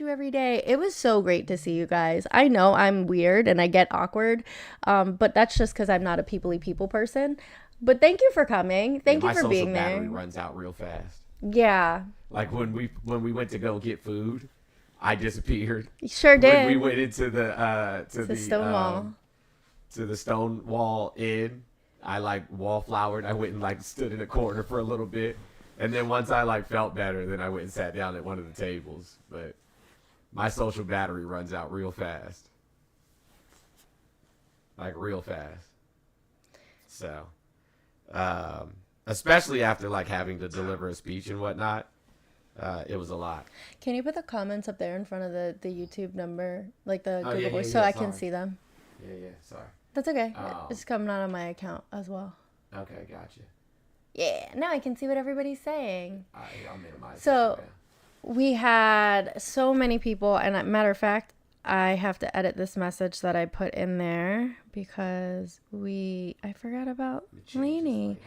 you every day. It was so great to see you guys. I know I'm weird and I get awkward, but that's just because I'm not a people person. But thank you for coming. Yeah, Thank you my for social being battery there. runs out real fast. Yeah, Like when we went to go get food, I disappeared. sure When we did. went into The Stonewall. to the Stonewall Inn, I like wallflowered. I went and like stood in a corner for a little bit, and then once I like felt better, then I went and sat down at one of the tables. But my social battery runs out real fast, like real fast. So, especially after like having to deliver a speech and whatnot, it was a lot. Can you put the comments up there in front of the YouTube number, like the Oh Google yeah, yeah, Voice, so yeah. I can Sorry. see them? Yeah, yeah. Sorry. That's okay. Oh. It's coming out on my account as well. Okay, gotcha. Yeah, now I can see what everybody's saying. I'll minimize. So we had so many people, and matter of fact, I have to edit this message that I put in there because I forgot about Lainey.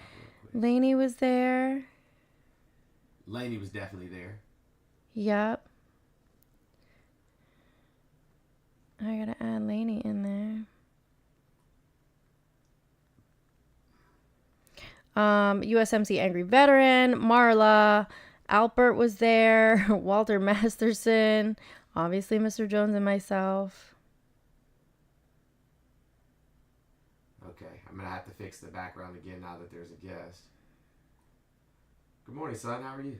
Lainey was there. Lainey was definitely there. Yep. I gotta add Lainey in there. USMC Angry Veteran, Marla, Albert was there, Walter Masterson, obviously Mr. Jones and myself. Okay, I'm gonna have to fix the background again now that there's a guest. Good morning, son. How are you?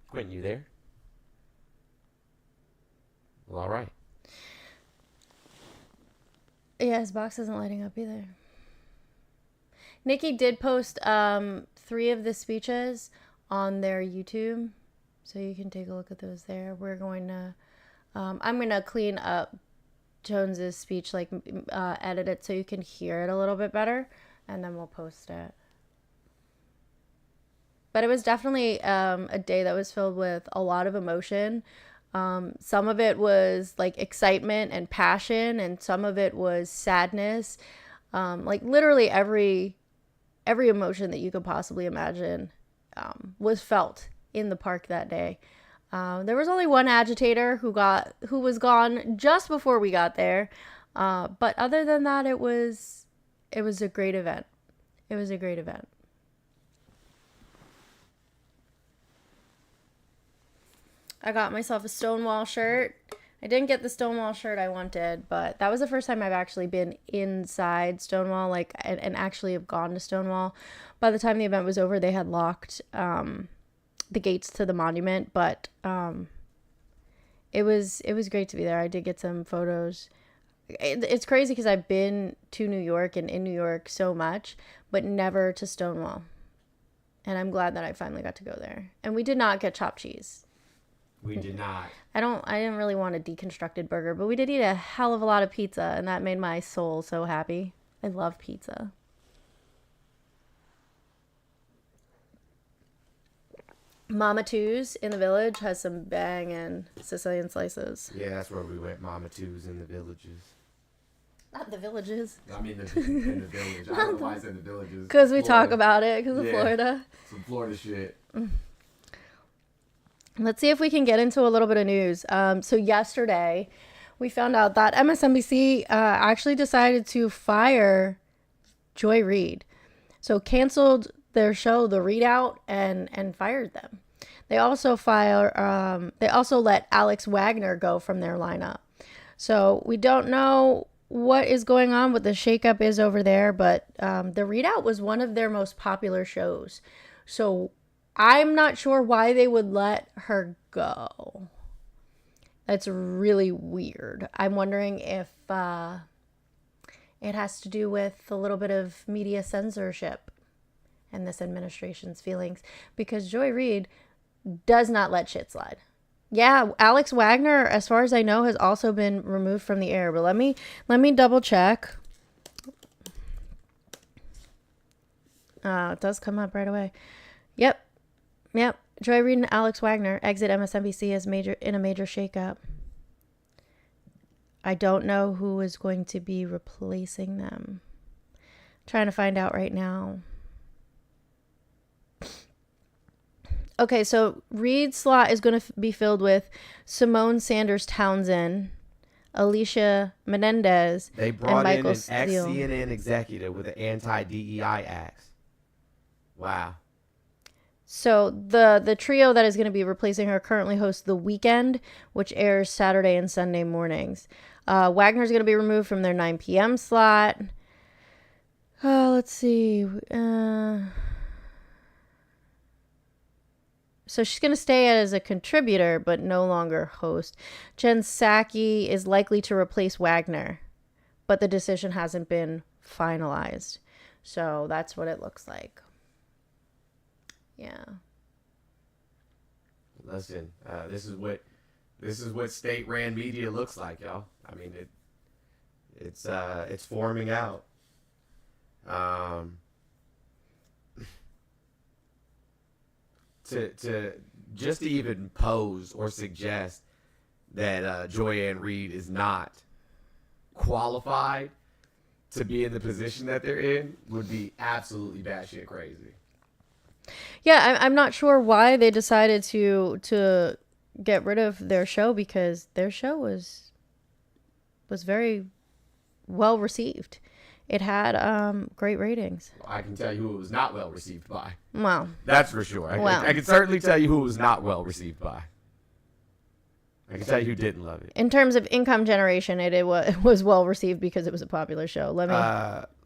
Quentin, you there? Well, all right. Yeah, his box isn't lighting up either. Nikki did post 3 of the speeches on their YouTube, so you can take a look at those there. We're going to, I'm going to clean up Jones's speech, like edit it so you can hear it a little bit better, and then we'll post it. But it was definitely a day that was filled with a lot of emotion. Some of it was like excitement and passion, and some of it was sadness. Like literally every emotion that you could possibly imagine was felt in the park that day. There was only one agitator who was gone just before we got there, but other than that, it was a great event. It was a great event. I got myself a Stonewall shirt. I didn't get the Stonewall shirt I wanted, but that was the first time I've actually been inside Stonewall, like, and actually have gone to Stonewall. By the time the event was over, they had locked the gates to the monument, but it was great to be there. I did get some photos. It's crazy because I've been to New York and in New York so much, but never to Stonewall. And I'm glad that I finally got to go there. And we did not get chopped cheese. We did not. I didn't really want a deconstructed burger, but we did eat a hell of a lot of pizza, and that made my soul so happy. I love pizza. Mama Two's in the Village has some banging Sicilian slices. Yeah, that's where we went. Mama Two's in the Villages. Not the Villages. I mean, in the Village. I don't know why I said the Villages. Because we talk about it, because of Florida. Some Florida shit. Let's see if we can get into a little bit of news. So yesterday, we found out that MSNBC actually decided to fire Joy Reid. So canceled their show, The Readout, and fired them. They also let Alex Wagner go from their lineup. So we don't know what is going on, what the shakeup is over there, but The Readout was one of their most popular shows. So I'm not sure why they would let her go. That's really weird. I'm wondering if it has to do with a little bit of media censorship and this administration's feelings, because Joy Reid does not let shit slide. Yeah, Alex Wagner, as far as I know, has also been removed from the air. But let me double check. It does come up right away. Yep. Joy Reid and Alex Wagner exit MSNBC in a major shakeup. I don't know who is going to be replacing them. Trying to find out right now. Okay, so Reed's slot is going to be filled with Simone Sanders Townsend, Alicia Menendez, They and brought in Michael an Steele. ex-CNN executive with an anti-DEI act. Wow. So the trio that is going to be replacing her currently hosts The Weekend, which airs Saturday and Sunday mornings. Wagner's going to be removed from their 9 p.m. slot. Let's see. So she's going to stay as a contributor, but no longer host. Jen Psaki is likely to replace Wagner, but the decision hasn't been finalized. So that's what it looks like. Yeah. Listen, this is what state-ran media looks like, y'all. I mean, it's forming out. To just to even pose or suggest that Joy-Ann Reid is not qualified to be in the position that they're in would be absolutely batshit crazy. Yeah, I'm not sure why they decided to get rid of their show, because their show was very well received. It had great ratings. I can tell you who it was not well received by. Wow. That's for sure. I can certainly tell you who it was not well received by. I can tell you who didn't love it. In terms of income generation, it was well received because it was a popular show.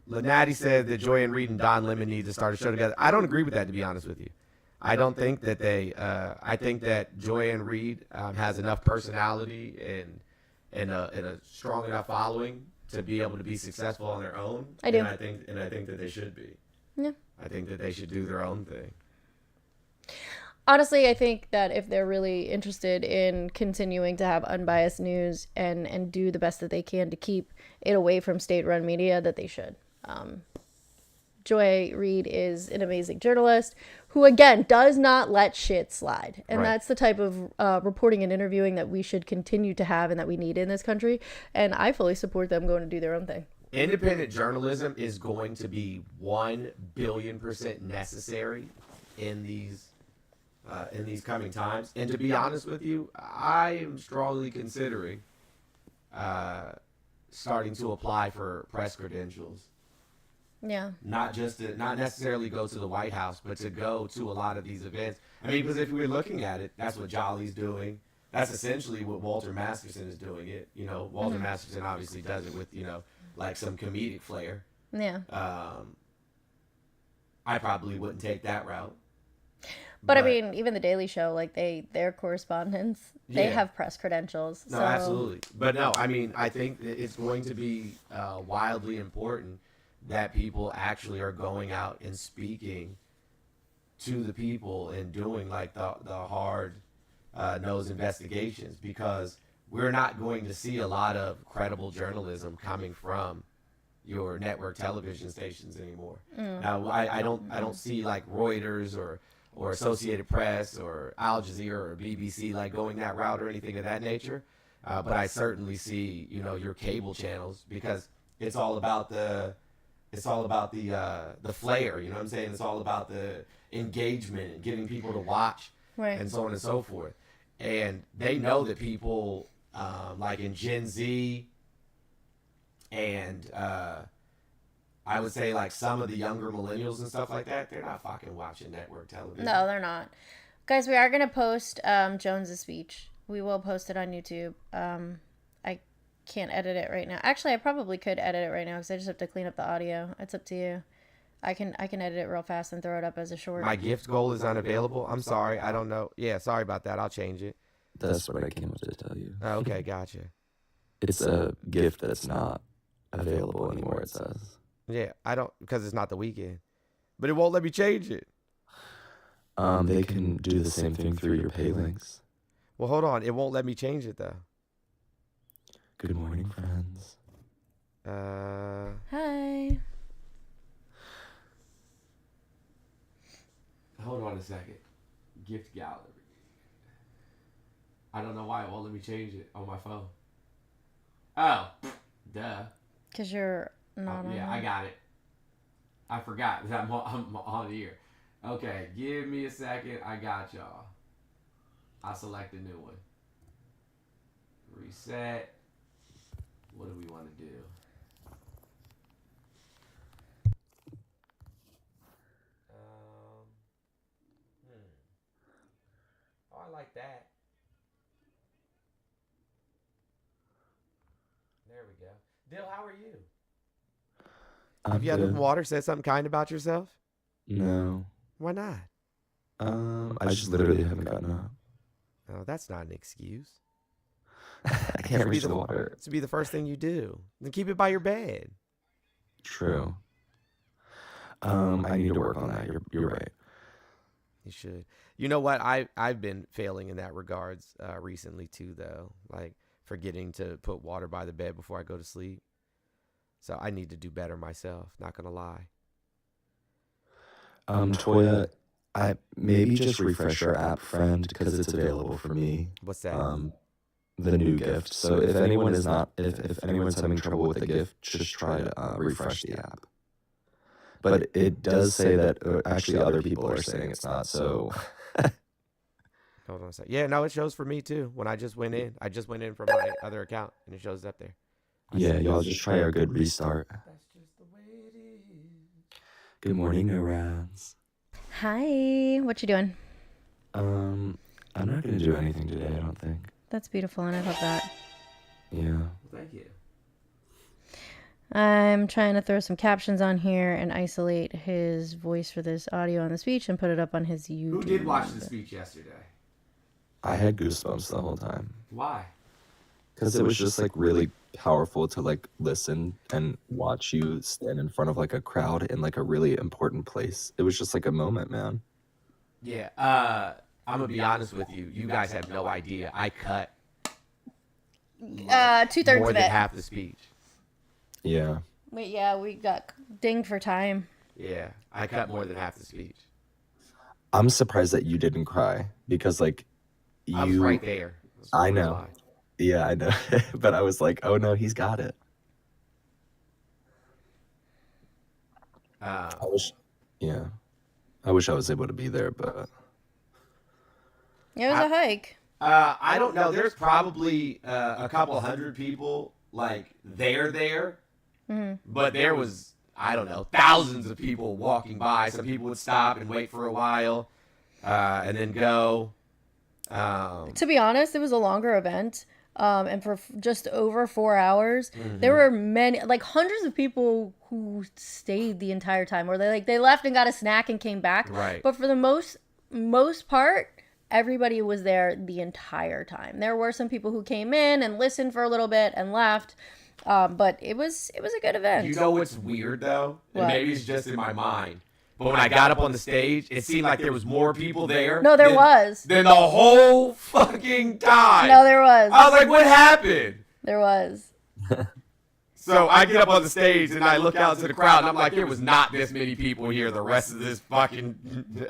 Lenati said that Joy-Ann Reid and Don Lemon need to start a show together. I don't agree with that, to be honest with you. I don't think that I think that Joy-Ann Reid has enough personality and a strong enough following to be able to be successful on their own. I do. And I think that they should be. Yeah. I think that they should do their own thing. Honestly, I think that if they're really interested in continuing to have unbiased news and do the best that they can to keep it away from state-run media, that they should. Joy Reid is an amazing journalist who, again, does not let shit slide. And that's the type of reporting and interviewing that we should continue to have and that we need in this country. And I fully support them going to do their own thing. Independent journalism is going to be 1 billion% necessary in these coming times. And to be honest with you, I am strongly considering starting to apply for press credentials. Yeah. Not necessarily go to the White House, but to go to a lot of these events. I mean, because if we're looking at it, that's what Jolly's doing. That's essentially what Walter Masterson is doing it. You know, Walter Masterson obviously does it with, like some comedic flair. Yeah. I probably wouldn't take that route. But I mean, even the Daily Show, like their correspondents, they have press credentials. No, absolutely. But no, I mean, I think it's going to be wildly important that people actually are going out and speaking to the people and doing like the hard nose investigations, because we're not going to see a lot of credible journalism coming from your network television stations anymore. Now, I don't see like Reuters or Associated Press or Al Jazeera or BBC like going that route or anything of that nature. But I certainly see, your cable channels, because it's all about the flair, you know what I'm saying? It's all about the engagement and getting people to watch, and so on and so forth. And they know that people like in Gen Z and I would say like some of the younger millennials and stuff like that, they're not fucking watching network television. No, they're not. Guys, we are going to post Jones's speech. We will post it on YouTube. I can't edit it right now. Actually, I probably could edit it right now because I just have to clean up the audio. It's up to you. I can edit it real fast and throw it up as a short. My gift goal is unavailable. I'm sorry. I don't know. Yeah, sorry about that. I'll change it. That's what I came up to tell you. Oh, okay, gotcha. It's a gift that's not available anymore, it says. Yeah, I don't, because it's not the weekend. But it won't let me change it. They can do the same thing through your pay links. Well, hold on. It won't let me change it, though. Good morning, friends. Hi. Hold on a second. Gift gallery. I don't know why it won't let me change it on my phone. Oh, duh. Because you're not on. Yeah, I got it. I forgot that I'm on here. Okay, give me a second. I got y'all. I select a new one. Reset. What do we want to do? Oh, I like that. There we go. Dill, how are you? I'm Have you had good. water said something kind about yourself? No. Why not? I just literally haven't gotten up. Oh, that's not an excuse. I can't reach the water. This would be the first thing you do. Then keep it by your bed. True. I need to work on that. You're right. You should. You know what? I've been failing in that regards recently too, though. Like forgetting to put water by the bed before I go to sleep. So I need to do better myself. Not gonna lie. Toya, I maybe just refresh your app, friend, because it's available for me. What's that? The new gift. So if anyone is not, if anyone's having trouble with the gift, just try to refresh the app. But it does say that actually other people are saying it's not. So Hold on a second. Yeah, no, it shows for me too. When I just went in from my other account, and it shows up there. yeah, y'all just try a good restart. That's just the way it is. Good morning, Norans. Hi, what you doing? I'm not gonna do anything today. I don't think. That's beautiful, and I love that. Yeah. Well, thank you. I'm trying to throw some captions on here and isolate his voice for this audio on the speech and put it up on his YouTube. Who did watch the speech yesterday? I had goosebumps the whole time. Why? Because it was just like really powerful to like listen and watch you stand in front of like a crowd in like a really important place. It was just like a moment, man. Yeah. I'm gonna be honest with you. You guys have no idea. I cut 2/3 more of than it. half the speech. Yeah. Wait, yeah, we got dinged for time. Yeah, I cut more than half the speech. I'm surprised that you didn't cry because like I was right there. I know. Yeah, I know. But I was like, oh no, he's got it. I wish I wish I was able to be there, but It was a hike. I don't know. There's probably a couple hundred people like there. But there was, I don't know, thousands of people walking by. Some people would stop and wait for a while and then go. To be honest, it was a longer event. And for just over 4 hours, there were many, like hundreds of people who stayed the entire time, or they left and got a snack and came back. Right. But for the most part, everybody was there the entire time. There were some people who came in and listened for a little bit and left. But it was a good event. You know what's weird though? What? And maybe it's just in my mind. But when I got up on the stage, it seemed like there was more people there. No, there was. Than the whole fucking time. No, there was. I was like, what happened? There was. So I get up on the stage and I look out to the crowd and I'm like, there was not this many people here the rest of this fucking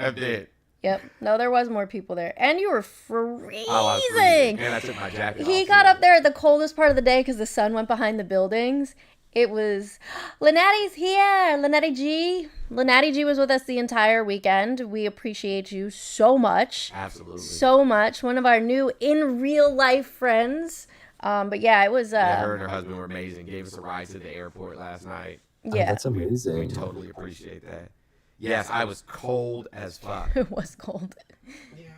event. Yep. No, there was more people there. And you were freezing. Oh, I was freezing. And I took my jacket off. He got up there at the coldest part of the day because the sun went behind the buildings. It was, Lynetti's here. Lynetty G. Lynetty G was with us the entire weekend. We appreciate you so much. Absolutely. So much. One of our new in real life friends. But yeah, it was. Yeah, her and her husband were amazing. Gave us a ride to the airport last night. Yeah. Oh, that's amazing. We totally appreciate that. Yes, I was cold as fuck. It was cold. Yeah.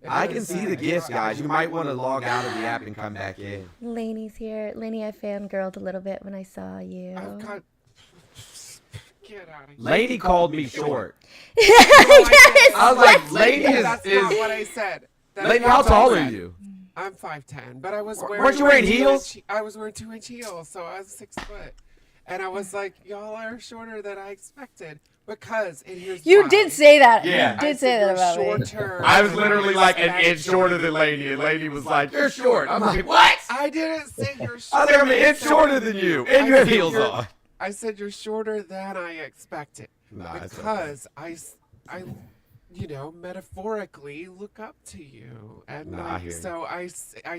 I can see the gifts, guys. You might want to log out of the app and come back in. Lainey's here. Lainey, I fangirled a little bit when I saw you. I've got. Get out of here. Lady called me short. Yes! I was like, Lady That's not what I said. That's Lady, not how what tall I are said. you? I'm 5'10", but I was wearing. Weren't you wearing heels? I was wearing 2-inch heels, so I was 6 foot. And I was like, y'all are shorter than I expected. Because, and here's You why. did say that. Yeah. You did say that about me. Shorter I was than literally like an inch expected. shorter than Lady, and Lady was like, "You're short." I'm like, "What?" I didn't say you're I was shorter. like, "I'm an inch shorter than you, and you have heels on." I said you're shorter than I expected. Nah, it's okay. Because I, you know, metaphorically look up to you. And Nah, I like, hear you. so I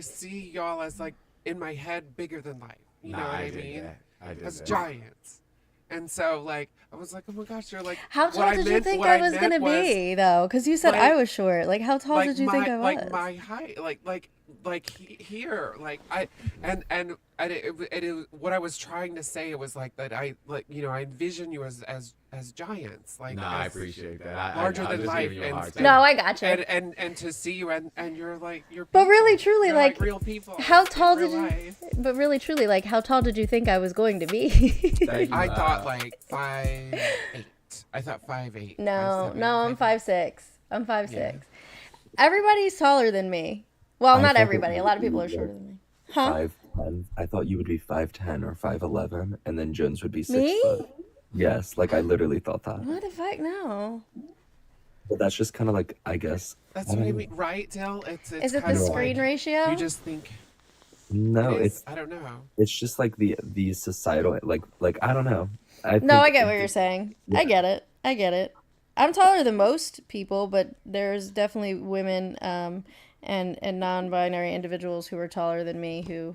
see y'all as like, in my head, bigger than life. You know what I did mean? that. I did As that. giants. And so like I was like, oh my gosh, you're like How what tall did you meant- think what I was meant gonna be, though? Because you said I like was short. Like, how tall did you think I was? like my height, here, like I and it, what I was trying to say was like that I like I envision you as giants, like No, I as appreciate that. larger I'm than just life, giving you a hard and time. No, I got you. and to see you and you're like you're But people. really, truly, You're like, real people. how in tall real did you? life. But really, truly, like, how tall did you think I was going to be? Thank you, I thought like 5'8". I thought 5'8". No, 5'7", no, I'm 5'6". I'm 5'6". Yeah. Everybody's taller than me. Well, I not thought everybody. that A lot of you people would are be shorter than me. Huh? 5'10". I thought you would be 5'10" or 5'11", and then Jones would be 6 Me? foot. Yes, like I literally thought that. What the fuck? No. But that's just kind of like, I guess. That's I what I don't mean, right, Till? It's Is it kind the of screen like, ratio? you just think No, it is. it's I don't know. it's just like the societal like I don't know. I No, think I get what you're saying. I get it. I get it. I'm taller than most people, but there's definitely women and non-binary individuals who are taller than me who,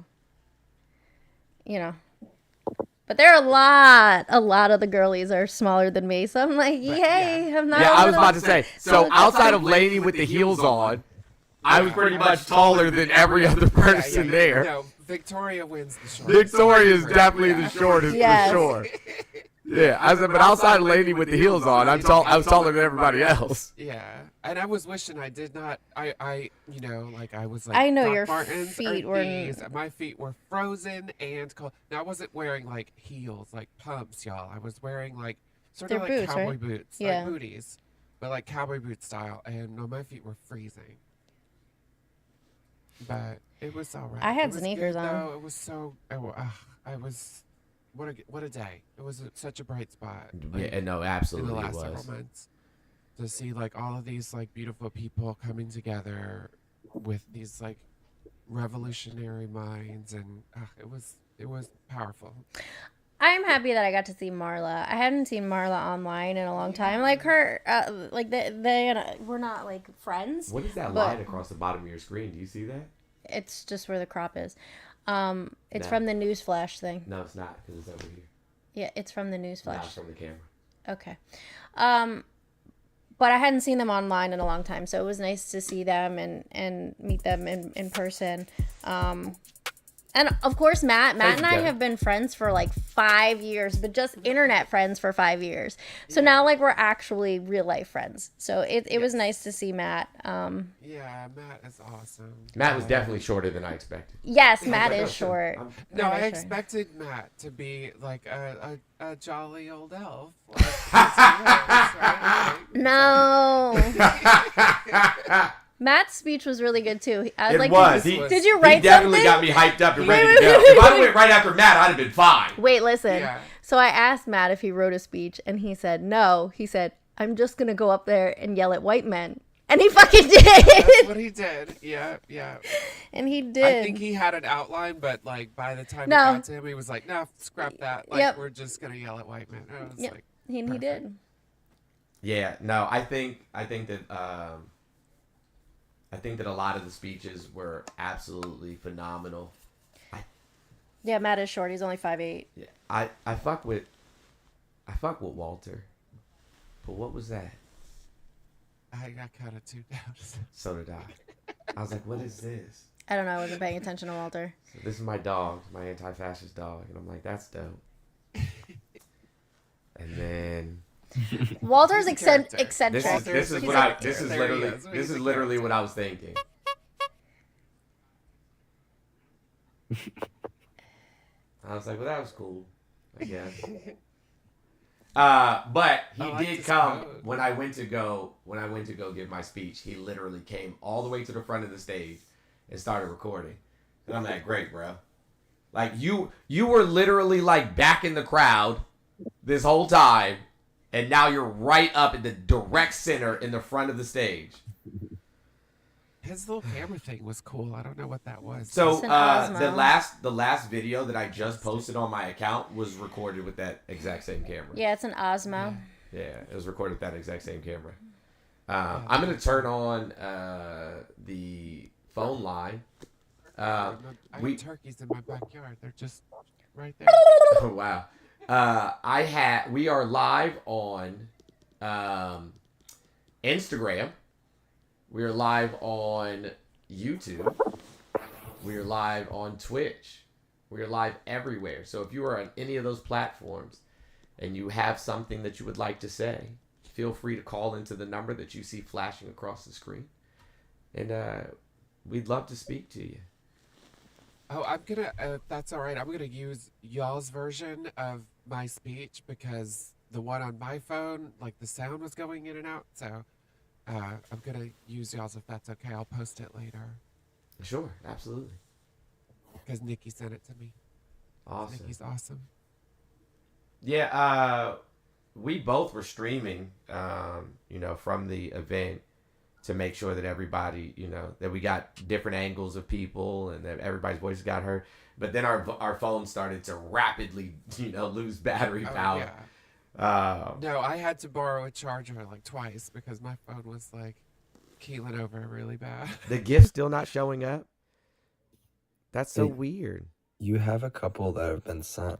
you know. But there are a lot of the girlies are smaller than me. So I'm like, But, yay, I'm not. Yeah, a I was little- about to say. So outside of Lady with the heels on, I was pretty much taller than every other person there. No, Victoria wins the short. Victoria is definitely the shortest Yes. for sure. Yeah, I said, but outside of Lady with the heels on, I was taller than everybody else. Yeah, and I was wishing I did not. I like I was like. I know Doc your Martens feet are were- these. My feet were frozen and cold. Now I wasn't wearing like heels, like pumps, y'all. I was wearing like sort They're of like boots, cowboy right? boots, Yeah. like booties, but like cowboy boot style. And no, my feet were freezing. But it was all right. I had It was sneakers good, on. though. It was so. I was. What a day! It was such a bright spot. like, Yeah, no, in absolutely the it last was. several months to see like all of these like beautiful people coming together with these like revolutionary minds, and it was powerful. I'm happy that I got to see Marla. I hadn't seen Marla online in a long time. Like her, like we're not like friends. What is that but line across the bottom of your screen? Do you see that? It's just where the crop is. It's No. from the newsflash thing. No, it's not because it's over here. Yeah, it's from the No, it's newsflash. from the camera. Okay. But I hadn't seen them online in a long time, so it was nice to see them and meet them in person. And of course, Matt Thank and you, I Kevin. have been friends for like 5 years, but just internet friends for 5 years. So now like we're actually real life friends. So it was nice to see Matt. Yeah, Matt is awesome. Matt was definitely shorter than I expected. Yes, Matt I was like, is oh, shit, short. I'm- No, Very I short. expected Matt to be like a jolly old elf. Like, as he is, right? Like, No. Matt's speech was really good too. I was It like, was. Did you He write definitely something? got me hyped up and Wait, ready wait, to go. wait, If I wait. went right after Matt, I'd have been fine. Wait, listen. Yeah. So I asked Matt if he wrote a speech, and he said no. He said, I'm just going to go up there and yell at white men. And he fucking That's did. what he did. Yeah, yeah. And he did. I think he had an outline, but like by the time No. it got to him, he was like, "No, scrap that. Like Yep. we're just gonna yell at white men." I was Yep. like, He did. Yeah, no, I think that a lot of the speeches were absolutely phenomenal. Yeah, Matt is short. He's only 5'8". Yeah, I fuck with Walter, but what was that? I got kind of tuned out. So did I. I was like, what is this? I don't know. I wasn't paying attention to Walter. So this is my dog, my anti-fascist dog, and I'm like, that's dope. And then Walter's He's a character. eccentric. this is He's what a I character. this is There he literally is. this He's is a literally what character. I was thinking. I was like, well, that was cool, I guess. But he I like did this come quote. when I went to go give my speech. He literally came all the way to the front of the stage and started recording. And I'm like, great, bro. Like you were literally like back in the crowd this whole time, and now you're right up in the direct center in the front of the stage. His little camera thing was cool. I don't know what that was. So It's an Osmo. the last video that I just posted on my account was recorded with that exact same camera. Yeah, it's an Osmo. Yeah, it was recorded with that exact same camera. I'm gonna turn on the phone line. I we have turkeys in my backyard. They're just right there. oh, wow. We are live on Instagram. We are live on YouTube. We are live on Twitch. We are live everywhere. So if you are on any of those platforms and you have something that you would like to say, feel free to call into the number that you see flashing across the screen. And we'd love to speak to you. Oh, I'm gonna, if that's all right, I'm gonna use y'all's version of my speech because the one on my phone, like the sound was going in and out. So I'm gonna use y'all's if that's okay. I'll post it later Sure, absolutely. because Nikki sent it to me. Awesome. Nikki's awesome. Yeah, we both were streaming, from the event to make sure that everybody, that we got different angles of people and that everybody's voice got heard. But then our phone started to rapidly, lose battery power. Yeah. No, I had to borrow a charger like twice because my phone was like keeling over really bad. The gift's still not showing up. That's so weird. You have a couple that have been sent.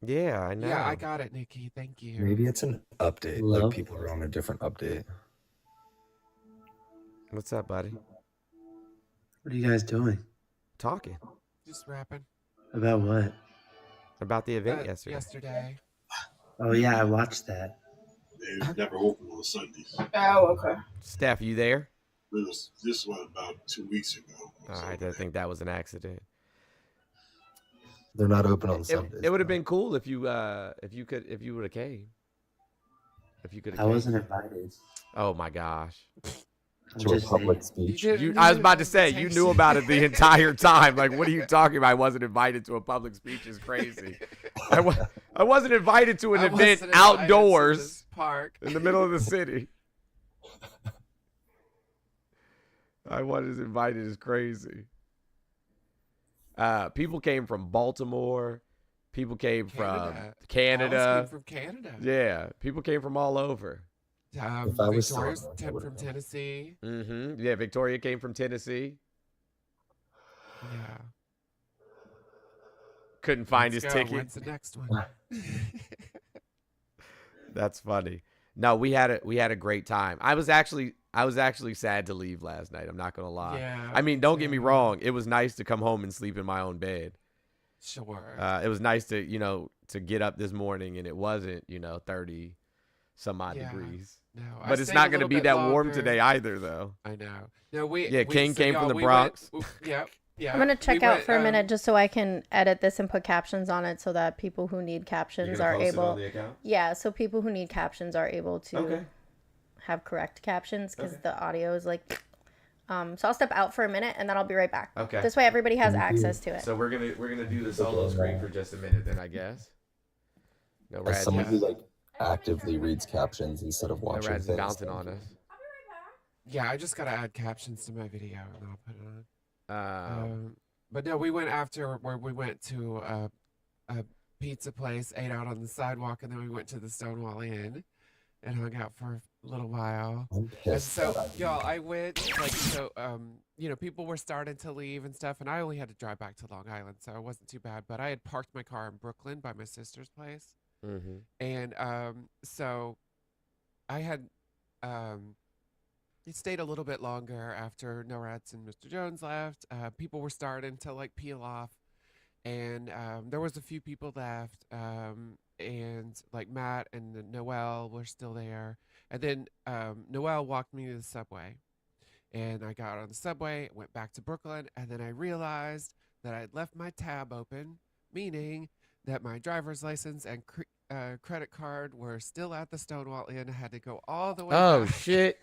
Yeah, I know. Yeah, I got it, Nikki. Thank you. Maybe it's an update. Hello? Like people are on a different update. What's up, buddy? What are you guys doing? Talking Just rapping. About what? about the event yesterday. Yesterday. Oh yeah, I watched that. They never open on Sundays. Oh, okay. Steph, you there? This was about 2 weeks ago. All right, I think that was an accident. They're not open on Sundays. It would have been cool if you would have came. If you could have. I wasn't invited. Oh my gosh. I'm To a just public saying. speech. I was about to say you knew about it the entire time. Like, what are you talking about? I wasn't invited to a public speech. Is crazy. I wasn't invited to an I event wasn't invited to outdoors this park in the middle of the city. I was invited. Is crazy. People came from Baltimore. People came from Canada. Alice came from Canada. Yeah, people came from all over. If I was Victoria's selling that, I would've from been. Tennessee. Mm-hmm. Yeah, Victoria came from Tennessee. Yeah. Couldn't find Let's his go. ticket. When's the next one? That's funny. No, we had a great time. I was actually sad to leave last night. I'm not gonna lie. Yeah. I mean, don't get me same. wrong. It was nice to come home and sleep in my own bed. Sure. It was nice to to get up this morning and it wasn't 30 some odd Yeah. degrees. No, I But it's stayed not a going to little be bit that warm longer. today either, though. I know. No, Yeah, King came from the we Bronx. Went, yep. Yeah. I'm gonna check we out went, for a minute just so I can edit this and put captions on it so that people who need captions are able. account? Yeah, so people who need captions are able to Okay. have correct captions because Okay. the audio is like. So I'll step out for a minute and then I'll be right back. Okay. This way everybody has access to it. So we're gonna do the solo screen for just a minute, then I guess. No As Rad, someone who actively reads captions instead of no watching Rad's things. bouncing on us. Yeah, I just gotta add captions to my video and I'll put it on. Um, But no, we went after where we went to a pizza place, ate out on the sidewalk, and then we went to the Stonewall Inn and hung out for a little while. I'm And pissed. so, that y'all, I went people were starting to leave and stuff, and I only had to drive back to Long Island, so it wasn't too bad. But I had parked my car in Brooklyn by my sister's place, mhm. and so I had stayed a little bit longer after NORADs and Mr. Jones left. People were starting to like peel off, and there was a few people left, and like Matt and Noel were still there. And then Noel walked me to the subway, and I got on the subway, went back to Brooklyn, and then I realized that I'd left my tab open, meaning that my driver's license and credit card were still at the Stonewall Inn. I had to go all the way Oh back. shit!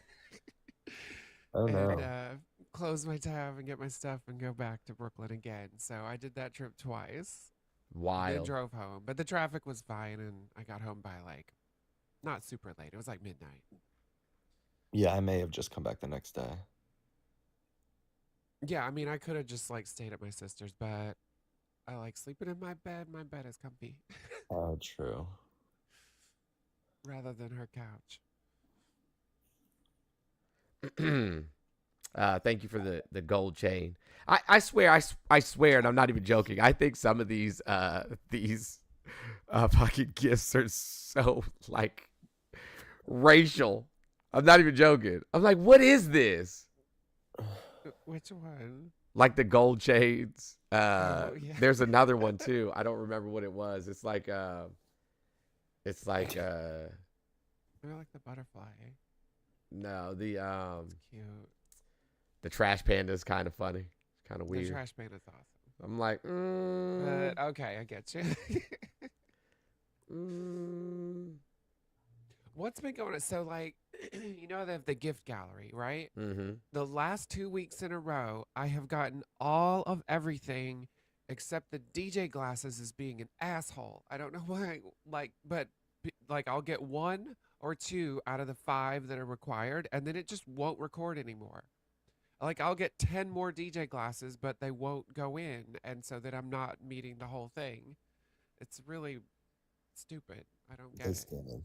Oh no. And close my tab and get my stuff and go back to Brooklyn again. So I did that trip twice. Then Wild. drove home, but the traffic was fine, and I got home by like not super late. It was like midnight. Yeah, I may have just come back the next day. Yeah, I mean, I could have just like stayed at my sister's, but I like sleeping in my bed. My bed is comfy Oh, true. rather than her couch. Thank you for the gold chain. I swear, and I'm not even joking. I think some of these fucking gifts are so like racial. I'm not even joking. I'm like, what is this? Which one? Like the gold chains. Oh, yeah. There's another one too. I don't remember what it was. It's like it's like I like the butterfly. no, It's cute. the trash panda is kind of funny. It's kind of weird. The trash pan is awesome. I'm like, But okay, I get you. What's been going on? So, like, you know, they have the gift gallery, right? mm-hmm. The last 2 weeks in a row, I have gotten all of everything except the DJ glasses as being an asshole. I don't know why. Like, but like, I'll get 1 or 2 out of the 5 that are required, and then it just won't record anymore. Like, I'll get 10 more DJ glasses, but they won't go in, and so that I'm not meeting the whole thing. It's really stupid. I don't get it.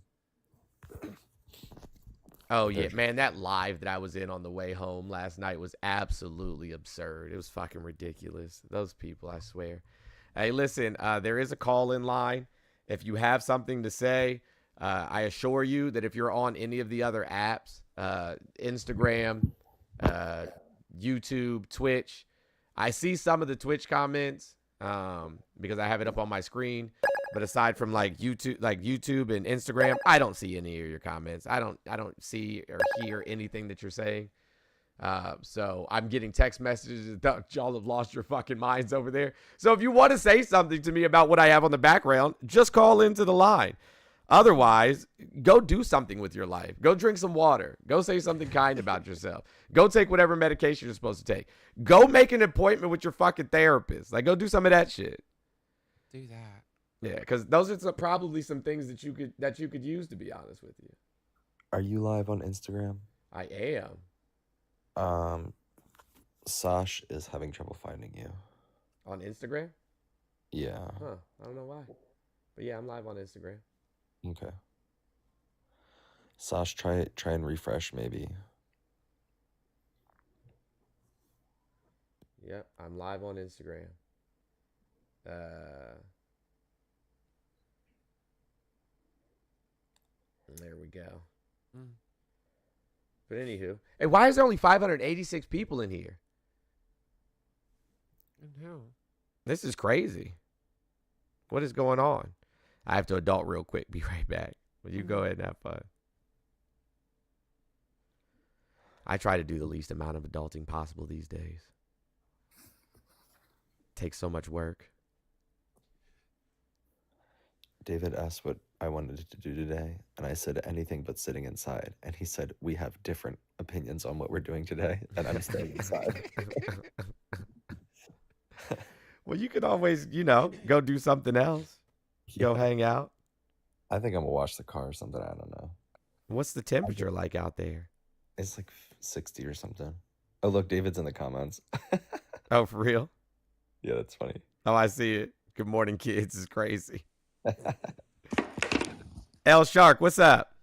Oh yeah, man, that live that I was in on the way home last night was absolutely absurd. It was fucking ridiculous. Those people, I swear. Hey, listen, there is a call-in line. If you have something to say, I assure you that if you're on any of the other apps, Instagram, YouTube, Twitch, I see some of the Twitch comments because I have it up on my screen. But aside from like YouTube and Instagram, I don't see any of your comments. I don't see or hear anything that you're saying. So I'm getting text messages that y'all have lost your fucking minds over there. So if you want to say something to me about what I have on the background, just call into the line. Otherwise, go do something with your life. Go drink some water. Go say something kind about yourself. Go take whatever medication you're supposed to take. Go make an appointment with your fucking therapist. Like, go do some of that shit. Do that. Yeah, because those are probably some things that you could use, to be honest with you. Are you live on Instagram? I am. Sash is having trouble finding you. On Instagram? Yeah. Huh. I don't know why. But yeah, I'm live on Instagram. Okay. Sash, try and refresh maybe. Yep, I'm live on Instagram. There we go. But anywho, hey, why is there only 586 people in here? And how? This is crazy. What is going on? I have to adult real quick. Be right back. Will you go ahead and have fun? I try to do the least amount of adulting possible these days. Takes so much work. David asked what I wanted to do today, and I said anything but sitting inside. And he said, we have different opinions on what we're doing today, and I'm staying inside. Well, you could always, go do something else. Go hang out. I think I'm going to wash the car or something. I don't know. What's the temperature like out there? It's like 60 or something. Oh, look, David's in the comments. Oh, for real? Yeah, that's funny. Oh, I see it. Good morning, kids. It's crazy. L Shark, what's up?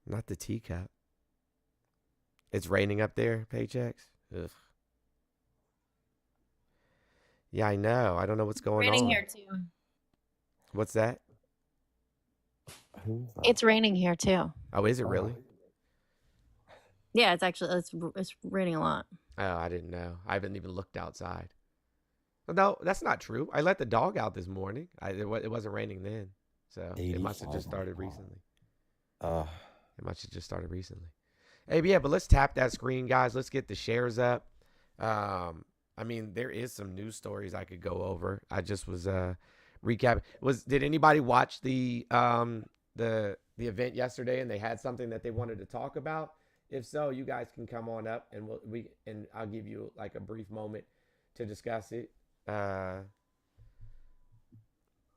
Not the teacup. It's raining up there, Paychecks? Ugh. Yeah, I know. I don't know what's going on. Raining here too. What's that? It's raining here too. Oh, is it really? Yeah, it's raining a lot. Oh, I didn't know. I haven't even looked outside. No, that's not true. I let the dog out this morning. It wasn't raining then. So it must have just started recently. It must have just started recently. Hey, yeah, but let's tap that screen, guys. Let's get the shares up. I mean, there is some news stories I could go over. I just was recapping. Did anybody watch the event yesterday and they had something that they wanted to talk about? If so, you guys can come on up and I'll give you like a brief moment to discuss it.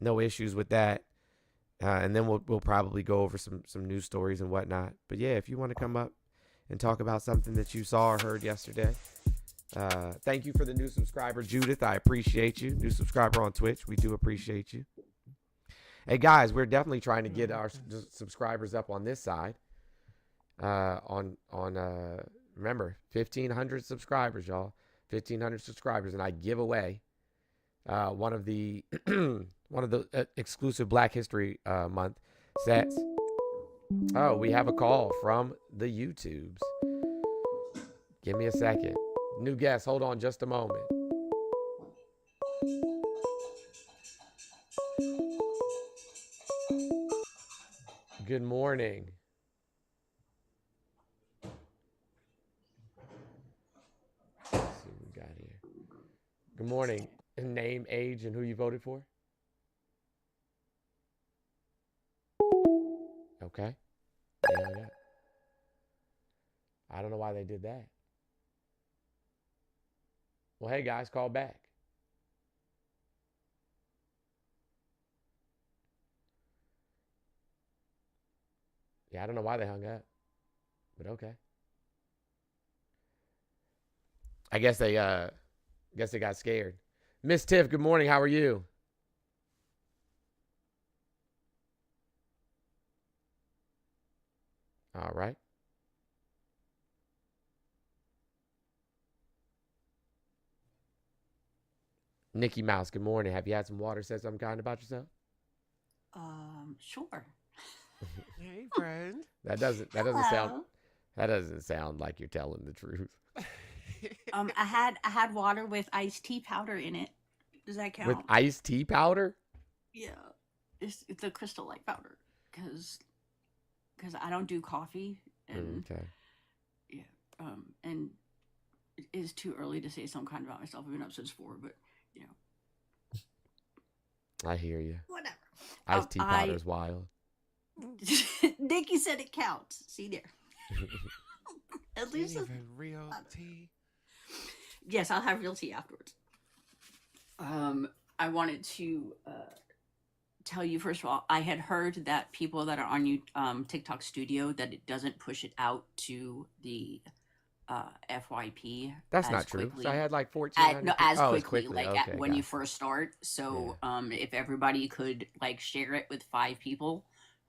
No issues with that. And then we'll probably go over some news stories and whatnot. But yeah, if you want to come up and talk about something that you saw or heard yesterday. Thank you for the new subscriber, Judith. I appreciate you. New subscriber on Twitch. We do appreciate you. Hey guys, we're definitely trying to get our subscribers up on this side. Remember, 1,500 subscribers, y'all. 1,500 subscribers, and I give away one of the exclusive Black History Month sets. Oh, we have a call from the YouTubes. Give me a second. New guest, hold on just a moment. Good morning. Let's see what we got here. Good morning. Name, age, and who you voted for? Okay. Yeah. I don't know why they did that. Well, hey guys, call back. Yeah, I don't know why they hung up, but okay. I guess they got scared. Miss Tiff, good morning. How are you? All right. Nikki Mouse, good morning. Have you had some water? Said something kind about yourself? Sure. Hey, friend. That doesn't sound like you're telling the truth. I had water with iced tea powder in it. Does that count? With iced tea powder? Yeah, it's the Crystal Light powder because I don't do coffee and Okay. yeah, and it is too early to say some kind about myself. I've been up since 4, but you know, I hear you. whatever. Iced tea powder is wild. Nikki said it counts. See there. At least Even real tea. Yes, I'll have real tea afterwards. I wanted to tell you first of all, I had heard that people that are on TikTok Studio that it doesn't push it out to the FYP. That's not true. So I had like 14. As quickly, like when you first start. So if everybody could like share it with 5 people,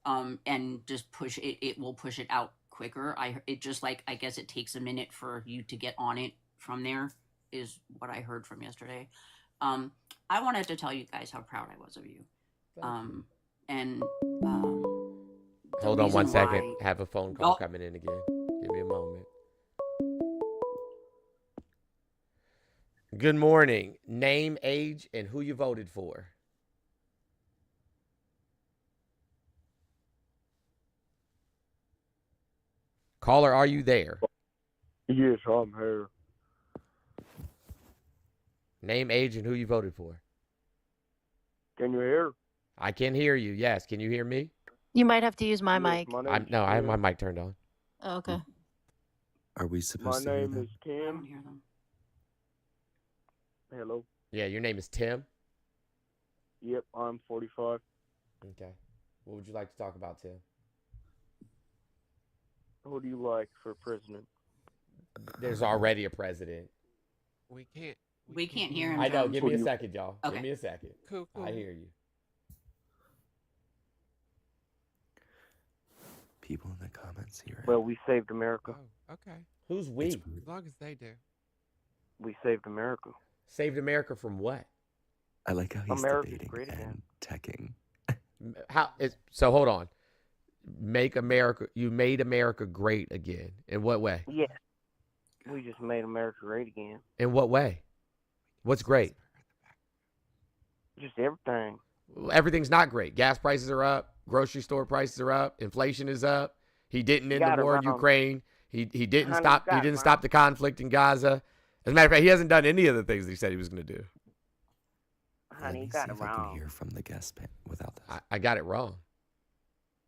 and just push it, it will push it out quicker. It just like I guess it takes a minute for you to get on it from there. Is what I heard from yesterday. I wanted to tell you guys how proud I was of you. And hold on one second. Have a phone call coming in again. Give me a moment. Good morning. Name, age, and who you voted for. Caller, are you there? Yes, I'm here. Name, age, and who you voted for. Can you hear? I can hear you. Yes. Can you hear me? You might have to use my Yes, mic. my I name's have Tim. my mic turned on. Oh, okay. Are we My supposed to hear name them? is I don't Tim. hear them. Hello. Yeah, your name is Tim. Yep, I'm 45. Okay. What would you like to talk about, Tim? Who do you like for president? There's already a president. We can't. We can't hear him. I know. John. Give me a second, y'all. Okay. Give me a second. Cool. I hear you. People in the comments hear it. Well, we saved America. Oh, okay. Who's we? It's As long as they do. We saved America. Saved America from what? I like how he's America's debating great again. and teching. So hold on. You made America great again. In what way? Yeah. We just made America great again. In what way? What's great? Just everything. Everything's not great. Gas prices are up. Grocery store prices are up. Inflation is up. He didn't end the war in Ukraine. He didn't Honey, stop. He got it didn't wrong. stop the conflict in Gaza. As a matter of fact, he hasn't done any of the things that he said he was going to do. Let Honey, me you see got it if I can wrong. hear from the guest pan without this. I got it wrong.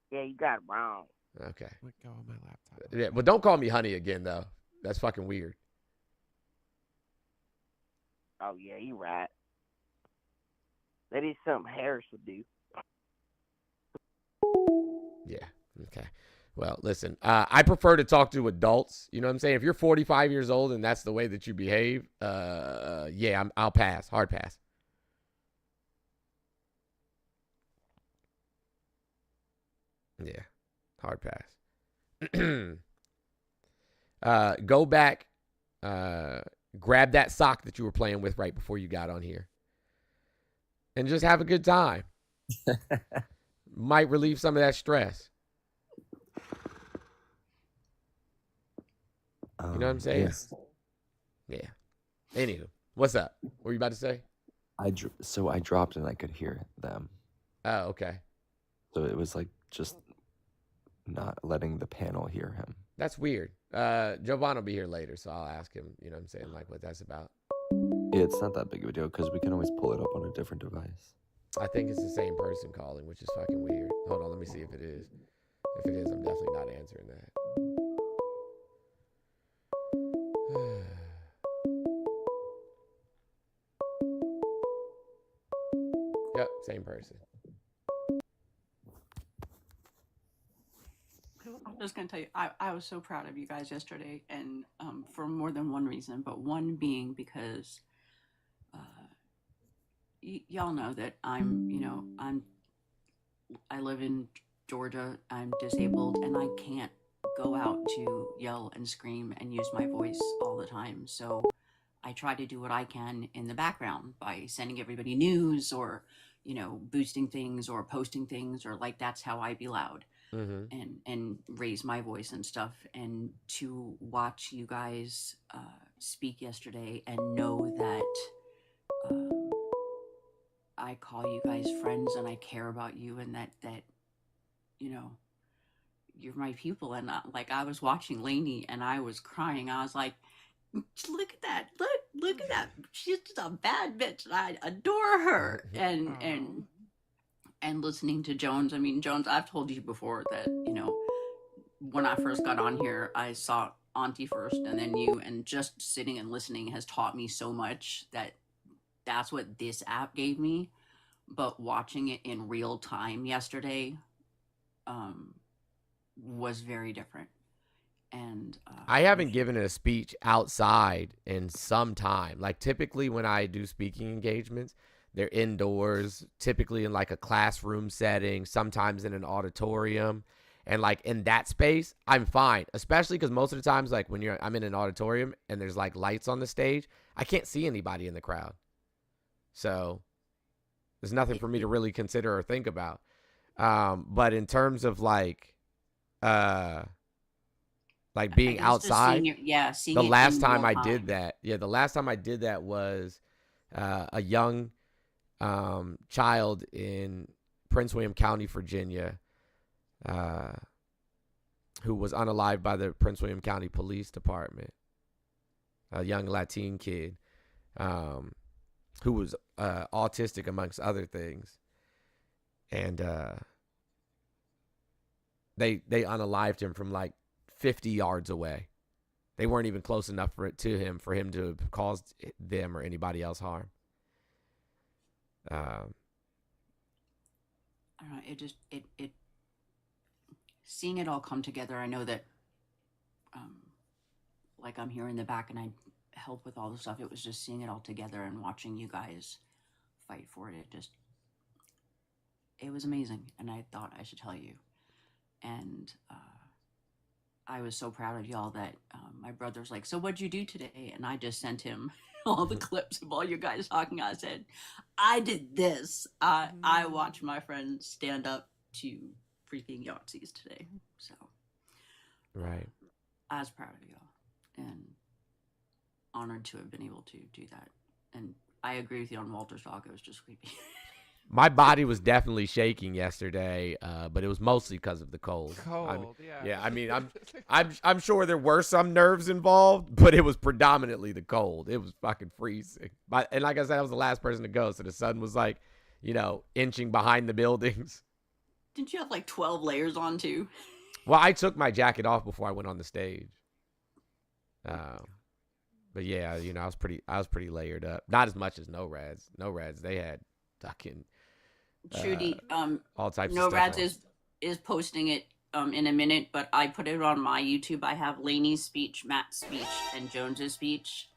Yeah, you got it wrong. Okay. Let go on my laptop. Yeah, but don't call me honey again, though. That's fucking weird. Oh, yeah, you right. That is something Harris would do. Yeah. Okay. Well, listen, I prefer to talk to adults. You know what I'm saying? If you're 45 years old and that's the way that you behave, yeah, I'll pass. Hard pass. Yeah. Hard pass. Go back, grab that sock that you were playing with right before you got on here. and just have a good time. Might relieve some of that stress. You know what I'm saying? Yes. Yeah. Anywho, what's up? What were you about to say? So I dropped and I could hear them. Oh, okay. So it was like just not letting the panel hear him. That's weird. Jovan will be here later, so I'll ask him, you know what I'm saying, like what that's about. It's not that big of a deal because we can always pull it up on a different device. I think it's the same person calling, which is fucking weird. Hold on, let me see if it is. If it is, I'm definitely not answering that. Yep, same person. I'm just gonna tell you, I was so proud of you guys yesterday, and for more than one reason, but one being because y'all know that I live in Georgia. I'm disabled, and I can't go out to yell and scream and use my voice all the time. So I try to do what I can in the background by sending everybody news or, boosting things or posting things, or like that's how I be loud. And raise my voice and stuff. And to watch you guys speak yesterday and know that I call you guys friends and I care about you, and that you're my people. And I was watching Lainey and I was crying. I was like, look at that, look at that, she's just a bad bitch and I adore her. And listening to Jones, I mean, Jones, I've told you before that, when I first got on here, I saw Auntie first and then you, and just sitting and listening has taught me so much that's what this app gave me. But watching it in real time yesterday was very different. And I haven't given a speech outside in some time. Like typically when I do speaking engagements, they're indoors, typically in like a classroom setting, sometimes in an auditorium. And like in that space, I'm fine, especially because most of the times, like when I'm in an auditorium and there's like lights on the stage, I can't see anybody in the crowd. So there's nothing for me to really consider or think about. But in terms of like being outside, seeing the it last in time real I time. did that, the last time I did that was a young child in Prince William County, Virginia, who was unalived by the Prince William County Police Department. A young Latin kid who was autistic amongst other things, and they unalived him from like 50 yards away. They weren't even close enough for him to have caused them or anybody else harm. I don't know. It seeing it all come together. I know that, like I'm here in the back and I help with all the stuff. It was just seeing it all together and watching you guys fight for it. It was amazing, and I thought I should tell you. And I was so proud of y'all that my brother's like, so what'd you do today? And I just sent him all the clips of all you guys talking. I said, I did this. I watched my friends stand up to freaking Yahtzees today. So right. I was proud of y'all and honored to have been able to do that. And I agree with you on Walter's talk. It was just creepy. My body was definitely shaking yesterday, but it was mostly because of the cold. Yeah. I mean, I'm sure there were some nerves involved, but it was predominantly the cold. It was fucking freezing. And like I said, I was the last person to go, so the sun was like, inching behind the buildings. Didn't you have like 12 layers on too? Well, I took my jacket off before I went on the stage. But yeah, I was pretty layered up. Not as much as No Rads. No Rads, they had fucking Trudy, all types No of Rads stuff. is posting it in a minute, but I put it on my YouTube. I have Lainey's speech, Matt's speech, and Jones's speech.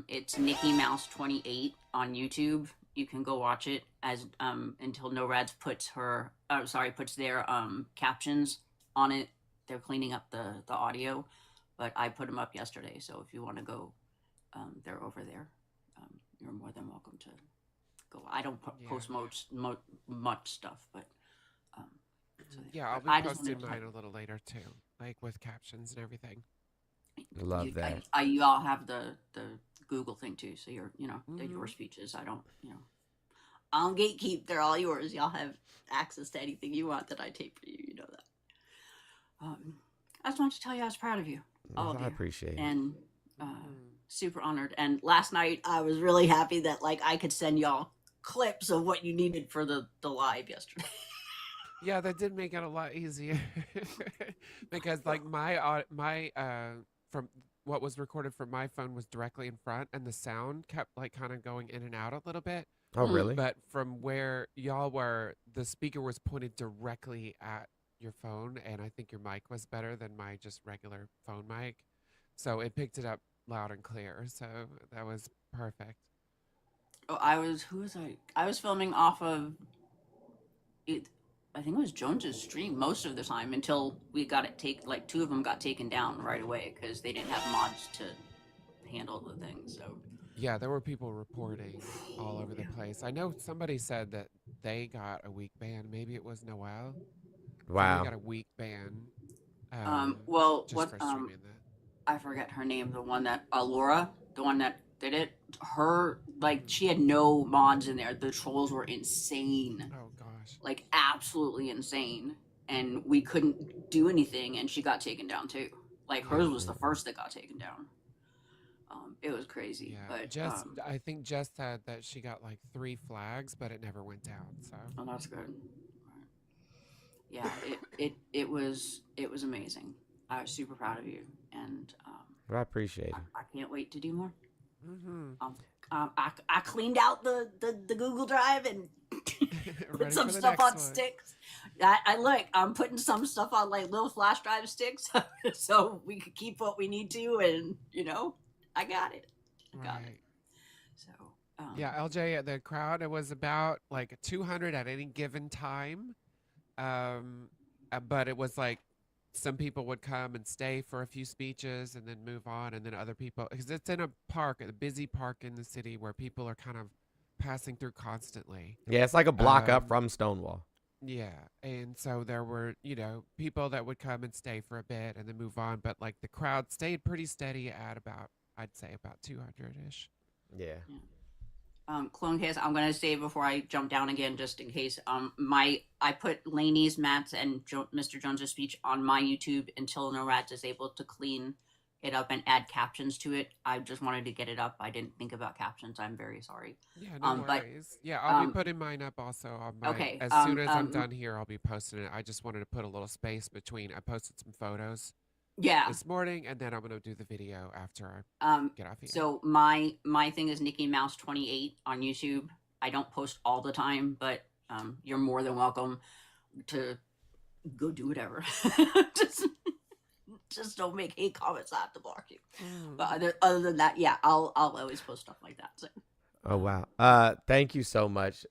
It's Nikki Mouse 28 on YouTube. You can go watch it as until No Rads puts their captions on it. They're cleaning up the audio, but I put them up yesterday. So if you want to go, they're over there. You're more than welcome to go. I don't post much stuff, but Yeah, I'll be I just wanted posting to mine a little later too, like with captions and everything. Love that. you all have the Google thing too, so you're they're your Mhm. speeches. I don't I don't gatekeep. They're all yours. Y'all have access to anything you want that I tape for you. You know that. I just wanted to tell you I was proud of you, all of I you, appreciate it. and super honored. And last night I was really happy that like I could send y'all clips of what you needed for the live yesterday. Yeah, that did make it a lot easier because like my from what was recorded from my phone was directly in front, and the sound kept like kind of going in and out a little bit. Oh, really? But from where y'all were, the speaker was pointed directly at your phone, and I think your mic was better than my just regular phone mic, so it picked it up loud and clear. So that was perfect. Oh, who was I? I was filming off of it. I think it was Jones's stream most of the time until we got it like two of them got taken down right away because they didn't have mods to handle the thing. So Yeah, there were people reporting all over the place. I know somebody said that they got a week ban. Maybe it was Noel. Somebody Wow. got a week ban. well, Just for streaming that. I forget her name. The one that Laura, the one that did it. Her like she had no mods in there. The trolls were insane. Oh gosh. Like absolutely insane, and we couldn't do anything. And she got taken down too. Like hers was the first that got taken down. It was crazy. Yeah, But Jess, I think Jess said that she got like 3 flags, but it never went down. So. Oh, that's good. Yeah, it was amazing. I was super proud of you, and I appreciate it. I can't wait to do more. Mm-hmm. I cleaned out the Google Drive and put some stuff on sticks. I'm putting some stuff on like little flash drive sticks so we could keep what we need to, and I got it. Got it. So yeah, LJ, the crowd, it was about like 200 at any given time, but it was like some people would come and stay for a few speeches and then move on, and then other people, because it's in a park, a busy park in the city where people are kind of passing through constantly. Yeah, it's like a block up from Stonewall. Yeah, and so there were, people that would come and stay for a bit and then move on, but like the crowd stayed pretty steady at about, I'd say about 200-ish. Yeah. Clone Case, I'm gonna say before I jump down again, just in case. I put Lainey's, Matt's, and Mr. Jones's speech on my YouTube until NORADS is able to clean it up and add captions to it. I just wanted to get it up. I didn't think about captions. I'm very sorry. Yeah, no worries. Yeah, I'll be putting mine up also on my. Okay. As soon as I'm done here, I'll be posting it. I just wanted to put a little space between. I posted some photos. Yeah. This morning, and then I'm gonna do the video after I get off here. So my thing is Nikki Mouse 28 on YouTube. I don't post all the time, but you're more than welcome to go do whatever. just don't make hate comments. I have to block you. But other than that, yeah, I'll always post stuff like that. So. Oh wow. Thank you so much,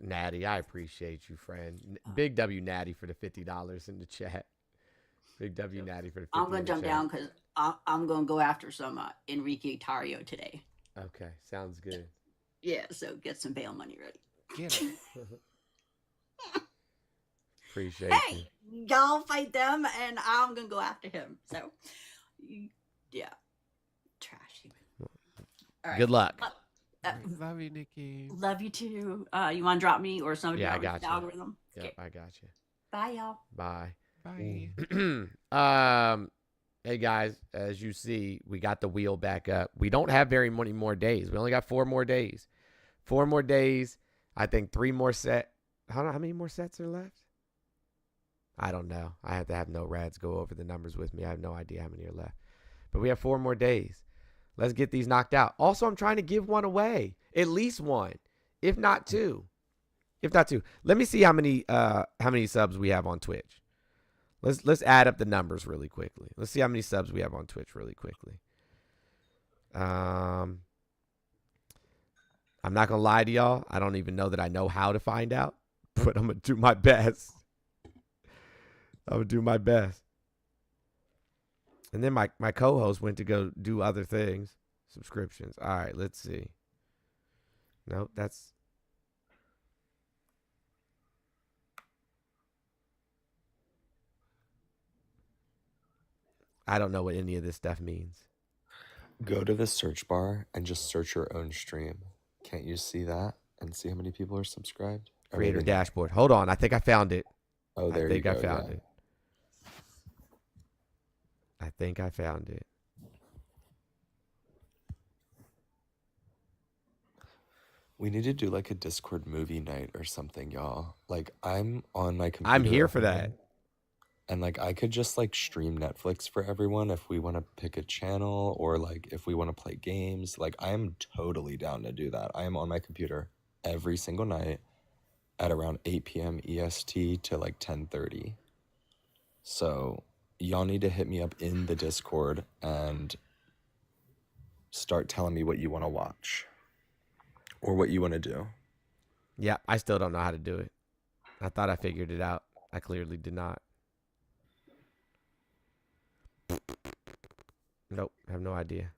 Natty. I appreciate you, friend. Big W Natty for the $50 in the chat. Big W Natty for the $50. I'm gonna jump down because I'm gonna go after some Enrique Tario today. Okay, sounds good. Yeah, so get some bail money ready. Get it. Appreciate you. Y'all fight them, and I'm gonna go after him. So, yeah, trashy. All right. Good luck. Love you, Nikki. Love you too. You want to drop me or somebody? Yeah, I got you. Algorithm. Yep, okay. I got you. Bye, y'all. Bye. Bye. Hey guys, as you see, we got the wheel back up. We don't have very many more days. We only got 4 more days. 4 more days. I think 3 more set. How many more sets are left? I don't know. I have to have NORADS go over the numbers with me. I have no idea how many are left. But we have 4 more days. Let's get these knocked out. Also, I'm trying to give one away. At least one. If not 2. If not 2. Let me see how many subs we have on Twitch. Let's add up the numbers really quickly. Let's see how many subs we have on Twitch really quickly. I'm not gonna lie to y'all. I don't even know that I know how to find out, but I'm gonna do my best. I'm gonna do my best. And then my co-host went to go do other things. Subscriptions. All right, let's see. Nope, that's... I don't know what any of this stuff means. Go to the search bar and just search your own stream. Can't you see that and see how many people are subscribed? Creator dashboard. Hold on, I think I found it. Oh, there you go. I found it. I think I found it. We need to do like a Discord movie night or something, y'all. Like, I'm on my computer. I'm here for that. And like, I could just like stream Netflix for everyone if we want to pick a channel, or like if we want to play games. Like, I am totally down to do that. I am on my computer every single night at around 8 p.m. EST to like 10:30. So y'all need to hit me up in the Discord and start telling me what you want to watch or what you want to do. Yeah, I still don't know how to do it. I thought I figured it out. I clearly did not. Nope, I have no idea.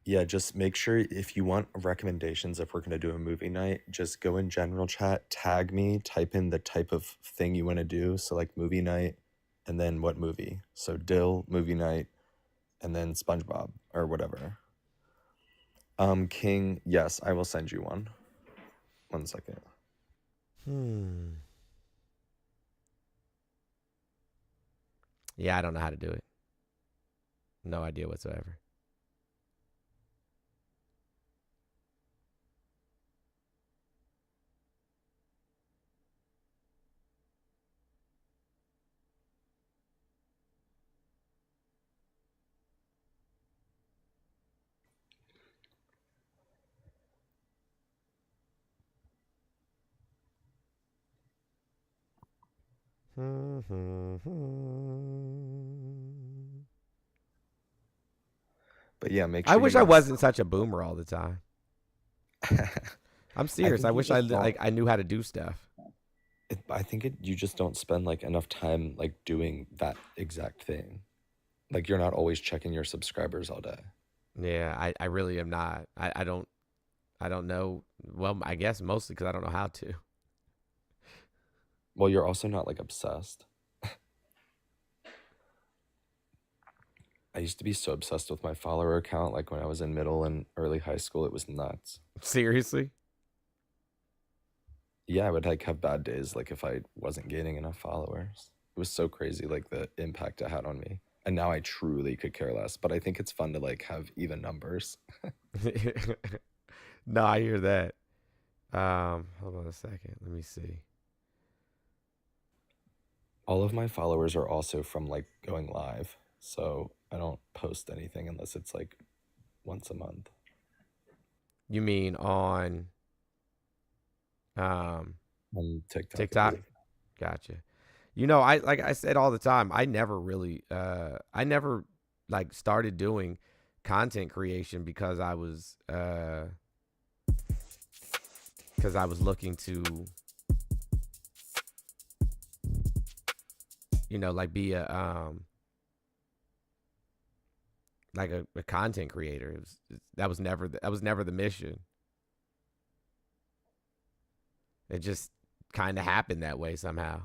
Yeah, just make sure if you want recommendations, if we're going to do a movie night, just go in general chat, tag me, type in the type of thing you want to do. So like movie night, and then what movie. So Dill, movie night, and then SpongeBob or whatever. King, yes, I will send you one. 1 second. Yeah, I don't know how to do it. No idea whatsoever. But yeah, make sure I wish I wasn't such a boomer all the time. I'm serious. I wish I knew how to do stuff. I think you just don't spend like enough time like doing that exact thing. Like, you're not always checking your subscribers all day. Yeah, I really am not. I don't know. Well, I guess mostly because I don't know how to. Well, you're also not like obsessed. I used to be so obsessed with my follower account. Like when I was in middle and early high school, it was nuts. Seriously? Yeah, I would like have bad days. Like if I wasn't gaining enough followers, it was so crazy. Like the impact it had on me. And now I truly could care less, but I think it's fun to like have even numbers. No, I hear that. Hold on a second. Let me see. All of my followers are also from like going live. So I don't post anything unless it's like once a month. You mean on TikTok? TikTok? Gotcha. You know, I like I said all the time, I never really I never like started doing content creation because I was looking to, you know, like be a like a content creator. That was never the mission. It just kind of happened that way somehow.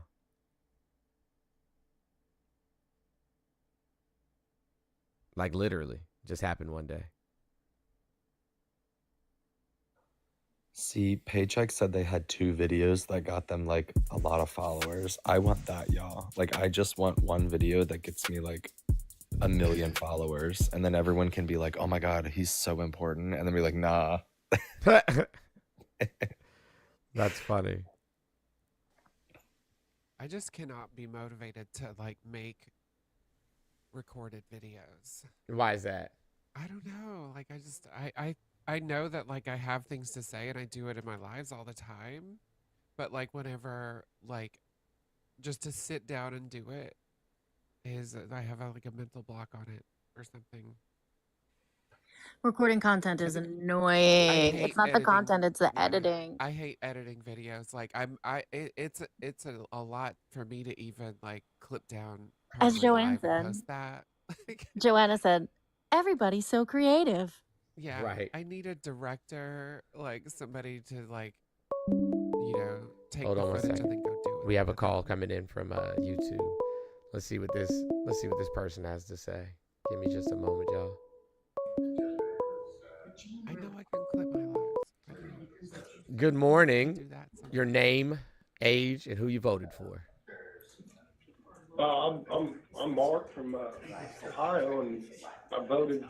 Like literally, just happened one day. See, Paycheck said they had 2 videos that got them like a lot of followers. I want that, y'all. Like, I just want one video that gets me like 1 million followers, and then everyone can be like, oh my god, he's so important, and then be like, nah. That's funny. I just cannot be motivated to like make recorded videos. Why is that? I don't know. Like I know that like I have things to say and I do it in my lives all the time, but like whenever like just to sit down and do it is I have like a mental block on it or something. Recording content is annoying. It's not the content, it's the editing. I hate editing videos. Like it's a lot for me to even like clip down. As Joanne said, post that. Joanna said, everybody's so creative. Yeah, Right. I need a director, like somebody to like, take Hold the on one footage and then second. go do it. We have a call coming in from YouTube. Let's see what this person has to say. Give me just a moment, y'all. I know I can clip my lives. I do. Good I morning. do that Your sometimes. name, age, and who you voted for. I'm Mark from Ohio, and I voted.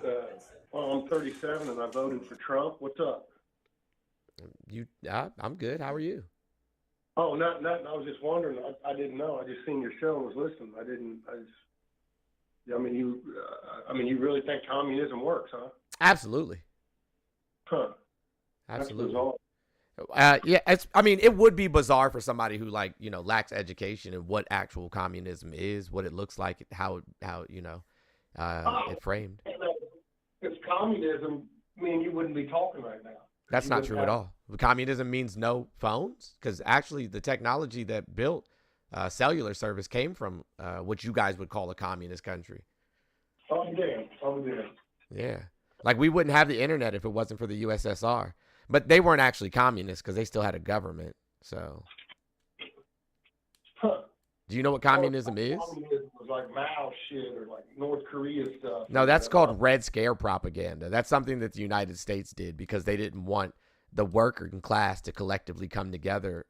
I'm 37, and I voted for Trump. What's up? I'm good. How are you? Oh, nothing. I was just wondering. I didn't know. I just seen your show and was listening. I didn't. I just. I mean, you really think communism works, huh? Absolutely. Huh. Absolutely. That's bizarre. Yeah, it would be bizarre for somebody who lacks education in what actual communism is, what it looks like, how it framed. If communism, you wouldn't be talking right now. That's not true at all. Communism means no phones, because actually the technology that built cellular service came from what you guys would call a communist country. Oh, damn. Yeah. Like, we wouldn't have the internet if it wasn't for the USSR. But they weren't actually communists because they still had a government. So, do you know what communism is? Communism was like Mao shit or like North Korea stuff. No, that's called Red Scare propaganda. That's something that the United States did because they didn't want the working class to collectively come together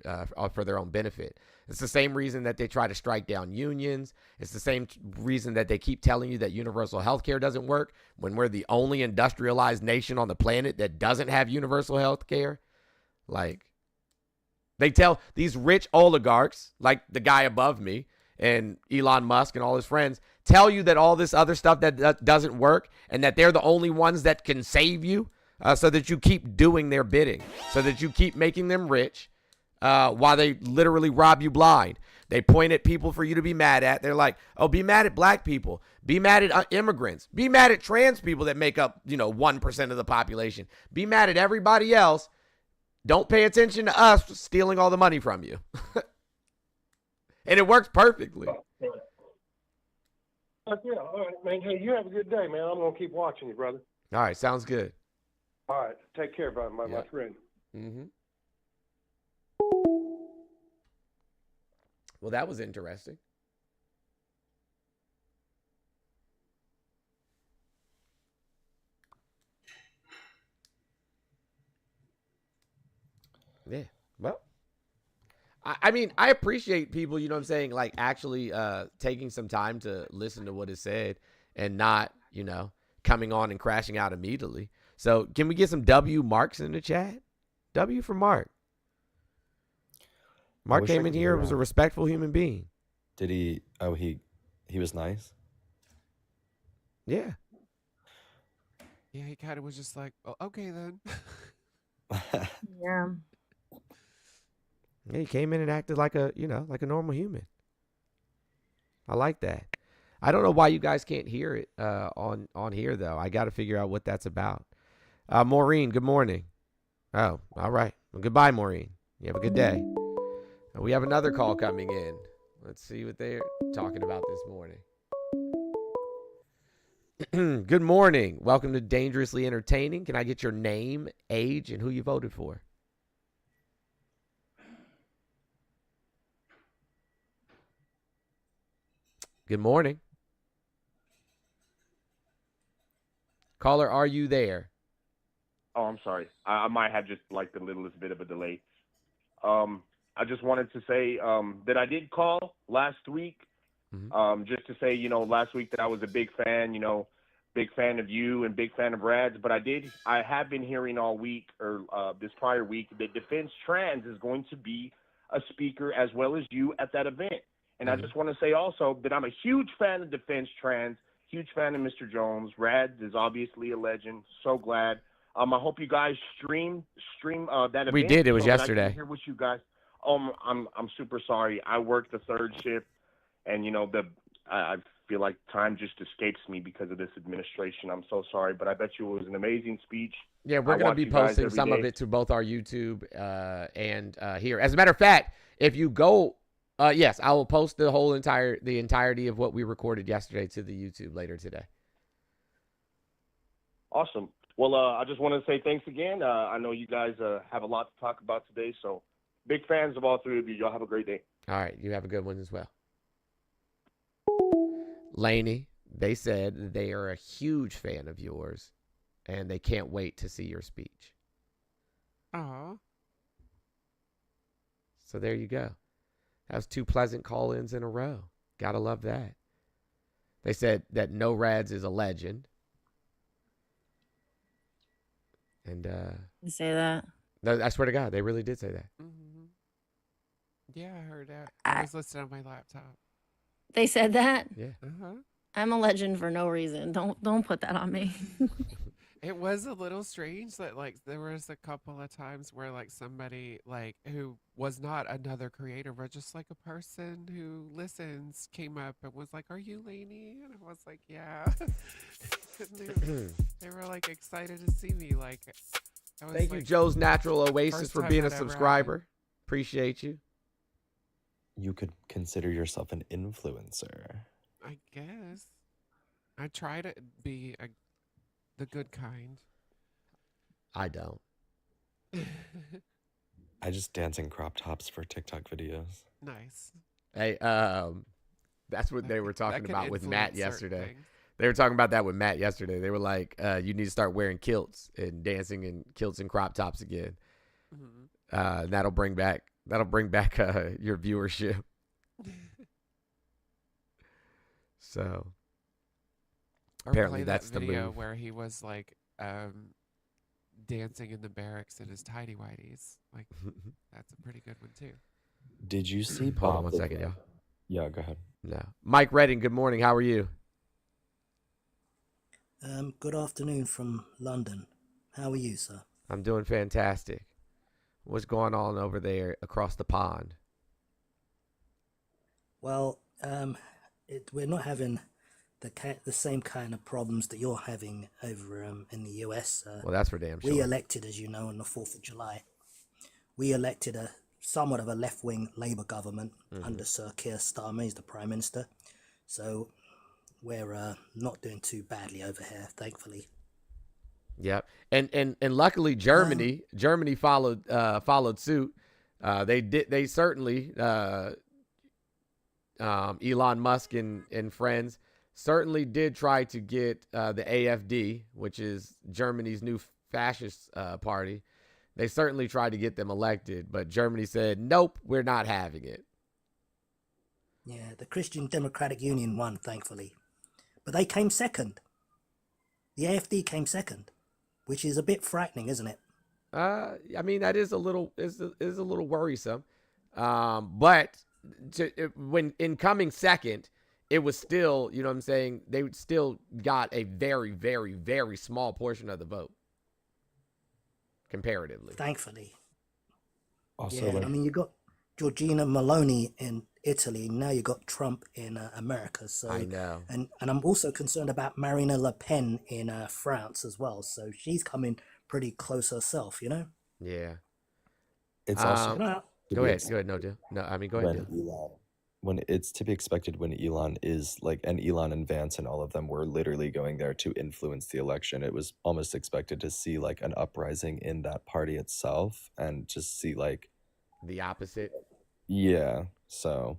for their own benefit. It's the same reason that they try to strike down unions. It's the same reason that they keep telling you that universal health care doesn't work when we're the only industrialized nation on the planet that doesn't have universal health care. Like, they tell these rich oligarchs, like the guy above me and Elon Musk and all his friends, tell you that all this other stuff that doesn't work and that they're the only ones that can save you, so that you keep doing their bidding, so that you keep making them rich, while they literally rob you blind. They point at people for you to be mad at. They're like, oh, be mad at black people. Be mad at immigrants. Be mad at trans people that make up, 1% of the population. Be mad at everybody else. Don't pay attention to us stealing all the money from you. And it works perfectly. Yeah, all right, man. Hey, you have a good day, man. I'm going to keep watching you, brother. All right, sounds good. All right, take care, brother, my friend. Mm-hmm. Well, that was interesting. Yeah. Well, I appreciate people, you know what I'm saying, like actually taking some time to listen to what is said and not, coming on and crashing out immediately. So can we get some W Marks in the chat? W for Mark. Mark came in here, was a respectful human being. Did he? Oh, he was nice. Yeah. Yeah, he kind of was just like, oh, okay then. Yeah. Yeah, he came in and acted like a normal human. I like that. I don't know why you guys can't hear it on here, though. I got to figure out what that's about. Maureen, good morning. Oh, all right. Well, goodbye, Maureen. You have a good day. We have another call coming in. Let's see what they're talking about this morning. Good morning. Welcome to Dangerously Entertaining. Can I get your name, age, and who you voted for? Good morning. Caller, are you there? Oh, I'm sorry. I might have just like the littlest bit of a delay. I just wanted to say that I did call last week, just to say, last week that I was a big fan, big fan of you and big fan of Rad's. But I have been hearing all week or this prior week that Defense Trans is going to be a speaker as well as you at that event. And I just want to say also that I'm a huge fan of Defense Trans, huge fan of Mr. Jones. Rad's is obviously a legend. So glad. I hope you guys stream that event. We did. It was yesterday. I can hear what you guys. I'm super sorry. I worked the third shift, and I feel like time just escapes me because of this administration. I'm so sorry, but I bet you it was an amazing speech. Yeah, we're going to be posting some of it to both our YouTube and here. As a matter of fact, if you go, yes, I will post the entirety of what we recorded yesterday to the YouTube later today. Awesome. Well, I just want to say thanks again. I know you guys have a lot to talk about today, so big fans of all three of you. Y'all have a great day. All right, you have a good one as well. Lainey, they said they are a huge fan of yours, and they can't wait to see your speech. Aw. So there you go. That was 2 pleasant call-ins in a row. Gotta love that. They said that No Rads is a legend. And You say that? no, I swear to God, they really did say that. Mm-hmm. Yeah, I heard that. I was listening on my laptop. They said that? Yeah. Uh-huh. I'm a legend for no reason. Don't put that on me. It was a little strange that like there was a couple of times where like somebody like who was not another creator but just like a person who listens came up and was like, "Are you Lainey?" And I was like, "Yeah." And they were like excited to see me. Like, I was Thank you, like, Joe's Natural Oasis, first for time being a that ever subscriber. Appreciate you. You could consider yourself an influencer. I guess I try to be the good kind. I don't. I just dance in crop tops for TikTok videos. Nice. Hey, that's what they were talking about with Matt influence certain yesterday. things. They were talking about that with Matt yesterday. They were like, you need to start wearing kilts and dancing in kilts and crop tops again. Mhm. That'll bring back your viewership. So Or apparently play that's that the video move. where he was like dancing in the barracks in his tidy whities. Like that's a pretty good one too. Did you see Hold on Bob one the second, Vet? y'all. Yeah, go ahead. No. Mike Redding, good morning. How are you? Good afternoon from London. How are you, sir? I'm doing fantastic. What's going on over there across the pond? Well, we're not having the same kind of problems that you're having over in the US. Well, that's for damn We sure. elected, as you know, on the 4th of July. We elected a somewhat of a left-wing Labour government under Sir Keir Starmer. He's the Prime Minister. So we're not doing too badly over here, thankfully. Yep. And luckily Germany followed suit. They certainly Elon Musk and friends certainly did try to get the AfD, which is Germany's new fascist party. They certainly tried to get them elected, but Germany said, nope, we're not having it. Yeah, the Christian Democratic Union won, thankfully. But they came second. The AfD came second, which is a bit frightening, isn't it? I mean, that is a little worrisome. But when in coming second, it was still, you know what I'm saying, they still got a very, very, very small portion of the vote comparatively. Thankfully. Also, Yeah, like, I mean, you got Giorgina Meloni in Italy, now you got Trump in America. So I know. And I'm also concerned about Marine Le Pen in France as well. So she's coming pretty close herself, you know? Yeah. it's also to Go be ahead. ex- Go ahead. No, I mean, go ahead. when it's to be expected when Elon is like, and Elon and Vance and all of them were literally going there to influence the election. It was almost expected to see like an uprising in that party itself and just see like the opposite. Yeah. So,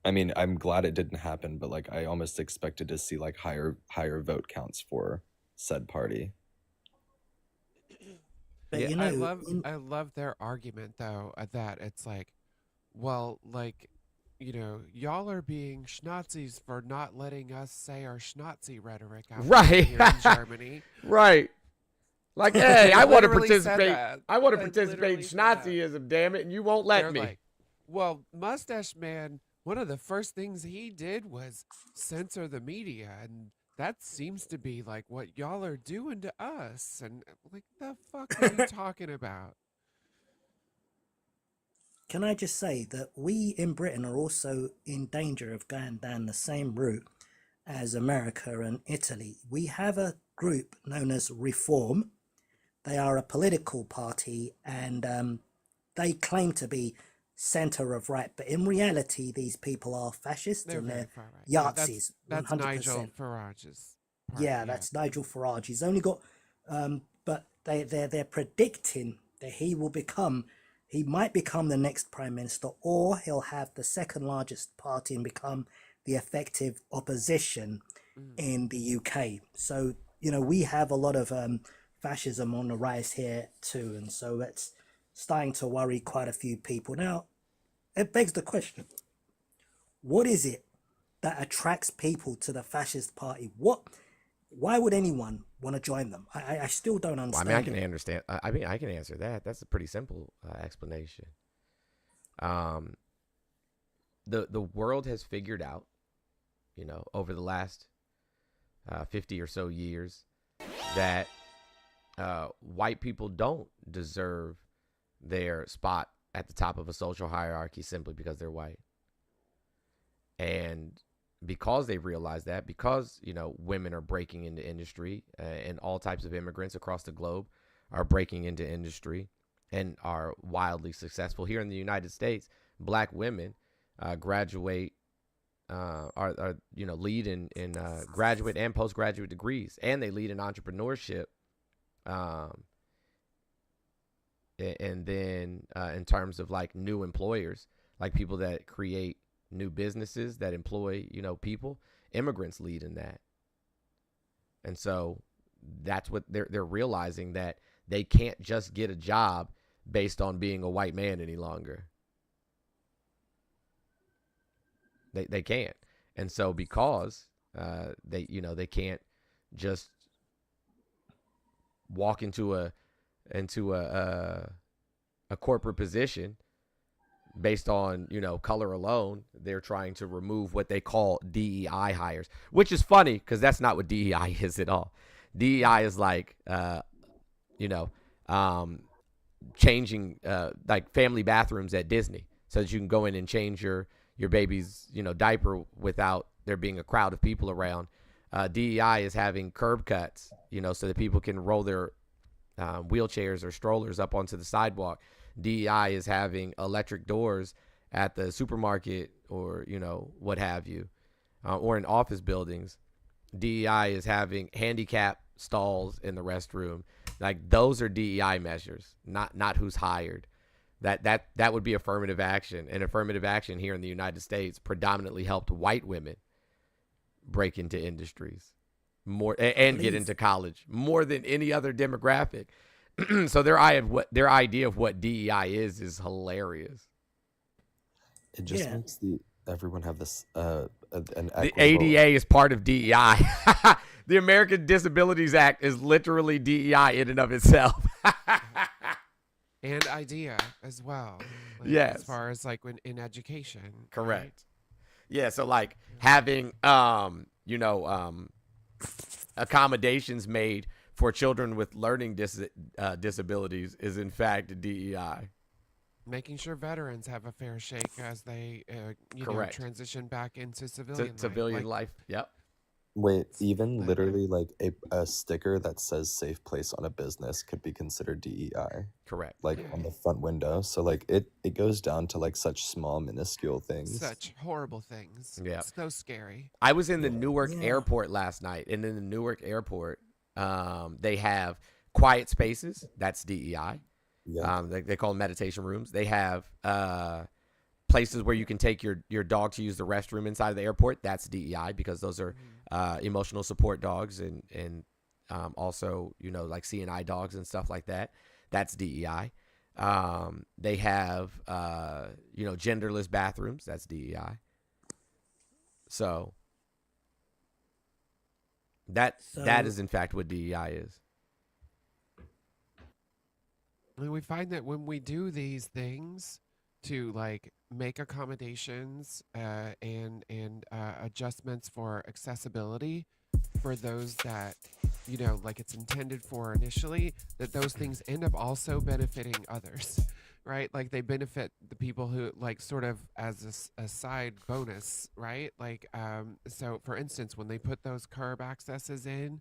I mean, I'm glad it didn't happen, but like I almost expected to see like higher vote counts for said party. But Yeah. you know, I love their argument though that it's like, well, like, you know, y'all are being schnazis for not letting us say our schnazi rhetoric out Right. here in Germany. Right. Like, hey, They I want to literally said participate. that. I want to They participate in literally said that. Nazism, damn it, and you won't let They're me. like, well, Mustache Man, one of the first things he did was censor the media, and that seems to be like what y'all are doing to us. And like, the fuck are you talking about? can I just say that we in Britain are also in danger of going down the same route as America and Italy? We have a group known as Reform. They are a political party and they claim to be center of right, but in reality, these people are fascists They're and very they're far right. Yeah, Yazis. that's 100%. Nigel Farage's party. Yeah, that's Nigel Farage. He's only got But they're predicting that he might become the next prime minister, or he'll have the second largest party and become the effective opposition in the UK. So we have a lot of fascism on the rise here too, and so it's starting to worry quite a few people. Now, it begs the question: what is it that attracts people to the fascist party? Why would anyone want to join them? I still don't Well, I understand. mean, I can understand. I mean, I can answer that. That's a pretty simple explanation. The world has figured out, over the last 50 or so years, that white people don't deserve their spot at the top of a social hierarchy simply because they're white. And because they've realized that, because, women are breaking into industry and all types of immigrants across the globe are breaking into industry and are wildly successful. Here in the United States, black women graduate, lead in graduate and postgraduate degrees, and they lead in entrepreneurship. And then in terms of like new employers, like people that create new businesses that employ, people, immigrants lead in that. And so that's what they're realizing, that they can't just get a job based on being a white man any longer. They can't. And so because they can't just walk into a corporate position based on, color alone, they're trying to remove what they call DEI hires, which is funny because that's not what DEI is at all. DEI is like, changing like family bathrooms at Disney so that you can go in and change your baby's, diaper without there being a crowd of people around. DEI is having curb cuts, so that people can roll their wheelchairs or strollers up onto the sidewalk. DEI is having electric doors at the supermarket or, what have you, or in office buildings. DEI is having handicap stalls in the restroom. Like, those are DEI measures, not who's hired. That would be affirmative action. And affirmative action here in the United States predominantly helped white women break into industries more and get into college more than any other demographic. So their idea of what DEI is hilarious. It just makes everyone have this an The equitable. ADA is part of DEI. The American Disabilities Act is literally DEI in and of itself. And idea as well. Like, yes. As far as like in education. Correct. Right? Yeah. So like having accommodations made for children with learning disabilities is in fact DEI. Making sure veterans have a fair shake as they transition back into civilian life. Yep. Wait, even literally like a sticker that says safe place on a business could be considered DEI. Correct. Like on the front window. So like it goes down to like such small minuscule things. Such horrible things. Yeah. So scary. I was in the Newark airport last night, and in the Newark airport, they have quiet spaces. That's DEI. Yeah. They call them meditation rooms. They have places where you can take your dog to use the restroom inside of the airport. That's DEI, because those are emotional support dogs and also, like CNI dogs and stuff like that. That's DEI. They have, genderless bathrooms. That's DEI. So that is in fact what DEI is. And we find that when we do these things to like make accommodations and adjustments for accessibility for those that like it's intended for initially, that those things end up also benefiting others, right? Like they benefit the people who like sort of as a side bonus, right? Like so for instance, when they put those curb accesses in,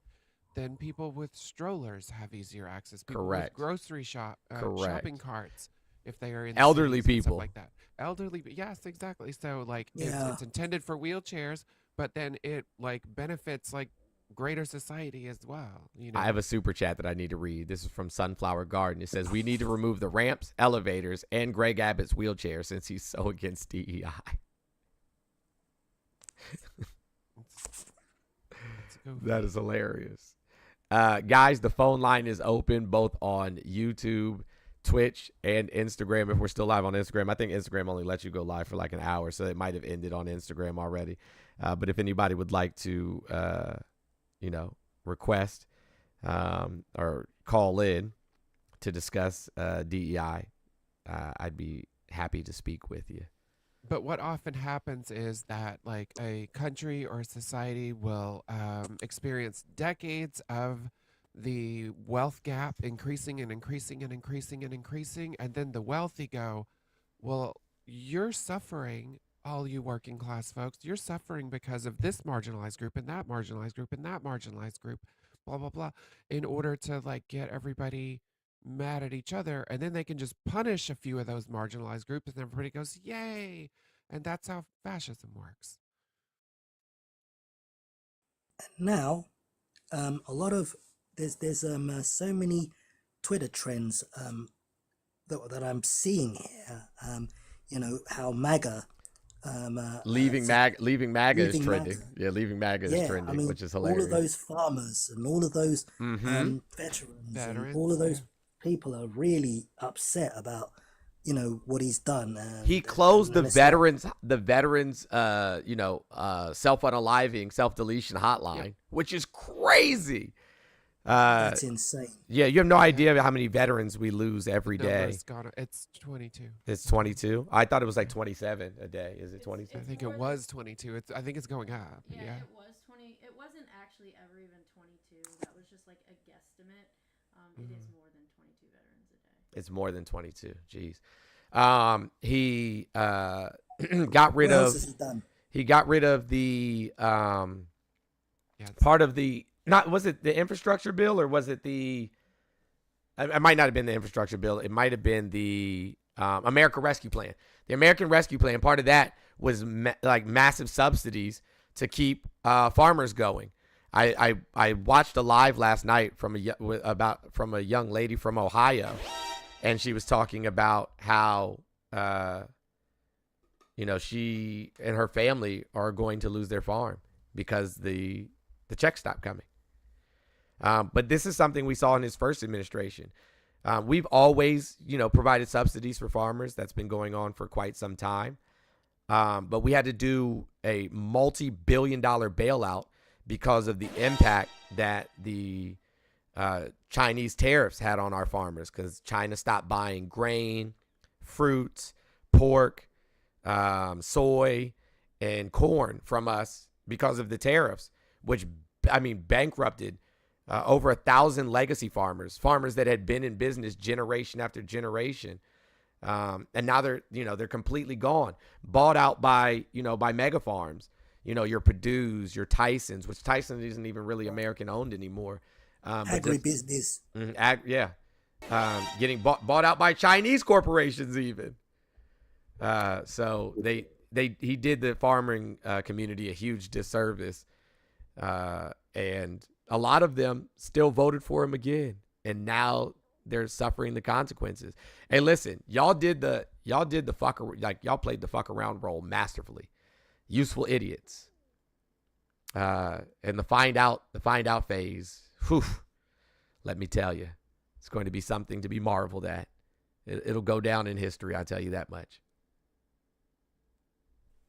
then people with strollers have easier access. People Correct. with grocery shopping carts, if they are in elderly cities and stuff people like that. Elderly, yes, exactly. So like it's intended for wheelchairs, but then it like benefits like greater society as well. You I know, have a super chat that I need to read. This is from Sunflower Garden. It says, we need to remove the ramps, elevators, and Greg Abbott's wheelchair since he's so against DEI. That is hilarious. Guys, the phone line is open both on YouTube, Twitch, and Instagram. If we're still live on Instagram, I think Instagram only lets you go live for like an hour, so it might have ended on Instagram already. But if anybody would like to, request or call in to discuss DEI, I'd be happy to speak with you. but what often happens is that like a country or a society will experience decades of the wealth gap increasing and increasing and increasing and increasing, and then the wealthy go, well, you're suffering, all you working class folks, you're suffering because of this marginalized group and that marginalized group and that marginalized group, blah blah blah, in order to like get everybody mad at each other, and then they can just punish a few of those marginalized groups and everybody goes yay, and that's how fascism works. Now, a lot of there's so many Twitter trends that I'm seeing here. How MAGA Leaving MAGA is leaving trending. MAGA. Yeah, leaving MAGA is trending, which is hilarious. All of those farmers and all of those veterans and all of those people are really upset about what he's done. He closed the veterans self-unaliving, self-deletion hotline, which is crazy. That's insane. Yeah, you have no idea how many veterans we lose every day. It's 22. It's 22. I thought it was like 27 a day. Is it 22? I think it was 22. I think it's going up. Yeah, it was 20. It wasn't actually ever even 22. That was just like a guesstimate. It is more than 22 veterans a day. It's more than 22. Jeez. He got rid of. He got rid of the part of the. Not, was it the infrastructure bill or was it the, it might not have been the infrastructure bill. It might have been the American Rescue Plan. The American Rescue Plan, part of that was massive subsidies to keep farmers going. I watched a live last night from a young lady from Ohio, and she was talking about how she and her family are going to lose their farm because the checks stopped coming. But this is something we saw in his first administration. We've always, provided subsidies for farmers. That's been going on for quite some time. But we had to do a multi-billion-dollar bailout because of the impact that the Chinese tariffs had on our farmers, because China stopped buying grain, fruits, pork, soy, and corn from us because of the tariffs, which, bankrupted over 1,000 legacy farmers that had been in business generation after generation. And now they're completely gone, bought out by mega farms, your Purdue's, your Tyson's, which Tyson isn't even really American owned anymore. Agribusiness. Getting bought out by Chinese corporations even. So he did the farming community a huge disservice. And a lot of them still voted for him again, and now they're suffering the consequences. Hey, listen, y'all played the fuck around role masterfully. Useful idiots. And the find out phase, let me tell you, it's going to be something to be marveled at. It'll go down in history, I'll tell you that much.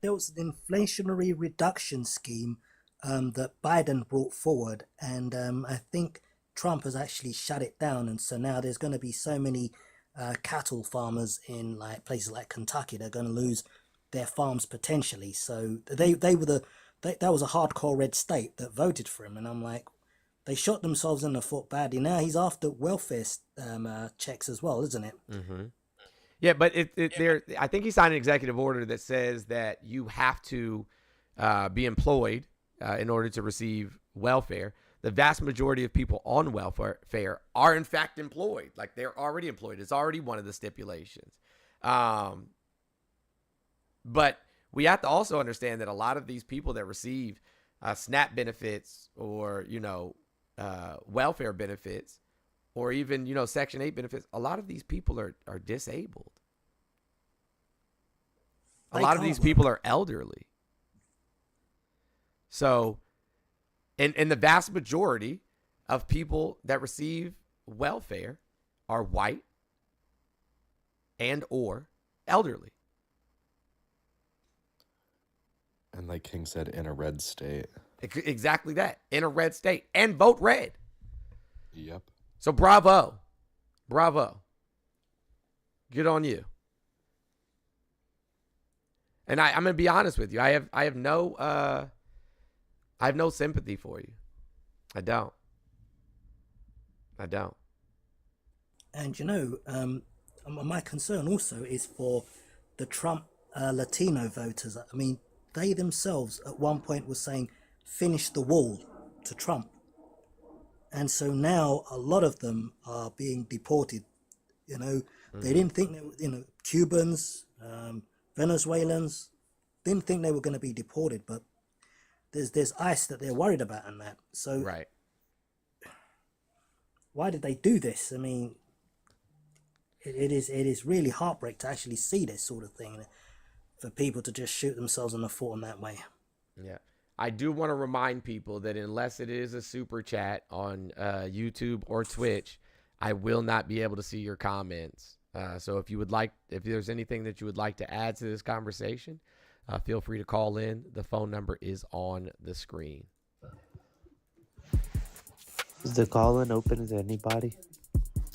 There was an inflationary reduction scheme that Biden brought forward, and I think Trump has actually shut it down, and so now there's going to be so many cattle farmers in like places like Kentucky that are going to lose their farms potentially. So that was a hardcore red state that voted for him, and I'm like, they shot themselves in the foot badly. Now he's after welfare checks as well, isn't it? Mm-hmm. Yeah, but I think he signed an executive order that says that you have to be employed in order to receive welfare. The vast majority of people on welfare are in fact employed. Like, they're already employed. It's already one of the stipulations. But we have to also understand that a lot of these people that receive SNAP benefits or, welfare benefits or even, Section 8 benefits, a lot of these people are disabled. A lot of these people are elderly. So, and the vast majority of people that receive welfare are white and or elderly. And like King said, in a red state. Exactly that. In a red state. And vote red. Yep. So bravo. Bravo. Good on you. And I'm going to be honest with you. I have no sympathy for you. I don't. And my concern also is for the Trump Latino voters. I mean, they themselves at one point were saying, finish the wall to Trump. And so now a lot of them are being deported. They didn't think they were, Cubans, Venezuelans, didn't think they were going to be deported, but there's ICE that they're worried about and that. So right. Why did they do this? I mean, it is really heartbreak to actually see this sort of thing, for people to just shoot themselves in the foot in that way. Yeah. I do want to remind people that unless it is a super chat on YouTube or Twitch, I will not be able to see your comments. So if there's anything that you would like to add to this conversation, feel free to call in. The phone number is on the screen. Is the call-in open to anybody?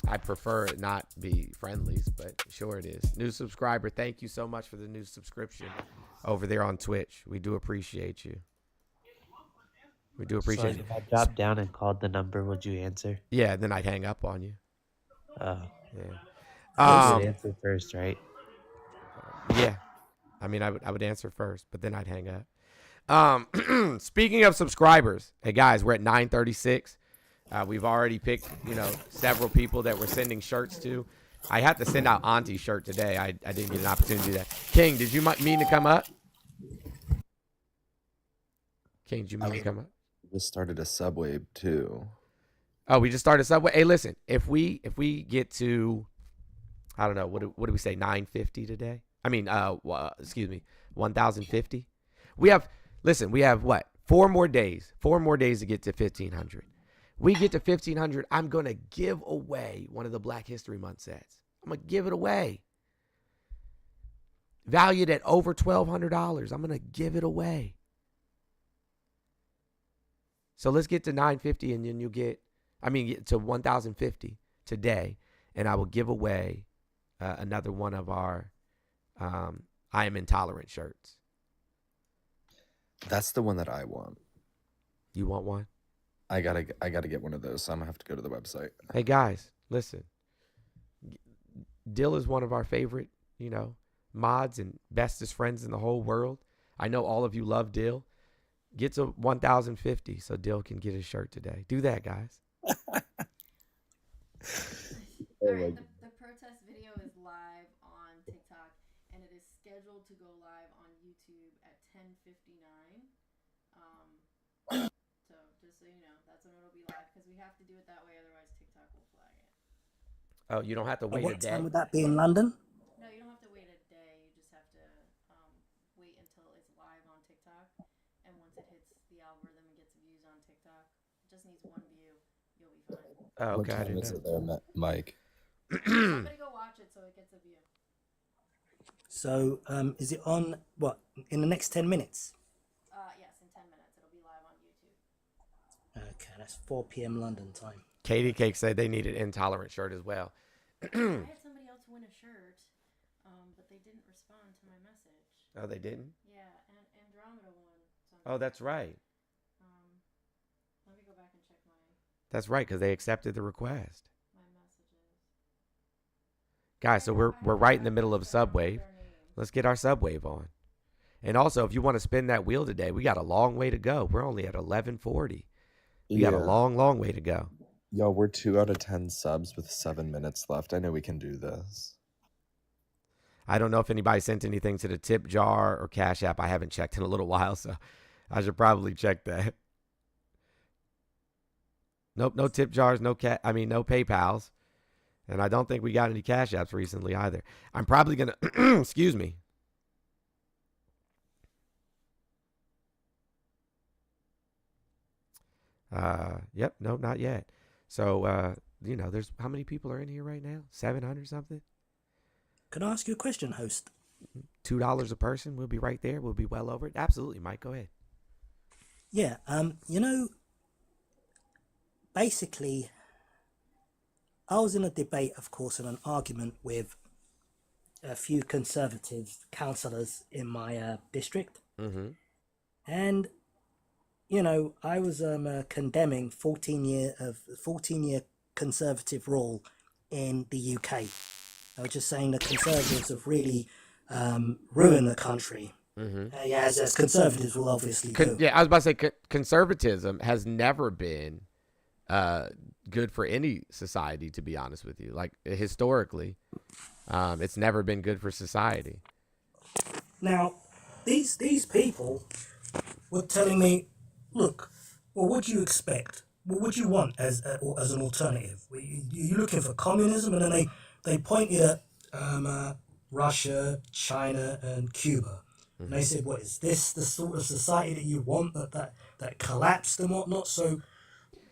I prefer it not be friendlies, but sure it is. New subscriber, thank you so much for the new subscription over there on Twitch. We do appreciate you. We do appreciate it. If I dropped down and called the number, would you answer? Yeah, then I'd hang up on you. Oh. Yeah. I would answer first, right? Yeah. I mean, I would answer first, but then I'd hang up. Speaking of subscribers, hey guys, we're at 936. We've already picked, several people that we're sending shirts to. I had to send out Auntie's shirt today. I didn't get an opportunity to do that. King, did you mean to come up? King, did you mean to come up? We just started a Subway too. Oh, we just started Subway. Hey, listen, if we get to, I don't know, what do we say, 950 today? I mean, 1,050. We have what? 4 more days to get to 1,500. We get to 1,500, I'm going to give away one of the Black History Month sets. I'm going to give it away. Valued at over $1,200. I'm going to give it away. So let's get to 950 and then you'll get to 1,050 today. And I will give away another one of our I Am Intolerant shirts. That's the one that I want. You want one? I gotta get one of those, so I'm gonna have to go to the website. Hey guys, listen. Dill is one of our favorite, mods and bestest friends in the whole world. I know all of you love Dill. Get to 1,050 so Dill can get his shirt today. Do that, guys. All right, the protest video is live on TikTok, and it is scheduled to go live on YouTube at 10:59. So just so you know, that's when it'll be live, because we have to do it that way, otherwise TikTok will flag it. Oh, you don't have to wait a day? What time would that be in London? No, you don't have to wait a day. You just have to wait until it's live on TikTok, and once it hits the algorithm and gets views on TikTok, it just needs one view. You'll be fine. Oh, What okay. time is it there, Mike? Somebody go watch it so it gets a view. So is it on, in the next 10 minutes? Yes, in 10 minutes. It'll be live on YouTube. Okay, that's 4 p.m. London time. Katie Cake said they need an intolerant shirt as well. I had somebody else win a shirt, but they didn't respond to my message. Oh, they didn't? Yeah, and Andromeda won. Oh, that's right. Let me go back and check my That's right, because they accepted the request. messages. Guys, so we're right in the middle of a subwave. Let's get our subwave on. And also, if you want to spin that wheel today, we got a long way to go. We're only at 11:40. We got a long, long way to go. Yo, we're 2 out of 10 subs with 7 minutes left. I know we can do this. I don't know if anybody sent anything to the tip jar or Cash App. I haven't checked in a little while, so I should probably check that. Nope, no tip jars, no PayPals. And I don't think we got any Cash Apps recently either. I'm probably going to, excuse me. Yep, no, not yet. So, there's, how many people are in here right now? 700 something? Can I ask you a question, host? $2 a person. We'll be right there. We'll be well over it. Absolutely, Mike. Go ahead. Yeah, basically, I was in a debate, of course, and an argument with a few conservative councillors in my district. Mm-hmm. And, I was condemning 14-year conservative rule in the UK. I was just saying the conservatives have really ruined the country. Mm-hmm. As conservatives will obviously do. Yeah, I was about to say conservatism has never been good for any society, to be honest with you. Like, historically, it's never been good for society. Now, these people were telling me, look, well, what do you expect? What do you want as an alternative? You're looking for communism, and then they point you at Russia, China, and Cuba. And they said, what, is this the sort of society that you want, that collapsed and whatnot? So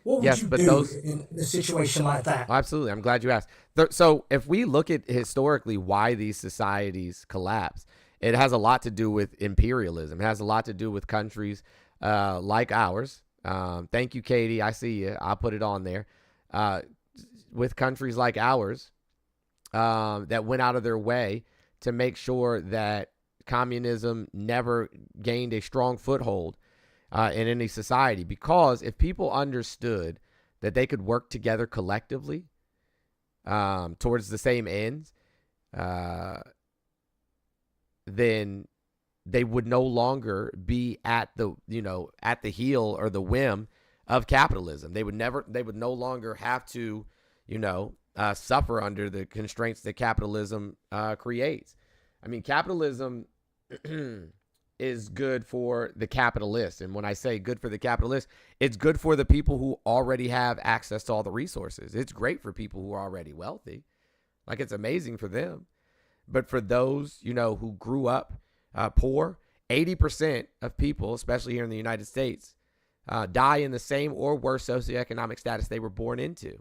what would you do in a situation like that? Absolutely. I'm glad you asked. So if we look at historically why these societies collapse, it has a lot to do with imperialism. It has a lot to do with countries like ours. Thank you, Katie. I see you. I'll put it on there. With countries like ours that went out of their way to make sure that communism never gained a strong foothold in any society. Because if people understood that they could work together collectively towards the same ends, then they would no longer be at the heel or the whim of capitalism. They would no longer have to, suffer under the constraints that capitalism creates. I mean, capitalism is good for the capitalists. And when I say good for the capitalists, it's good for the people who already have access to all the resources. It's great for people who are already wealthy. Like, it's amazing for them. But for those, who grew up poor, 80% of people, especially here in the United States, die in the same or worse socioeconomic status they were born into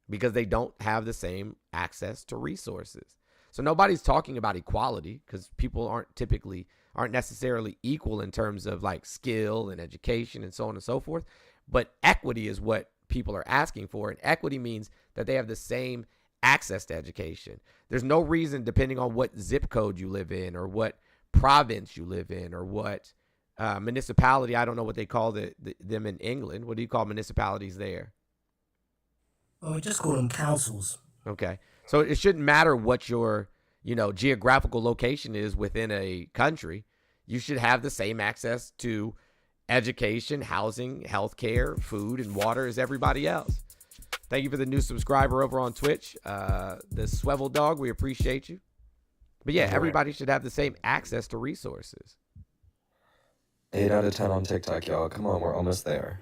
because they don't have the same access to resources. So nobody's talking about equality because people aren't necessarily equal in terms of like skill and education and so on and so forth. But equity is what people are asking for. And equity means that they have the same access to education. There's no reason, depending on what zip code you live in or what province you live in or what municipality, I don't know what they call them in England. What do you call municipalities there? Oh, we just call them councils. Okay. So it shouldn't matter what your, geographical location is within a country. You should have the same access to education, housing, healthcare, food, and water as everybody else. Thank you for the new subscriber over on Twitch. The Swivel Dog, we appreciate you. But yeah, everybody should have the same access to resources. 8 out of 10 on TikTok, y'all. Come on, we're almost there.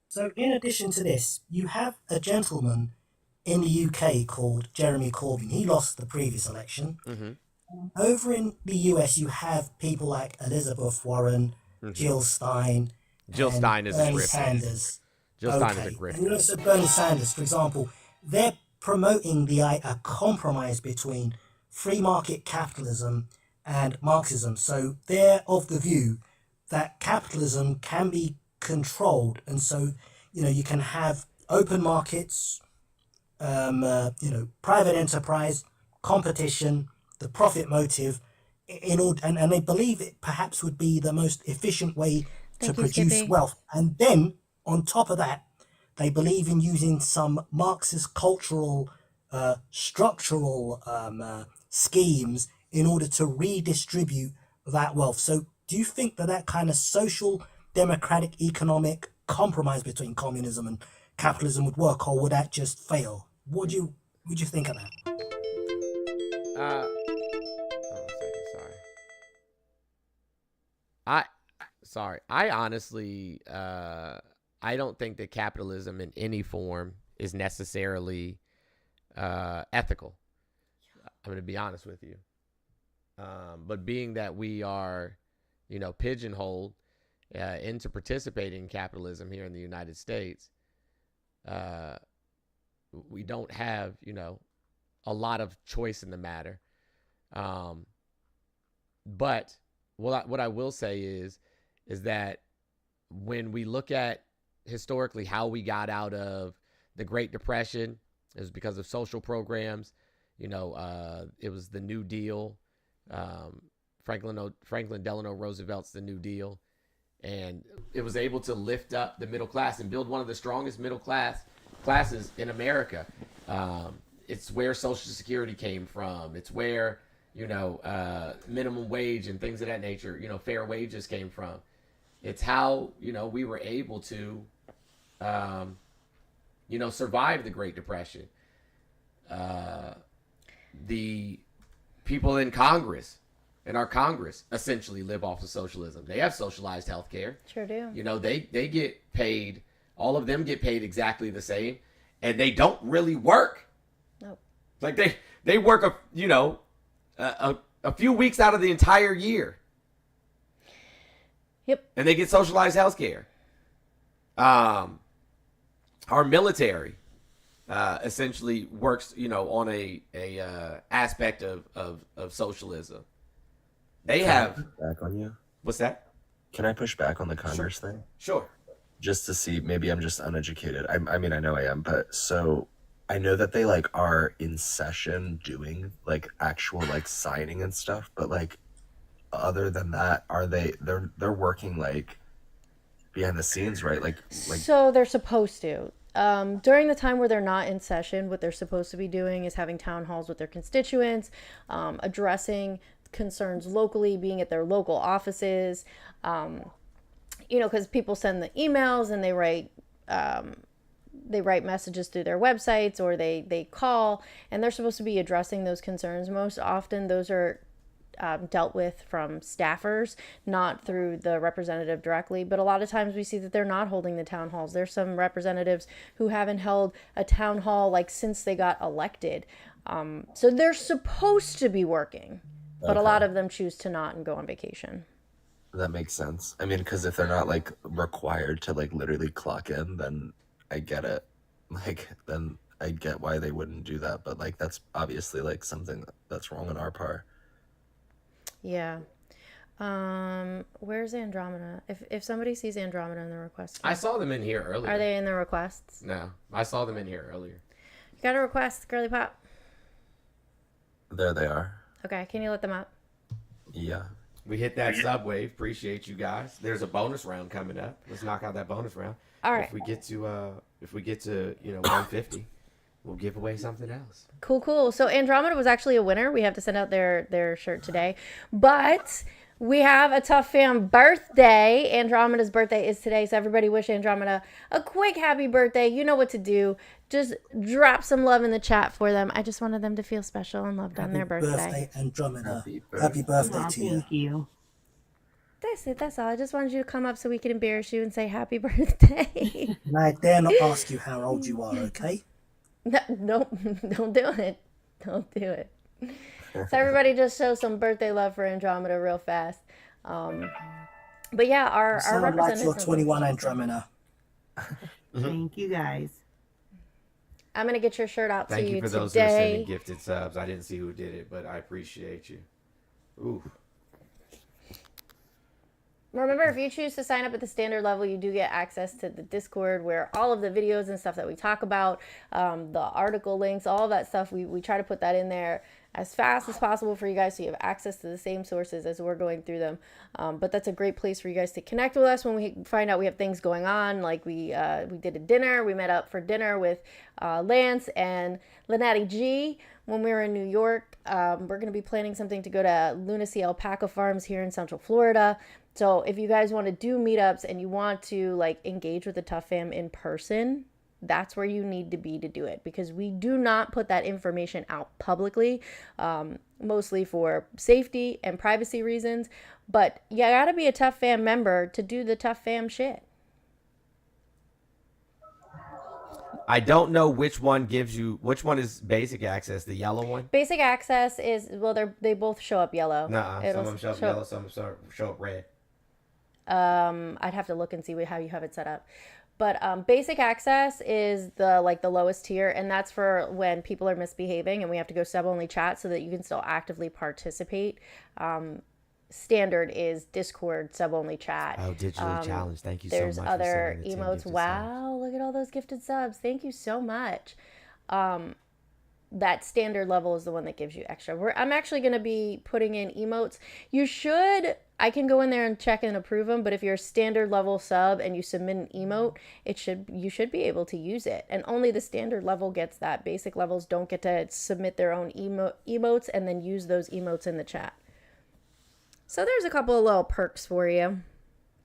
So in addition to this, you have a gentleman in the UK called Jeremy Corbyn. He lost the previous election. Mm-hmm. Over in the US, you have people like Elizabeth Warren, Jill Stein. Jill Stein is Bernie a grip. Sanders. Jill Stein is a grip. And so Bernie Sanders, for example, they're promoting a compromise between free market capitalism and Marxism. So they're of the view that capitalism can be controlled, and so you can have open markets, private enterprise, competition, the profit motive, and they believe it perhaps would be the most efficient way to produce wealth. And then on top of that, they believe in using some Marxist cultural structural schemes in order to redistribute that wealth. So do you think that kind of social democratic economic compromise between communism and capitalism would work, or would that just fail? Would you think of that? Hold on a second, sorry. sorry. I honestly, I don't think that capitalism in any form is necessarily ethical. I'm going to be honest with you. But being that we are, pigeonholed into participating in capitalism here in the United States, we don't have, a lot of choice in the matter. But what I will say is that when we look at historically how we got out of the Great Depression, it was because of social programs. It was the New Deal. Franklin Delano Roosevelt's the New Deal. And it was able to lift up the middle class and build one of the strongest middle classes in America. It's where Social Security came from. It's where, minimum wage and things of that nature, fair wages came from. It's how, we were able to, survive the Great Depression. The people in Congress, in our Congress, essentially live off of socialism. They have socialized health care. Sure do. They get paid, all of them get paid exactly the same, and they don't really work. Nope. Like they work a few weeks out of the entire year. Yep. And they get socialized health care. Our military essentially works, on a aspect of socialism. They have push back on you. What's that? Can I push back on the Congress thing? Sure. Just to see, maybe I'm just uneducated. I mean, I know I am, but so I know that they are in session doing actual signing and stuff, but other than that, they're working behind the scenes, right? So they're supposed to. During the time where they're not in session, what they're supposed to be doing is having town halls with their constituents, addressing concerns locally, being at their local offices, because people send the emails and they write messages through their websites, or they call, and they're supposed to be addressing those concerns. Most often those are dealt with from staffers, not through the representative directly. But a lot of times we see that they're not holding the town halls. There's some representatives who haven't held a town hall since they got elected. So they're supposed to be working, but a lot of them choose to not and go on vacation. That makes sense. I mean, because if they're not required to literally clock in, then I get it. Then I get why they wouldn't do that. But that's obviously something that's wrong on our part. Yeah. Where's Andromeda? If somebody sees Andromeda in the request, I saw them in here earlier. Are they in the requests? No, I saw them in here earlier. You got a request, girly pop? There they are. Okay, can you let them up? Yeah. We hit that subwave. Appreciate you guys. There's a bonus round coming up. Let's knock out that bonus round. All right. If we get to 150, we'll give away something else. Cool. So Andromeda was actually a winner. We have to send out their shirt today. But we have a Tough Fam birthday. Andromeda's birthday is today, so everybody wish Andromeda a quick happy birthday. You know what to do. Just drop some love in the chat for them. I just wanted them to feel special and loved on their birthday. Andromeda. Happy birthday to you. Thank you. That's it. That's all. I just wanted you to come up so we could embarrass you and say happy birthday. And I dare not ask you how old you are, okay? No, don't do it. Don't do it. So everybody just show some birthday love for Andromeda real fast. But yeah, our sound like you're representative. 21, Andromeda. Thank you guys. I'm gonna get your shirt out to Thank you you for those today. who are sending gifted subs. I didn't see who did it, but I appreciate you. Ooh. Remember, if you choose to sign up at the standard level, you do get access to the Discord where all of the videos and stuff that we talk about, the article links, all of that stuff, we try to put that in there as fast as possible for you guys so you have access to the same sources as we're going through them. But that's a great place for you guys to connect with us when we find out we have things going on. Like we did a dinner. We met up for dinner with Lance and Lynette G when we were in New York. We're going to be planning something to go to Lunacy Alpaca Farms here in Central Florida. So if you guys want to do meetups and you want to engage with the Tough Fam in person, that's where you need to be to do it, because we do not put that information out publicly, mostly for safety and privacy reasons. But you gotta be a TUFF fam member to do the TUFF fam shit. I don't know which one is basic access. The yellow one. Basic access is, well, they both show up yellow. Nah, some of them show up yellow, some of them show up red. I'd have to look and see how you have it set up. But basic access is the lowest tier, and that's for when people are misbehaving and we have to go sub-only chat so that you can still actively participate. Standard is Discord sub-only chat. Oh, digitally challenged. Thank you so much. There's other emotes. Wow, look at all those gifted subs. Thank you so much. That standard level is the one that gives you extra. I'm actually going to be putting in emotes. I can go in there and check and approve them, but if you're a standard level sub and you submit an emote, you should be able to use it. And only the standard level gets that. Basic levels don't get to submit their own emotes and then use those emotes in the chat. So there's a couple of little perks for you.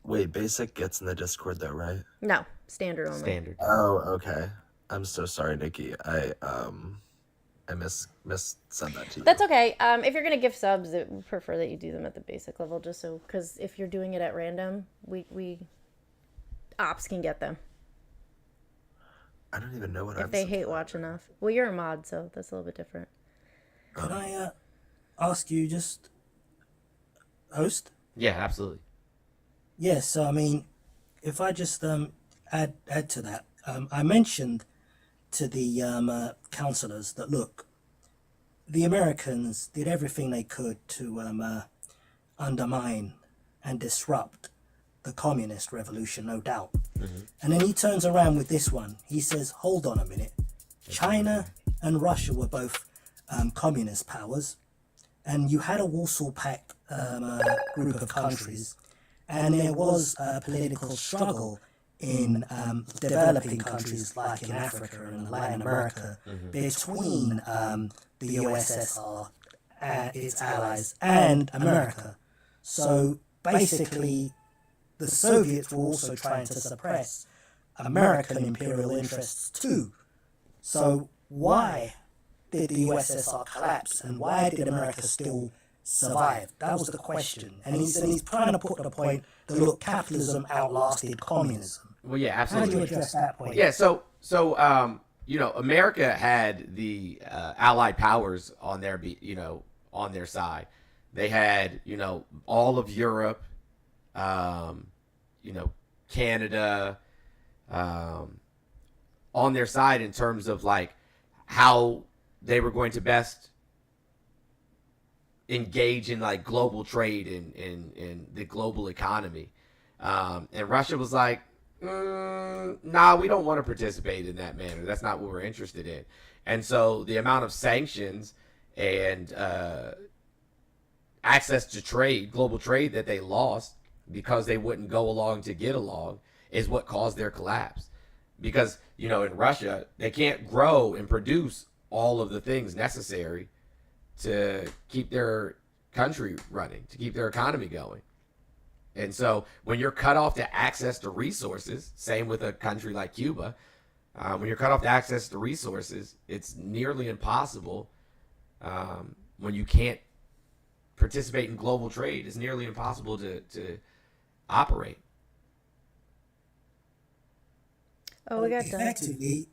Wait, basic gets in the Discord though, right? No, standard only. Standard. Oh, okay. I'm so sorry, Nikki. I said that to you. That's okay. If you're gonna gift subs, I prefer that you do them at the basic level, just so, because if you're doing it at random, we ops can get them. I don't even know what if they hate watch enough. Well, you're a mod, so that's a little bit different. Could I ask you just, host? Yeah, absolutely. Yes, so I mean, if I just add to that, I mentioned to the councillors that, look, the Americans did everything they could to undermine and disrupt the communist revolution, no doubt. Mm-hmm. And then he turns around with this one. He says, hold on a minute. China and Russia were both communist powers, and you had a Warsaw Pact group of countries, and there was a political struggle in developing countries like in Africa and Latin America between the USSR, its allies, and America. So basically, the Soviets were also trying to suppress American imperial interests too. So why did the USSR collapse, and why did America still survive? That was the question. And he's trying to put the point that, look, capitalism outlasted communism. Well, yeah, absolutely. How do you address that point? Yeah, so America had the Allied powers on their side. They had all of Europe, Canada, on their side in terms of like how they were going to best engage in like global trade in the global economy. And Russia was like, nah, we don't want to participate in that manner. That's not what we're interested in. And so the amount of sanctions and access to trade, global trade, that they lost because they wouldn't go along to get along is what caused their collapse. Because, in Russia, they can't grow and produce all of the things necessary to keep their country running, to keep their economy going. And so when you're cut off to access to resources, same with a country like Cuba, when you're cut off to access to resources, it's nearly impossible. When you can't participate in global trade, it's nearly impossible to operate. Oh, we got done. Effectively,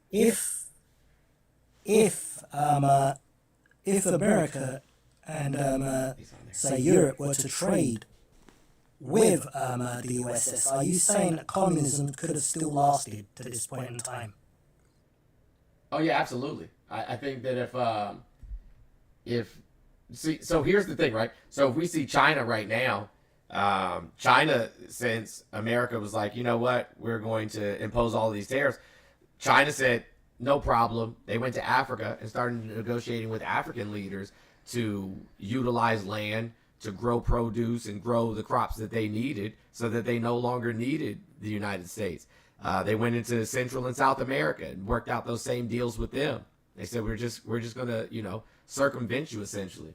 if America and say Europe were to trade with the USSR, are you saying that communism could have still lasted to this point in time? Oh yeah, absolutely. I think that so here's the thing, right? So if we see China right now, China, since America was like, you know what, we're going to impose all of these tariffs, China said, no problem. They went to Africa and started negotiating with African leaders to utilize land to grow produce and grow the crops that they needed so that they no longer needed the United States. They went into Central and South America and worked out those same deals with them. They said, we're just going to, circumvent you essentially.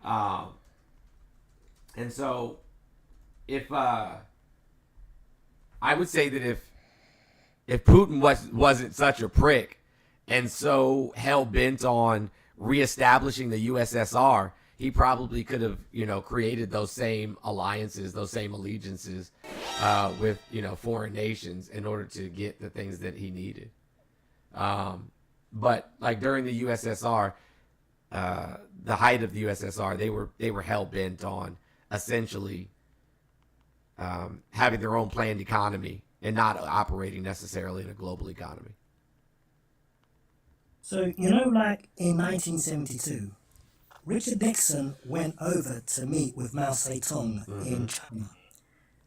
And so if I would say that if Putin wasn't such a prick and so hell bent on reestablishing the USSR, he probably could have, created those same alliances, those same allegiances with, foreign nations in order to get the things that he needed. But like during the USSR, the height of the USSR, they were hell bent on essentially having their own planned economy and not operating necessarily in a global economy. So, like in 1972, Richard Nixon went over to meet with Mao Zedong in China,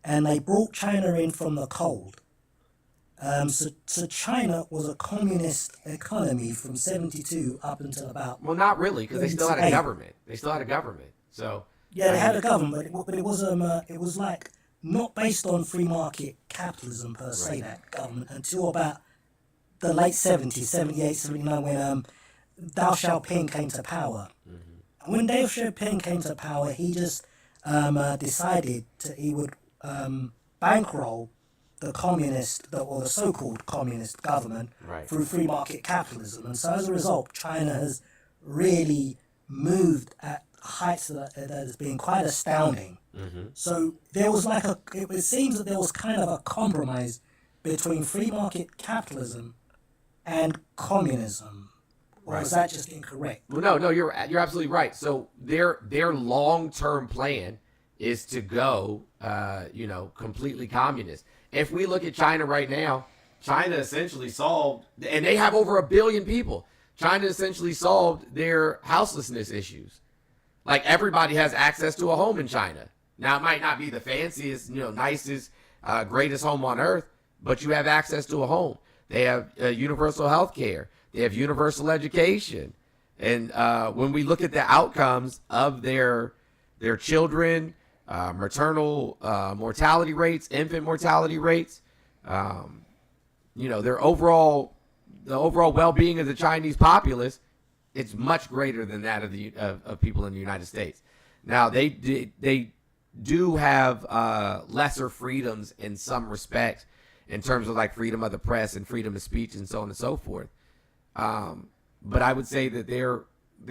and they brought China in from the cold. So China was a communist economy from 72 up until about... Well, not really, because they still had a government. So yeah, they had a government, but it was like not based on free market capitalism per se, that government, until about the late 70s, 78, 79, when Deng Xiaoping came to power. And when Deng Xiaoping came to power, he just decided he would bankroll the the so-called communist government through free market capitalism. And so as a result, China has really moved at heights that has been quite astounding. So there was it seems that there was kind of a compromise between free market capitalism and communism. Or is that just incorrect? Well, no, you're absolutely right. So their long-term plan is to go, completely communist. If we look at China right now, China essentially solved, and they have over 1 billion people. China essentially solved their houselessness issues. Like everybody has access to a home in China. Now it might not be the fanciest, nicest, greatest home on earth, but you have access to a home. They have universal health care. They have universal education. And when we look at the outcomes of their children, maternal mortality rates, infant mortality rates, the overall well-being of the Chinese populace, it's much greater than that of people in the United States. Now they do have lesser freedoms in some respects, in terms of like freedom of the press and freedom of speech and so on and so forth. But I would say that their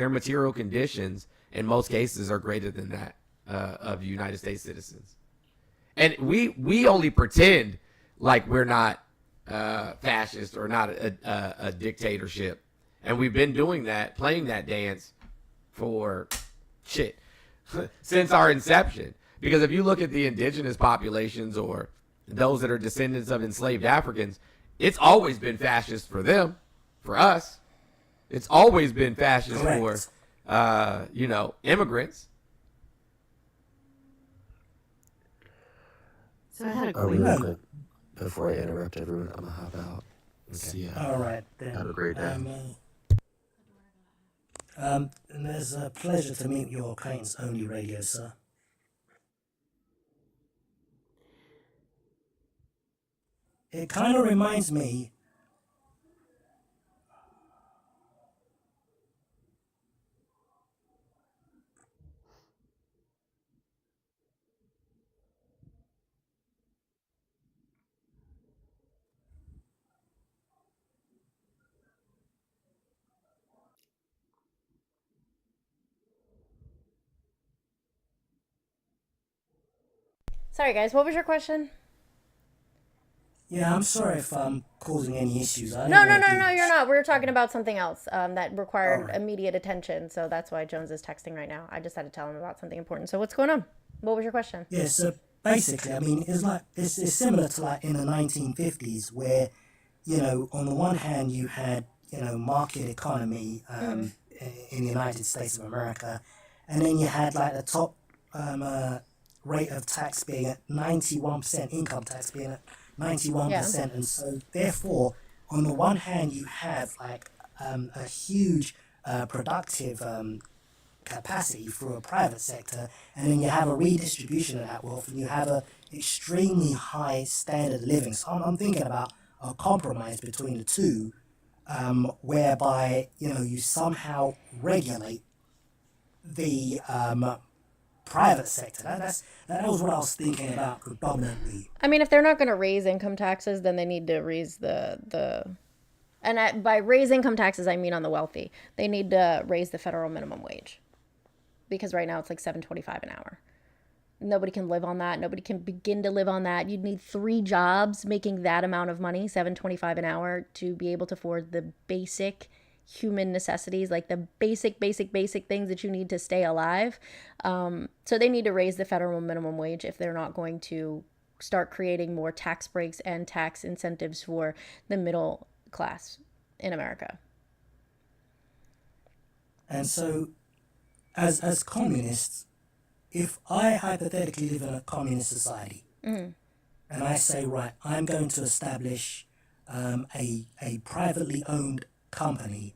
material conditions in most cases are greater than that of United States citizens. And we only pretend like we're not fascist or not a dictatorship. And we've been doing that, playing that dance for since our inception. Because if you look at the indigenous populations or those that are descendants of enslaved Africans, it's always been fascist for them. For us, it's always been fascist for, immigrants. So I had a Real quick, before I interrupt everyone, I'm gonna hop out. See ya. All right, then. Have a great day. And there's a pleasure to meet your acquaintance only radio, sir. It kind of reminds me. Sorry, guys. What was your question? Yeah, I'm sorry if I'm causing any issues. No, you're not. We were talking about something else that required immediate attention. So that's why Jones is texting right now. I just had to tell him about something important. So what's going on? What was your question? Yeah, so basically, I mean, it's similar to like in the 1950s where, on the one hand you had, market economy in the United States of America, and then you had like the top rate of tax being at 91%, income tax being at 91%, and so therefore on the one hand you have like a huge productive capacity through a private sector, and then you have a redistribution of that wealth, and you have a extremely high standard of living. So I'm thinking about a compromise between the two, whereby you somehow regulate the private sector. That was what I was thinking about predominantly. I mean, if they're not going to raise income taxes, then they need to raise by raise income taxes, I mean on the wealthy. They need to raise the federal minimum wage, because right now it's like $7.25 an hour. Nobody can live on that. Nobody can begin to live on that. You'd need 3 jobs making that amount of money, $7.25 an hour, to be able to afford the basic human necessities, like the basic things that you need to stay alive. So they need to raise the federal minimum wage if they're not going to start creating more tax breaks and tax incentives for the middle class in America. And so, as communists, if I hypothetically live in a communist society, and I say, right, I'm going to establish a privately owned company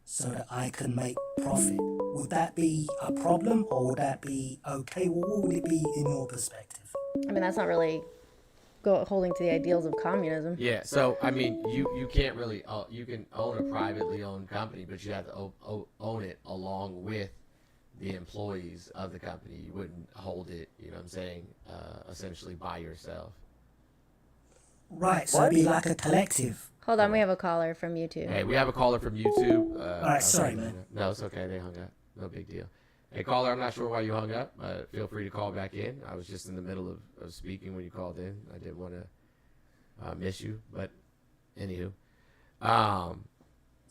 so that I can make profit, would that be a problem, or would that be okay? Well, what would it be in your perspective? I mean, that's not really holding to the ideals of communism. Yeah, so I mean, you can't really you can own a privately owned company, but you have to own it along with the employees of the company. You wouldn't hold it, you know what I'm saying, essentially by yourself. Right, so it'd be like a collective. Hold on, we have a caller from YouTube. Hey, we have a caller from YouTube. All right, sorry, man. No, it's okay. They hung up. No big deal. Hey, caller, I'm not sure why you hung up. Feel free to call back in. I was just in the middle of speaking when you called in. I didn't want to miss you, but anywho. So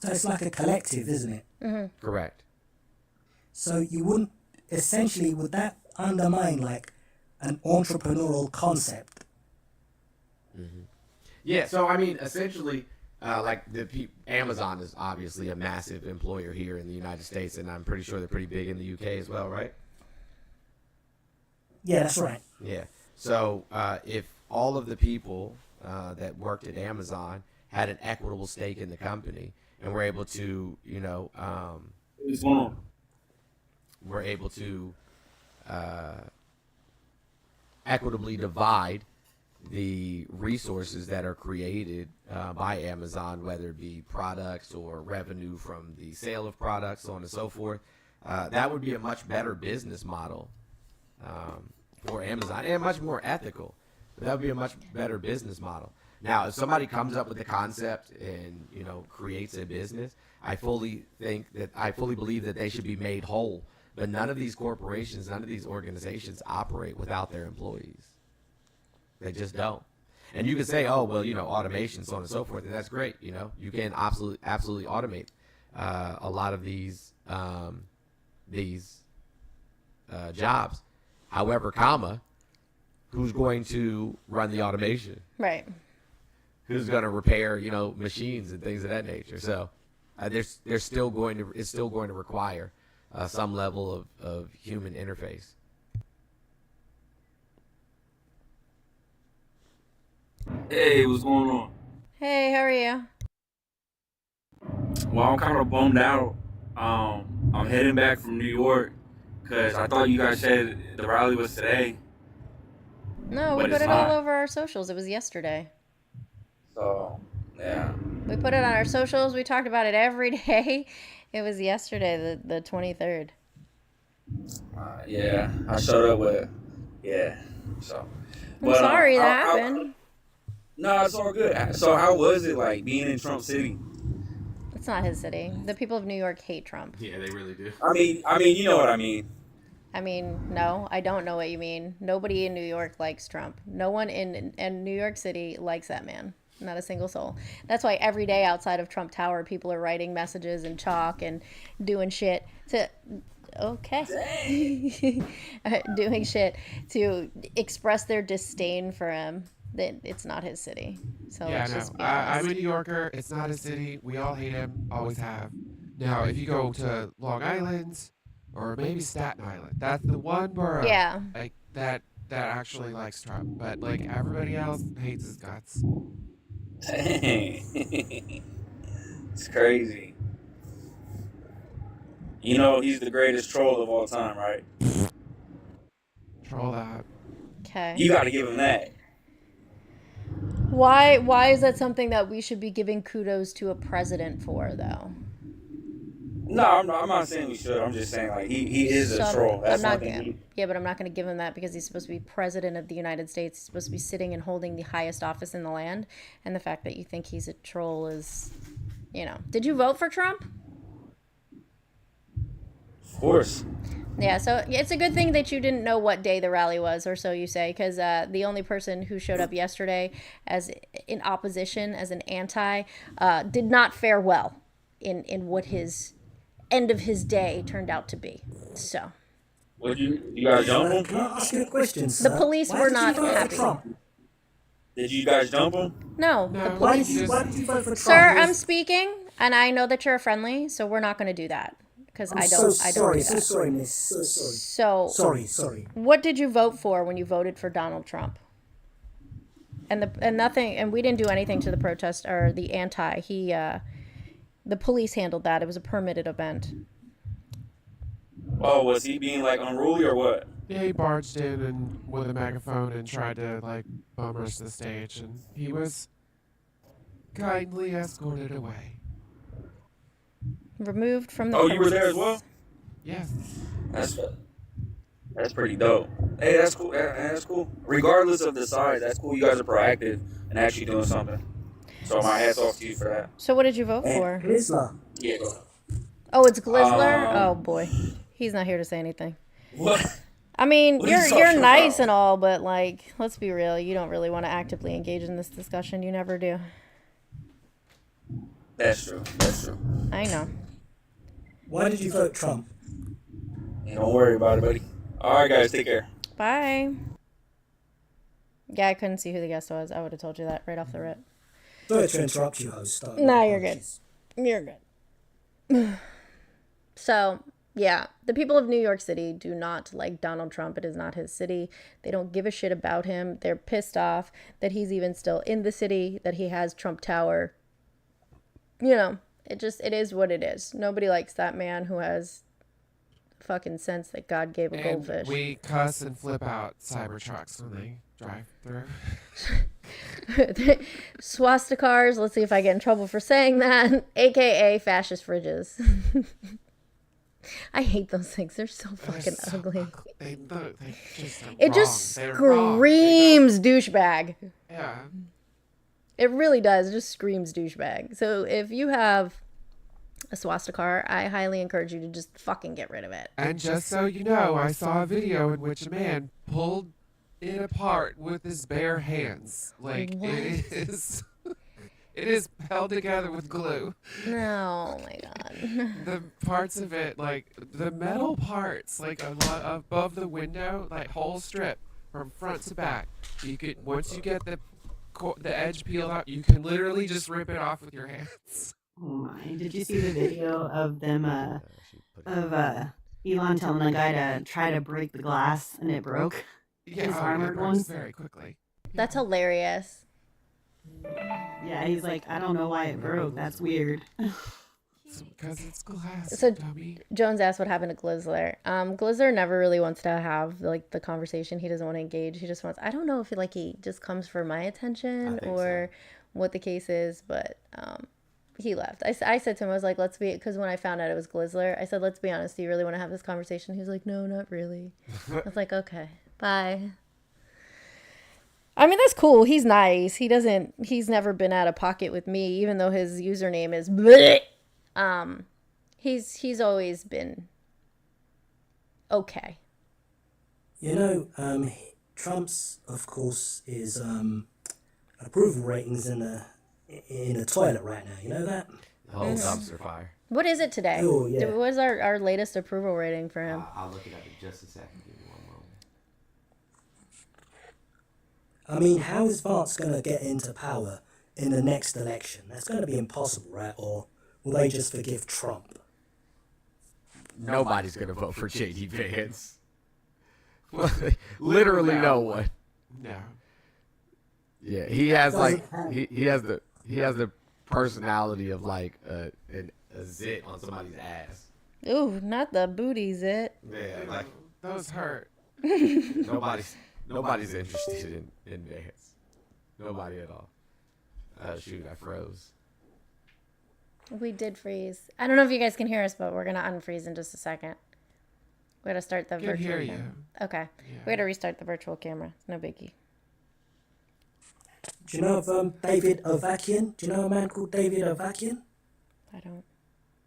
it's like a collective, isn't it? Mm-hmm. Correct. So you wouldn't, essentially, would that undermine like an entrepreneurial concept? Mm-hmm. Yeah, so I mean, essentially, like Amazon is obviously a massive employer here in the United States, and I'm pretty sure they're pretty big in the UK as well, right? Yeah, that's right. Yeah. So if all of the people that worked at Amazon had an equitable stake in the company and were able to, you know, we're able to equitably divide the resources that are created by Amazon, whether it be products or revenue from the sale of products, so on and so forth, that would be a much better business model for Amazon, and much more ethical. That would be a much better business model. Now, if somebody comes up with a concept and, you know, creates a business, I fully believe that they should be made whole. But none of these corporations, none of these organizations operate without their employees. They just don't. And you can say, oh, well, you know, automation, so on and so forth, and that's great. You know, you can absolutely automate a lot of these jobs. However, who's going to run the automation? Right. Who's going to repair, you know, machines and things of that nature? So it's still going to require some level of human interface. Hey, what's going on? Hey, how are you? Well, I'm kind of bummed out. I'm heading back from New York because I thought you guys said the rally was today. No, we But put it's it all not. over our socials. It was yesterday. So, yeah. We put it on our socials. We talked about it every day. It was yesterday, the 23rd. Yeah, I showed up with, yeah. So, I'm sorry that how- happened. No, it's all good. So, how was it like being in Trump City? It's not his city. The people of New York hate Trump. Yeah, they really do. I mean, you know what I mean. I mean, no, I don't know what you mean. Nobody in New York likes Trump. No one in New York City likes that man. Not a single soul. That's why every day outside of Trump Tower, people are writing messages in chalk and doing shit to, doing shit to express their disdain for him. That it's not his city. So Yeah, let's no. just be I'm honest. a New Yorker. It's not his city. We all hate him. Always have. Now, if you go to Long Island or maybe Staten Island, that's the one borough Yeah. like that actually likes Trump. But like everybody else hates his guts. Dang. It's crazy. You know, he's the greatest troll of all time, right? Troll that. Okay. You got to give him that. Why is that something that we should be giving kudos to a president for, though? No, I'm not saying we should. I'm just saying like he is a troll. That's one thing. Yeah, but I'm not going to give him that because he's supposed to be president of the United States. He's supposed to be sitting and holding the highest office in the land. And the fact that you think he's a troll is, Did you vote for Trump? Of course. Yeah, so it's a good thing that you didn't know what day the rally was, or so you say, because the only person who showed up yesterday as in opposition, as an anti, did not fare well in what his end of his day turned out to be. So. Would you guys jump him? Can I ask you a question, sir? The police were not happy. Did you guys jump him? No, the police. Why did you vote for Trump? Sir, I'm speaking, and I know that you're friendly, so we're not going to do that because I don't. Sorry, do that. so sorry, miss. So sorry. Sorry. What did you vote for when you voted for Donald Trump? And we didn't do anything to the protest or the anti. The police handled that. It was a permitted event. Oh, was he being like unruly or what? Yeah, he barged in and with a megaphone and tried to like bum rush the stage, and he was kindly escorted away. Removed from the. Oh, you were there as well? Yes. That's pretty dope. Hey, that's cool. That's cool. Regardless of the size, that's cool. You guys are proactive and actually doing something. So my hat's off to you for that. So what did you vote for? Glizzler. Yeah. Oh, it's Glizzler? Oh boy. He's not here to say anything. What? I mean, What you're nice and all, but like, let's be real. You don't really want to actively engage in this discussion. You never do. That's true. I know. Why did you vote Trump? Hey, don't worry about it, buddy. All right, guys, take care. Bye. Yeah, I couldn't see who the guest was. I would have told you that right off the rip. Sorry to interrupt you, host. Nah, you're good. You're good. So, yeah, the people of New York City do not like Donald Trump. It is not his city. They don't give a shit about him. They're pissed off that he's even still in the city, that he has Trump Tower. It is what it is. Nobody likes that man who has fucking sense that God gave a goldfish. We cuss and flip out Cybertrucks when they drive through. Swastikars, let's see if I get in trouble for saying that, aka fascist fridges. I hate those things. They're so fucking ugly. It just screams douchebag. Yeah. It really does. It just screams douchebag. So if you have a swastikar, I highly encourage you to just fucking get rid of it. And just so you know, I saw a video in which a man pulled it apart with his bare hands. Like, What? It is held together with glue. No, oh my god. The parts of it, like the metal parts, like a lot above the window, like whole strip from front to back. You could, once you get the edge peeled out, you can literally just rip it off with your hands. Oh my! Did you see the video of them? Elon telling the guy to try to break the glass and it broke. Yeah, his armored ones very quickly. That's hilarious. Yeah, he's like, I don't know why it broke. That's weird. Because it's glass. So dummy. Jones asked what happened to Glizzler. Glizzler never really wants to have like the conversation. He doesn't want to engage. He just wants. I don't know if he just comes for my attention or what the case is, but he left. I said to him, I was like, because when I found out it was Glizzler, I said, let's be honest. Do you really want to have this conversation? He was like, no, not really. I was like, okay, bye. I mean, that's cool. He's nice. He's never been out of pocket with me, even though his username is bleh. He's always been okay. Trump's, of course, is approval ratings in a toilet right now. You know that? The whole dumpster fire. What is it today? Oh, yeah. What was our latest approval rating for him? I'll look it up in just a second. Give me one moment. I mean, how is Vance going to get into power in the next election? That's going to be impossible, right? Or will they just forgive Trump? Nobody's going to vote for J.D. Vance. Literally no one. No. Yeah, he has like he has the personality of like a zit on somebody's ass. Ooh, not the booty zit. Yeah, like those hurt. Nobody's interested in Vance. Nobody at all. Shoot, I froze. We did freeze. I don't know if you guys can hear us, but we're gonna unfreeze in just a second. We gotta start the virtual hear camera. you. Okay. Yeah. We gotta restart the virtual camera. It's no biggie. Do you know of David Avakian? Do you know a man called David Avakian? I don't.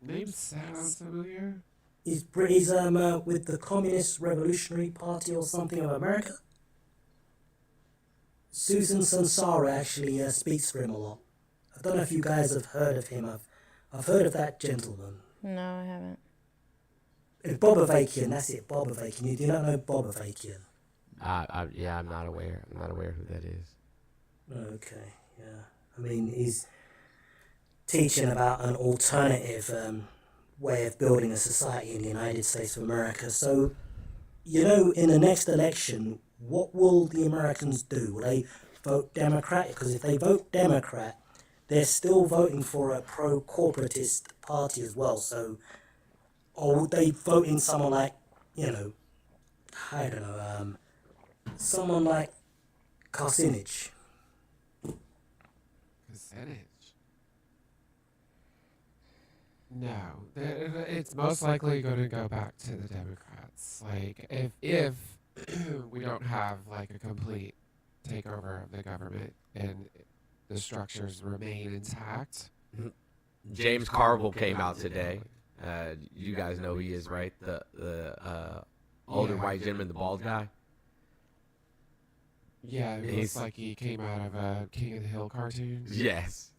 Name sounds familiar. He's with the Communist Revolutionary Party or something of America. Susan Sansara actually speaks for him a lot. I don't know if you guys have heard of him. I've heard of that gentleman. No, I haven't. Bob Avakian, that's it, Bob Avakian. You do not know Bob Avakian? Yeah, I'm not aware. I'm not aware who that is. Okay, yeah. I mean, he's teaching about an alternative way of building a society in the United States of America. So, you know, in the next election, what will the Americans do? Will they vote Democrat? Because if they vote Democrat, they're still voting for a pro-corporatist party as well. So, or would they vote in someone like, you know, I don't know, someone like Carcinage? Percentage? No, it's most likely going to go back to the Democrats. Like, if we don't have like a complete takeover of the government and the structures remain intact. James Carville came out today. You guys know who he is, right? The older white gentleman, the bald guy. Yeah, it looks like he came out of a King of the Hill cartoon. Yes,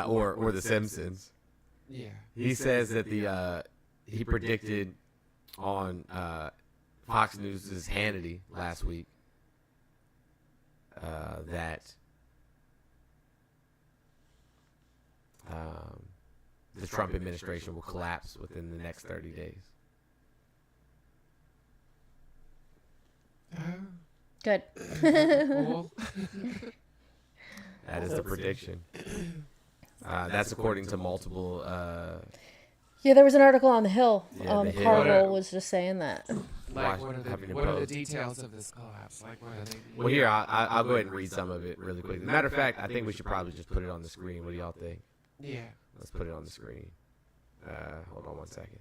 or The Simpsons. Yeah. He says that he predicted on Fox News' Hannity last week that the Trump administration will collapse within the next 30 days. Good. Cool. That is the prediction. That's according to multiple. Yeah, there was an article on the Hill. Yeah, the Hill. Carville was just saying that. Like, what are the details of this collapse? Like, what are they? Well, here, I'll go ahead and read some of it really quickly. Matter of fact, I think we should probably just put it on the screen. What do y'all think? Yeah. Let's put it on the screen. Hold on one second.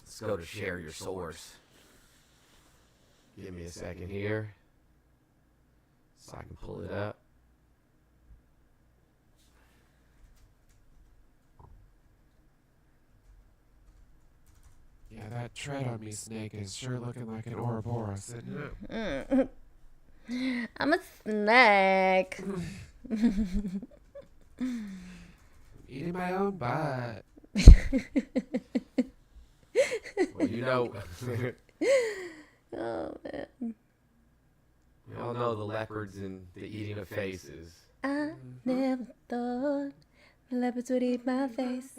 Let's go to share your source. Give me a second here so I can pull it up. Yeah, that tread on me snake is sure looking like an Ouroboros, isn't it? I'm a snack. Eating my own butt. Well, you know. Oh, man. We all know the leopards and the eating of faces. I never thought the leopards would eat my face.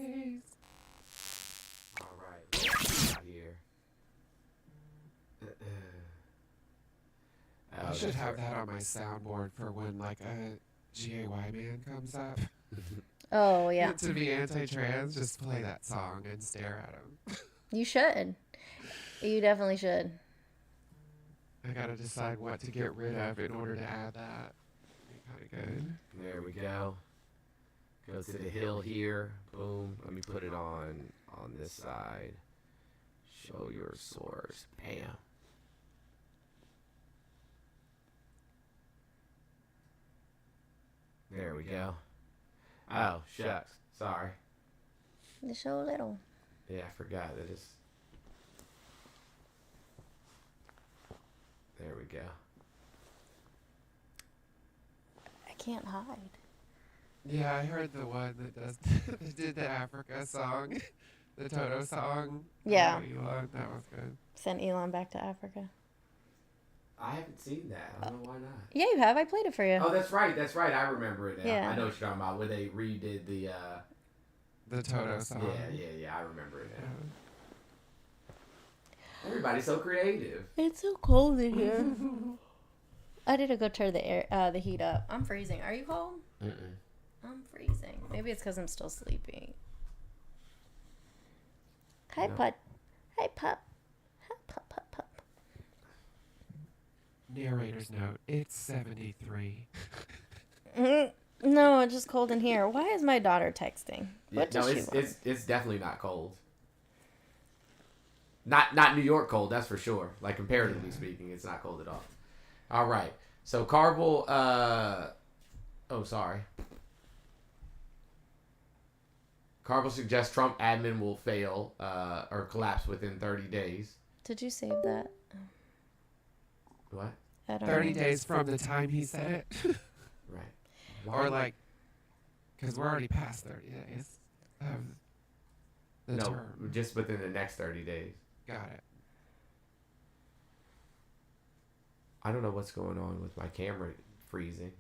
All right. Here. I should have that on my soundboard for when, like, a GAY man comes up. Oh, yeah. To be anti-trans, just play that song and stare at him. You should. You definitely should. I gotta decide what to get rid of in order to add that. Kind of good. There we go. Go to the Hill here. Boom. Let me put it on this side. Show your source. Bam. There we go. Oh, shucks. Sorry. Just so little. Yeah, I forgot that it's... There we go. I can't hide. Yeah, I heard the one that that did the Africa song, the Toto song. Yeah. Elon, that was good. Sent Elon back to Africa. I haven't seen that. I don't know why not. Yeah, you have. I played it for you. Oh, that's right. That's right. I remember it now. Yeah. I know what you're talking about. Where they redid the Toto song. Yeah. I remember it now. Everybody's so creative. It's so cold in here. I need to go turn the heat up. I'm freezing. Are you cold? Mm-mm. I'm freezing. Maybe it's because I'm still sleeping. Hi, No. Pup. Hi, Pup. Hi, Pup. Narrator's note, it's 73. No, it's just cold in here. Why is my daughter texting? Yeah, What no, does she want? it's definitely not cold. Not New York cold, that's for sure. Like comparatively speaking, it's not cold at all. All right. So Carville, oh sorry. Carville suggests Trump admin will fail or collapse within 30 days. Did you save that? What? I don't 30 know. days from the time he said it. Right. Or like, because we're already past 30 days of the No, term. just within the next 30 days. Got it. I don't know what's going on with my camera freezing.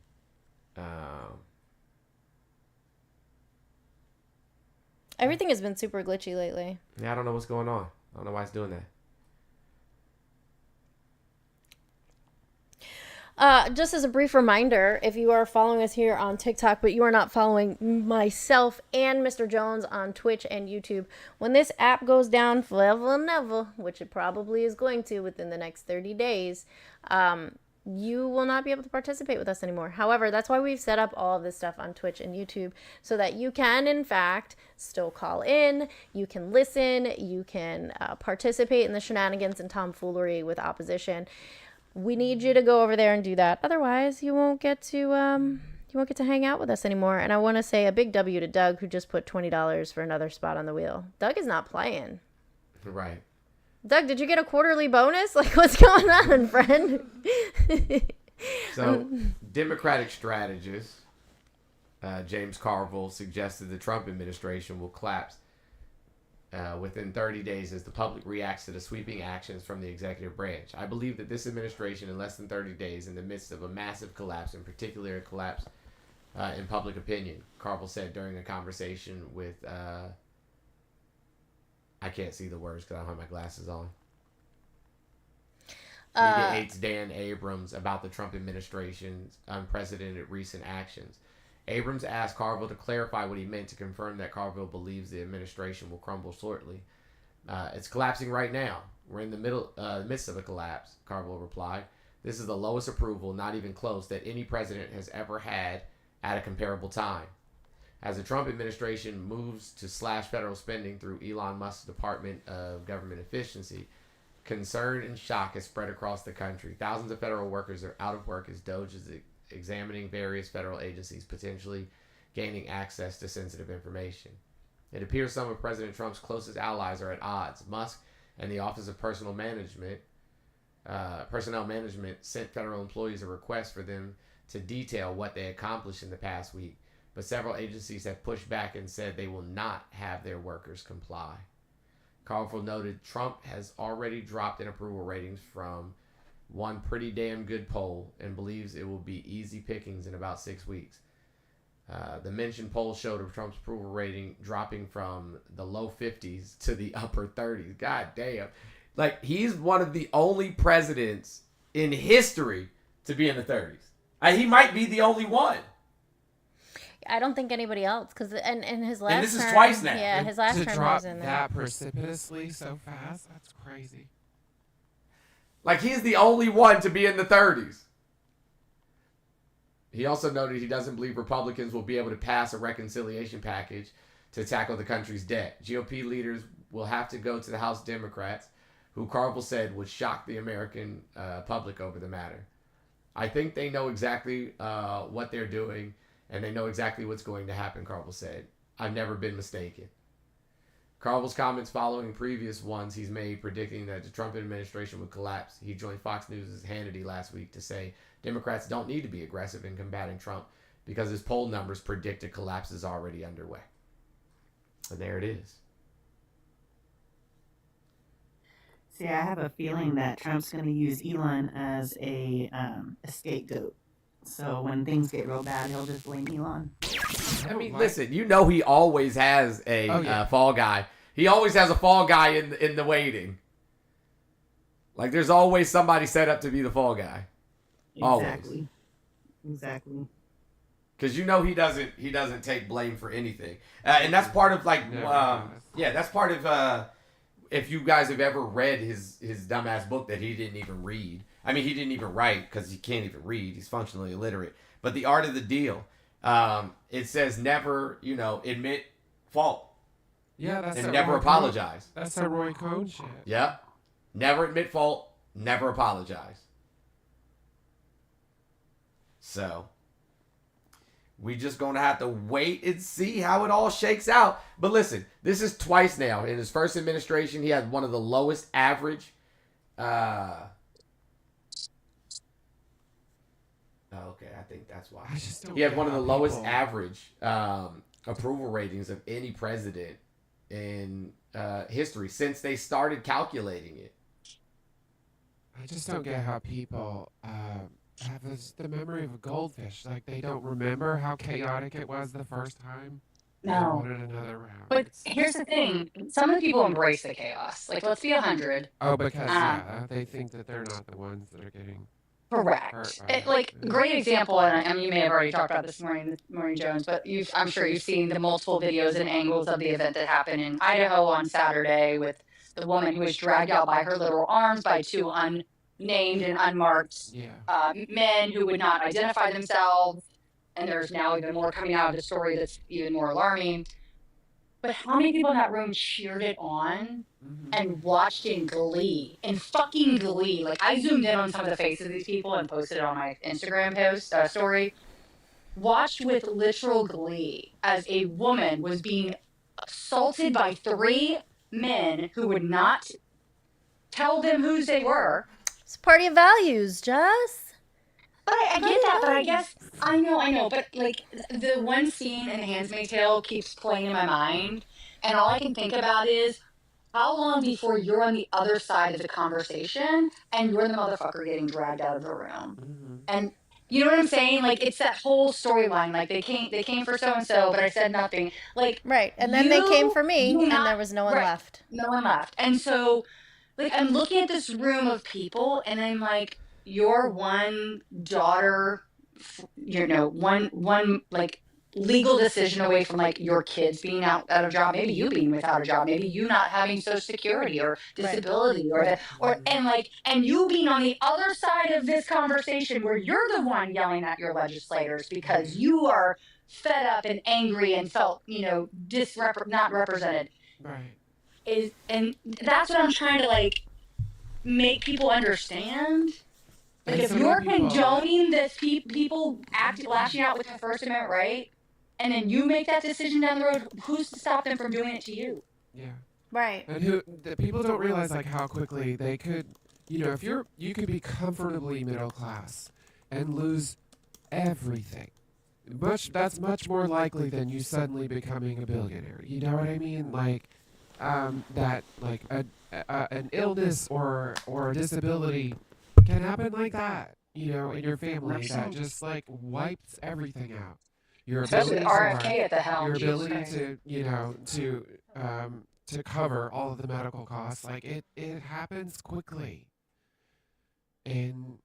Everything has been super glitchy lately. Yeah, I don't know what's going on. I don't know why it's doing that. Just as a brief reminder, if you are following us here on TikTok, but you are not following myself and Mr. Jones on Twitch and YouTube, when this app goes down forever and ever, which it probably is going to within the next 30 days, you will not be able to participate with us anymore. However, that's why we've set up all of this stuff on Twitch and YouTube so that you can, in fact, still call in, you can listen, you can participate in the shenanigans and tomfoolery with opposition. We need you to go over there and do that. Otherwise, you won't get to hang out with us anymore. And I want to say a big W to Doug, who just put $20 for another spot on the wheel. Doug is not playing. Right. Doug, did you get a quarterly bonus? Like, what's going on, friend? So, Democratic strategist James Carville suggested the Trump administration will collapse within 30 days as the public reacts to the sweeping actions from the executive branch. I believe that this administration, in less than 30 days, in the midst of a massive collapse, in particular a collapse in public opinion, Carville said during a conversation with, I can't see the words because I don't have my glasses on. Media aides Dan Abrams about the Trump administration's unprecedented recent actions. Abrams asked Carville to clarify what he meant to confirm that Carville believes the administration will crumble shortly. It's collapsing right now. We're in the midst of a collapse, Carville replied. This is the lowest approval, not even close, that any president has ever had at a comparable time. As the Trump administration moves to slash federal spending through Elon Musk's Department of Government Efficiency, concern and shock has spread across the country. Thousands of federal workers are out of work as DOGE is examining various federal agencies, potentially gaining access to sensitive information. It appears some of President Trump's closest allies are at odds. Musk and the Office of Personnel Management sent federal employees a request for them to detail what they accomplished in the past week, but several agencies have pushed back and said they will not have their workers comply. Carville noted Trump has already dropped in approval ratings from one pretty damn good poll and believes it will be easy pickings in about 6 weeks. The mentioned poll showed Trump's approval rating dropping from the low 50s to the upper 30s. God damn. Like, he's one of the only presidents in history to be in the 30s. He might be the only one. I don't think anybody else, because and his last and this term, is twice now. Yeah, his last to term drop was in there. that precipitously so fast, that's crazy. Like, he's the only one to be in the 30s. He also noted he doesn't believe Republicans will be able to pass a reconciliation package to tackle the country's debt. GOP leaders will have to go to the House Democrats, who Carville said would shock the American public over the matter. I think they know exactly what they're doing, and they know exactly what's going to happen, Carville said. I've never been mistaken. Carville's comments following previous ones he's made predicting that the Trump administration would collapse. He joined Fox News' Hannity last week to say Democrats don't need to be aggressive in combating Trump because his poll numbers predict a collapse is already underway. And there it is. See, I have a feeling that Trump's going to use Elon as a scapegoat. So when things get real bad, he'll just blame Elon. I mean, listen, you know he always has a fall guy. He always has a fall guy in the waiting. Like, there's always somebody set up to be the fall guy. Exactly. Always. Exactly. Because you know he doesn't take blame for anything, and that's part of that's part of if you guys have ever read his dumbass book that he didn't even read. I mean, he didn't even write because he can't even read. He's functionally illiterate. But The Art of the Deal, It says never, admit fault. Yeah, that's and that never Roy apologize. That's that Roy Cohn shit. Yep. Never admit fault, never apologize. So we just gonna have to wait and see how it all shakes out. But listen, this is twice now. In his first administration, he had one of the lowest average. Okay, I think that's why. He had one of the lowest average approval ratings of any president in history since they started calculating it. I just don't get how people have the memory of a goldfish. Like, they don't remember how chaotic it was the first time. They No. wanted another round. But here's the thing. Some of the people embrace the chaos. Like, let's be 100. Oh, because, they think that they're not the ones that are getting correct. hurt by It, it. like, great example, and I mean, you may have already talked about this morning, Jones, but I'm sure you've seen the multiple videos and angles of the event that happened in Idaho on Saturday with the woman who was dragged out by her literal arms by two unnamed and unmarked men who would not identify themselves. And there's now even more coming out of the story that's even more alarming. But how many people in that room cheered it on and watched in glee, in fucking glee? Like, I zoomed in on some of the faces of these people and posted it on my Instagram post story. Watched with literal glee as a woman was being assaulted by three men who would not tell them whose they were. It's part of your values, Jess. But I get that, but I guess I know, but like the one scene in Handmaid's Tale keeps playing in my mind, and all I can think about is how long before you're on the other side of the conversation and you're the motherfucker getting dragged out of the room. And you know what I'm saying? Like, it's that whole storyline. Like, they came for so and so, but I said nothing. Like, right, and then they came for me, and there was no one left. No one left, and so like I'm looking at this room of people, and I'm like, your one daughter, one like legal decision away from like your kids being out of a job, maybe you being without a job, maybe you not having Social Security or disability, and you being on the other side of this conversation where you're the one yelling at your legislators because you are fed up and angry and felt not represented. Right. And that's what I'm trying to like make people understand. Like, if you're condoning this people lashing out with the First Amendment right, and then you make that decision down the road, who's to stop them from doing it to you? Yeah. Right. And the people don't realize like how quickly they could, if you could be comfortably middle class and lose everything. That's much more likely than you suddenly becoming a billionaire. You know what I mean? Like, that like an illness or a disability can happen like that, in your family that just like wipes everything out. Your Especially ability RFK at the helm. Your ability to cover all of the medical costs, like it happens quickly, and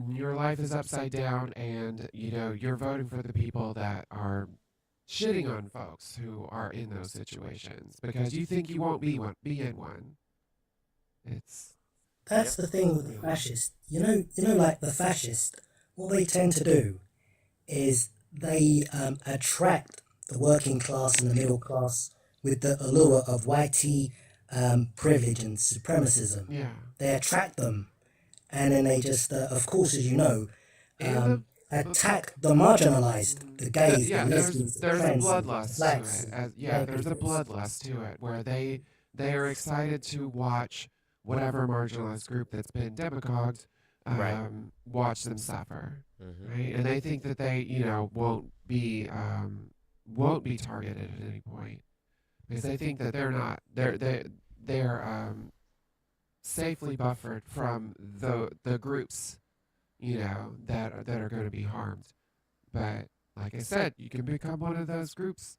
your life is upside down, and you're voting for the people that are shitting on folks who are in those situations because you think you won't be in one. That's the thing with the fascists. Like the fascists, what they tend to do is they attract the working class and the middle class with the allure of whitey privilege and supremacism. Yeah. They attract them, and then they just, of course, as you know, attack the marginalized, the gays, the lesbians, the trans, the blacks. There's a bloodlust to it where they are excited to watch whatever marginalized group that's been demagogued, watch them suffer, right? And they think that they, won't be targeted at any point because they think that they're safely buffered from the groups, that are going to be harmed. But like I said, you can become one of those groups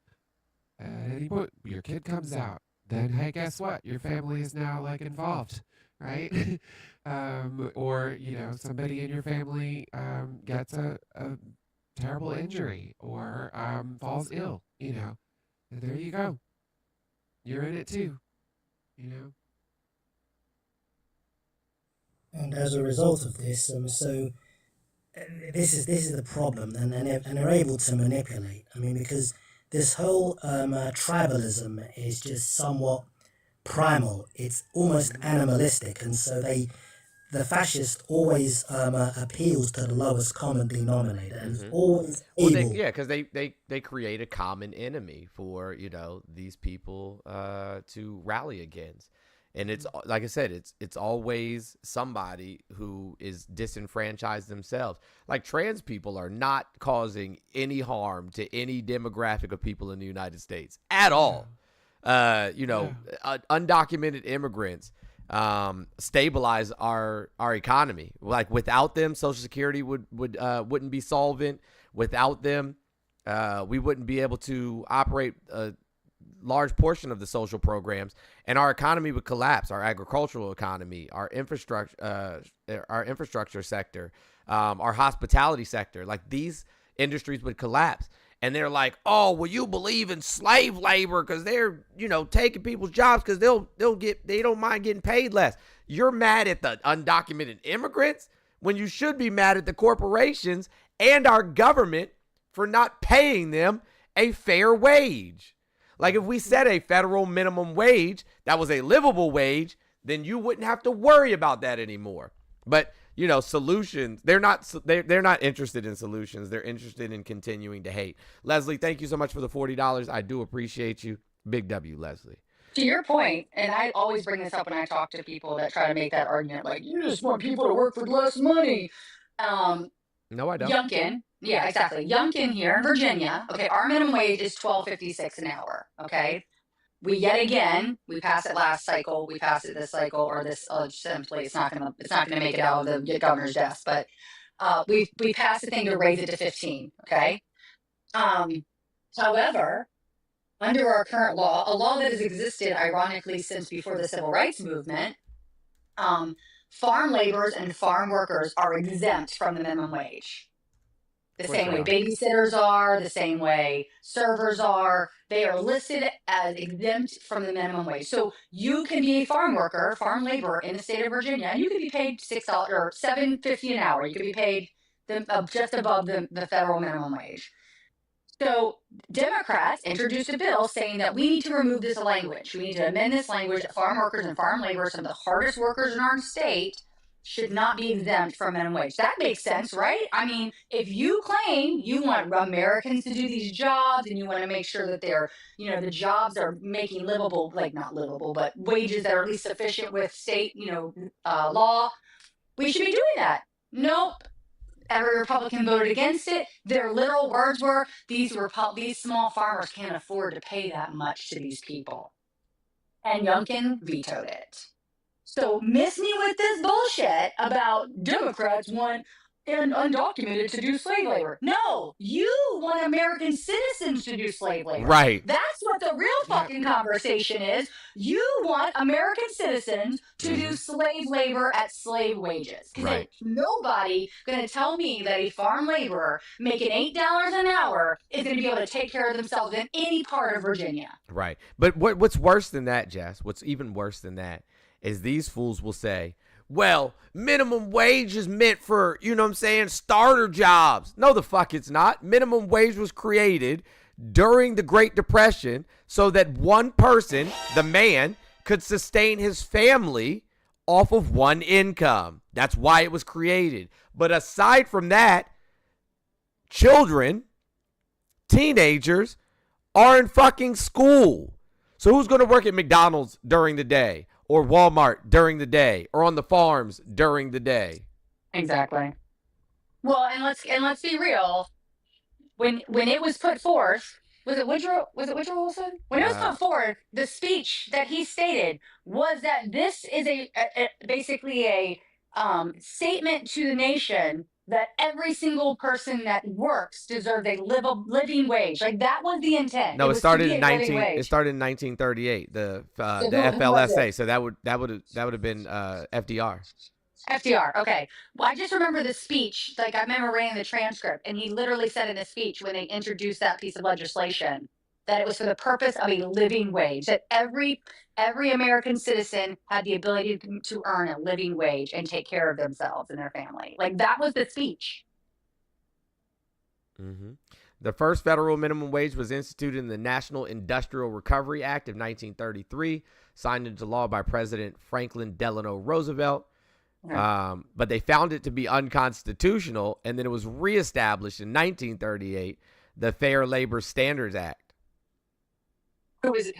at any point. Your kid comes out, then hey, guess what? Your family is now like involved, right? Or somebody in your family gets a terrible injury or falls ill, and there you go. You're in it too, And as a result of this, so this is the problem, and they're able to manipulate. I mean, because this whole tribalism is just somewhat primal. It's almost animalistic, and so the fascist always appeals to the lowest common denominator and is always Well, able. because they create a common enemy for these people to rally against, and it's like I said, it's always somebody who is disenfranchised themselves. Like trans people are not causing any harm to any demographic of people in the United States at all. Undocumented immigrants stabilize our economy. Like without them, Social Security wouldn't be solvent. Without them, we wouldn't be able to operate a large portion of the social programs, and our economy would collapse. Our agricultural economy, our infrastructure sector, our hospitality sector, like these industries would collapse. And they're like, oh, well, you believe in slave labor because they're, taking people's jobs because they don't mind getting paid less. You're mad at the undocumented immigrants when you should be mad at the corporations and our government for not paying them a fair wage. Like if we set a federal minimum wage that was a livable wage, then you wouldn't have to worry about that anymore. But solutions, they're not interested in solutions. They're interested in continuing to hate. Leslie, thank you so much for the $40. I do appreciate you. Big W, Leslie. To your point, and I always bring this up when I talk to people that try to make that argument, like, you just want people to work for less money. No, I don't. Youngkin, yeah, exactly. Youngkin here in Virginia, okay, our minimum wage is $12.56 an hour, okay? We passed it last cycle, we passed it this cycle, or this simply, it's not gonna make it out of the governor's desk, but we passed the thing to raise it to 15, okay? However, under our current law, a law that has existed ironically since before the civil rights movement, farm laborers and farm workers are exempt from the minimum wage. The same way babysitters are, the same way servers are. They are listed as exempt from the minimum wage. So you can be a farm worker, farm laborer in the state of Virginia, and you can be paid $6 or $7.50 an hour. You can be paid just above the federal minimum wage. So Democrats introduced a bill saying that we need to remove this language. We need to amend this language that farm workers and farm laborers, some of the hardest workers in our state, should not be exempt from minimum wage. That makes sense, right? I mean, if you claim you want Americans to do these jobs and you want to make sure that they're, the jobs are making livable, like not livable, but wages that are at least sufficient with state, law, we should be doing that. Nope. Every Republican voted against it. Their literal words were, these small farmers can't afford to pay that much to these people. And Youngkin vetoed it. So miss me with this bullshit about Democrats want undocumented to do slave labor. No, you want American citizens to do slave labor. Right. That's what the real fucking conversation is. You want American citizens to do slave labor at slave wages. Because Right. nobody going to tell me that a farm laborer making $8 an hour is going to be able to take care of themselves in any part of Virginia. Right. But what's worse than that, Jess, what's even worse than that is these fools will say, well, minimum wage is meant for, starter jobs. No, the fuck it's not. Minimum wage was created during the Great Depression so that one person, the man, could sustain his family off of one income. That's why it was created. But aside from that, children, teenagers are in fucking school. So who's going to work at McDonald's during the day? Or Walmart during the day, or on the farms during the day? Exactly. Well, and let's be real. When it was put forth, was it Woodrow Wilson? When it was put forth, the speech that he stated was that this is basically a statement to the nation that every single person that works deserves a living wage. Like that was the intent. No, it started in 1938. The FLSA. So that would have been FDR. FDR. Okay. Well, I just remember the speech. Like I remember reading the transcript, and he literally said in the speech when they introduced that piece of legislation that it was for the purpose of a living wage. That every American citizen had the ability to earn a living wage and take care of themselves and their family. Like that was the speech. Mm-hmm. The first federal minimum wage was instituted in the National Industrial Recovery Act of 1933, signed into law by President Franklin Delano Roosevelt. But they found it to be unconstitutional, and then it was reestablished in 1938, the Fair Labor Standards Act. Who was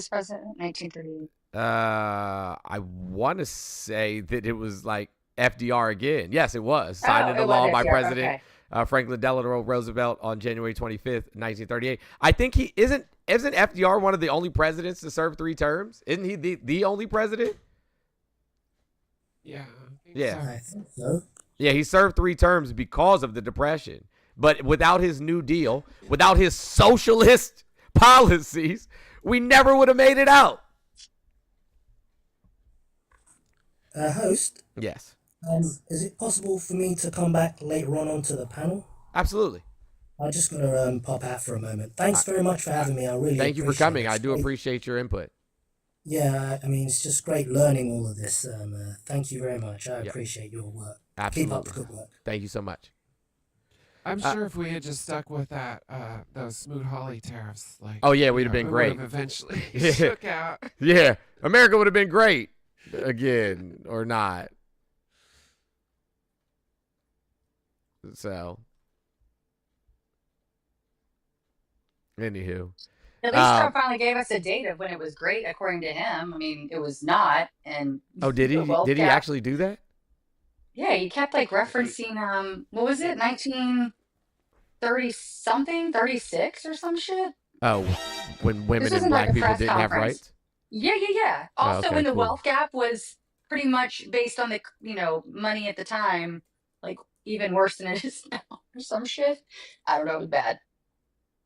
president in 1938? I want to say that it was like FDR again. Yes, it was signed into law by President Franklin Delano Roosevelt on January 25th, 1938. I think isn't FDR one of the only presidents to serve 3 terms? Isn't he the only president? Yeah. Yeah. I think so. Yeah, he served 3 terms because of the Depression. But without his New Deal, without his socialist policies, we never would have made it out. Host? Yes. Is it possible for me to come back later on onto the panel? Absolutely. I'm just going to pop out for a moment. Thanks very much for having me. I really Thank you for appreciate coming. it. I do appreciate your input. Yeah, I mean, it's just great learning all of this. Thank you very much. I appreciate your work. Absolutely. Keep up the good work. Thank you so much. I'm sure if we had just stuck with that, those Smoot-Hawley tariffs, like, oh yeah, we'd have been great. Eventually shook out. Yeah, America would have been great again, or not. So, anywho, at least Trump finally gave us a date of when it was great, according to him. I mean, it was not. And oh, did he? Did he actually do that? Yeah, he kept like referencing what was it, 1930 something, 36 or some shit. Oh, when women and black people didn't have rights. Yeah. Also, when the cool. wealth gap was pretty much based on the money at the time, like even worse than it is now, or some shit. I don't know. It was bad.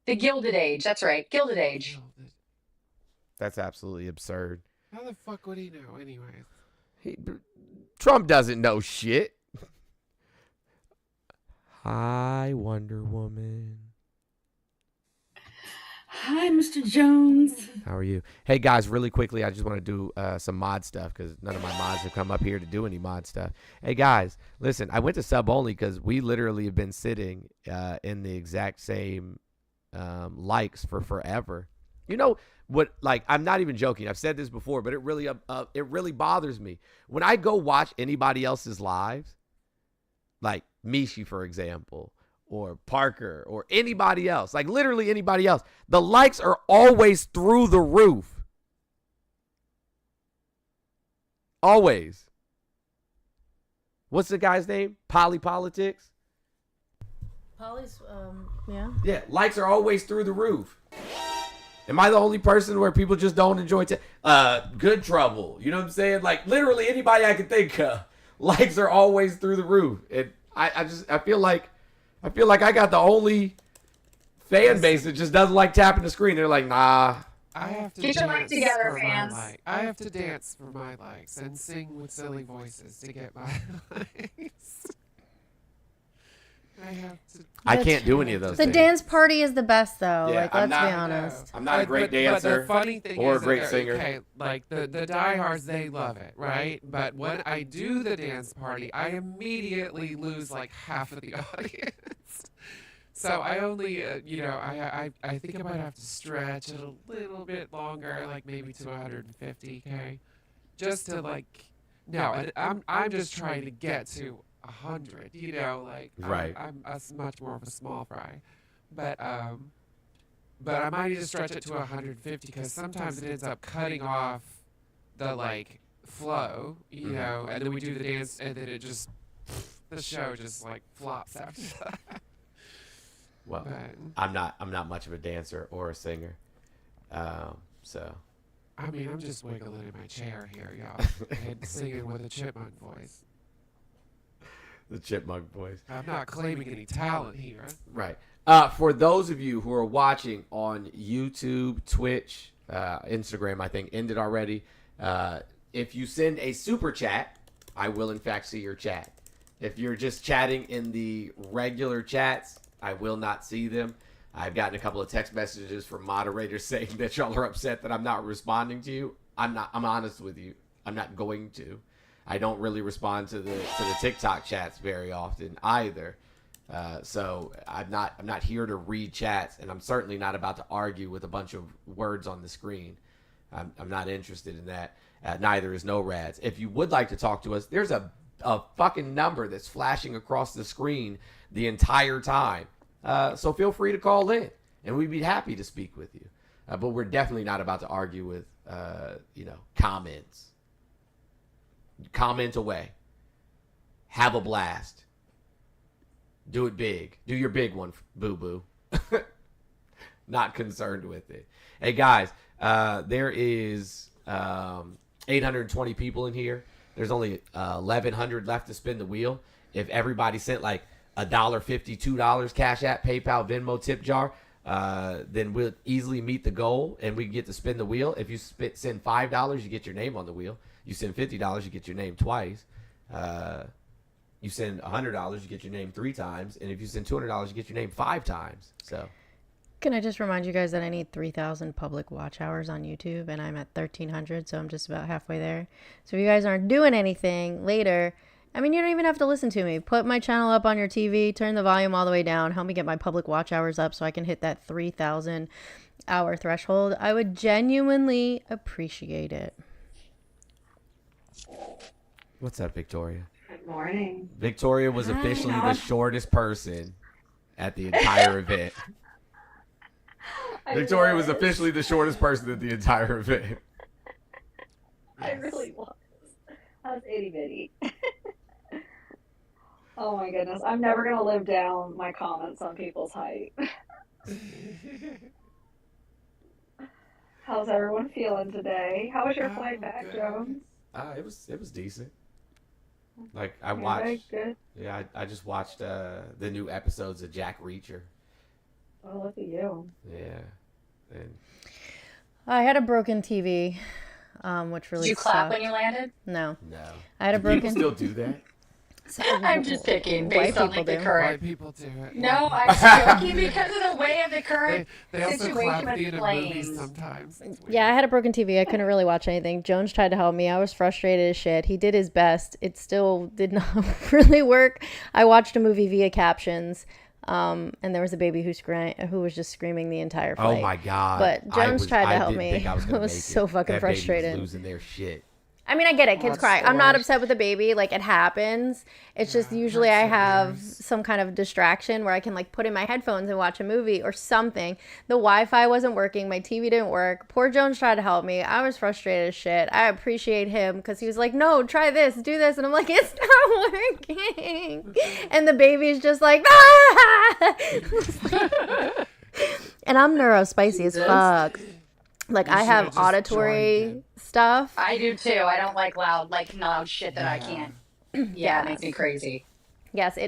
The Gilded Age. That's right, Gilded Age. That's absolutely absurd. How the fuck would he know, anyways? Trump doesn't know shit. Hi, Wonder Woman. Hi, Mr. Jones. How are you? Hey, guys, really quickly, I just want to do some mod stuff because none of my mods have come up here to do any mod stuff. Hey, guys, listen, I went to sub only because we literally have been sitting in the exact same likes for forever. You know what? Like, I'm not even joking. I've said this before, but it really bothers me when I go watch anybody else's lives, like Mishi, for example, or Parker, or anybody else, like literally anybody else. The likes are always through the roof. Always. What's the guy's name? Politics. Polly's, yeah. Yeah, likes are always through the roof. Am I the only person where people just don't enjoy Good Trouble? You know what I'm saying? Like literally anybody I can think of, likes are always through the roof. And I feel like I got the only fan base that just doesn't like tapping the screen. They're like, nah. I have to get your life together, fans. I have to dance for my likes and sing with silly voices to get my likes. I can't do any of those The things. dance party is the best, though. Yeah, like, let's be honest. I'm not a great dancer but the funny thing or is a great that, singer. Okay, like the diehards, they love it, right? But when I do the dance party, I immediately lose like half of the audience. So I only, I think I might have to stretch it a little bit longer, like maybe to 150K, just to like. No, I'm just trying to get to 100. Right. I'm much more of a small fry, but I might need to stretch it to 150 because sometimes it ends up cutting off the like flow, and then we do the dance and then it just the show just like flops after that. Well, I'm not much of a dancer or a singer, so. I mean, I'm just wiggling in my chair here, y'all, and singing with a chipmunk voice. The chipmunk voice. I'm not claiming any talent here. Right. For those of you who are watching on YouTube, Twitch, Instagram, I think ended already. If you send a super chat, I will in fact see your chat. If you're just chatting in the regular chats, I will not see them. I've gotten a couple of text messages from moderators saying that y'all are upset that I'm not responding to you. I'm honest with you. I'm not going to. I don't really respond to the TikTok chats very often either. So I'm not here to read chats, and I'm certainly not about to argue with a bunch of words on the screen. I'm not interested in that. Neither is No Rads. If you would like to talk to us, there's a fucking number that's flashing across the screen the entire time. So feel free to call in, and we'd be happy to speak with you. But we're definitely not about to argue with, comments. Comment away. Have a blast. Do it big. Do your big one, boo-boo. Not concerned with it. Hey, guys, there is 820 people in here. There's only 1,100 left to spin the wheel. If everybody sent like $1.50, $2, Cash App, PayPal, Venmo, tip jar, then we'll easily meet the goal and we get to spin the wheel. If you send $5, you get your name on the wheel. You send $50, you get your name twice. You send $100, you get your name 3 times. And if you send $200, you get your name 5 times. So, can I just remind you guys that I need 3,000 public watch hours on YouTube, and I'm at 1,300, so I'm just about halfway there. So if you guys aren't doing anything later, I mean, you don't even have to listen to me. Put my channel up on your TV, turn the volume all the way down, help me get my public watch hours up so I can hit that 3,000 hour threshold. I would genuinely appreciate it. what's up, Victoria? Good morning. Victoria was officially the shortest person at the entire event. Victoria was officially the shortest person at the entire event. I really was. I was itty bitty. Oh my goodness. I'm never going to live down my comments on people's height. How's everyone feeling today? How was your flight back, Jones? It was decent. Like I watched. Good. Yeah, I just watched the new episodes of Jack Reacher. Oh, look at you. Yeah. And I had a broken TV, which really Did you clap sucked. when you landed? No. No. I had a Do people broken. still do that? I'm just picking based on like the White current. people do it. No, I'm joking because of the way of the current They also situation clap at the with end of movies planes. sometimes. Yeah, I had a broken TV. I couldn't really watch anything. Jones tried to help me. I was frustrated as shit. He did his best. It still did not really work. I watched a movie via captions, and there was a baby who was just screaming the entire flight. Oh my god! But Jones tried to help didn't me. think I was gonna was make so it. fucking That baby frustrated. was losing their shit. I mean, I get it. Kids That's cry. the I'm not worst. upset with the baby. Like, it happens. It's just usually I have some kind of distraction where I can, like, put in my headphones and watch a movie or something. The Wi-Fi wasn't working. My TV didn't work. Poor Jones tried to help me. I was frustrated as shit. I appreciate him because he was like, no, try this, do this. And I'm like, it's not working. And the baby's just like, ah! And I'm neurospicy as fuck. Like, I have auditory stuff. I do too. I don't like loud shit that I can't. Yeah, it makes me crazy. Yes, I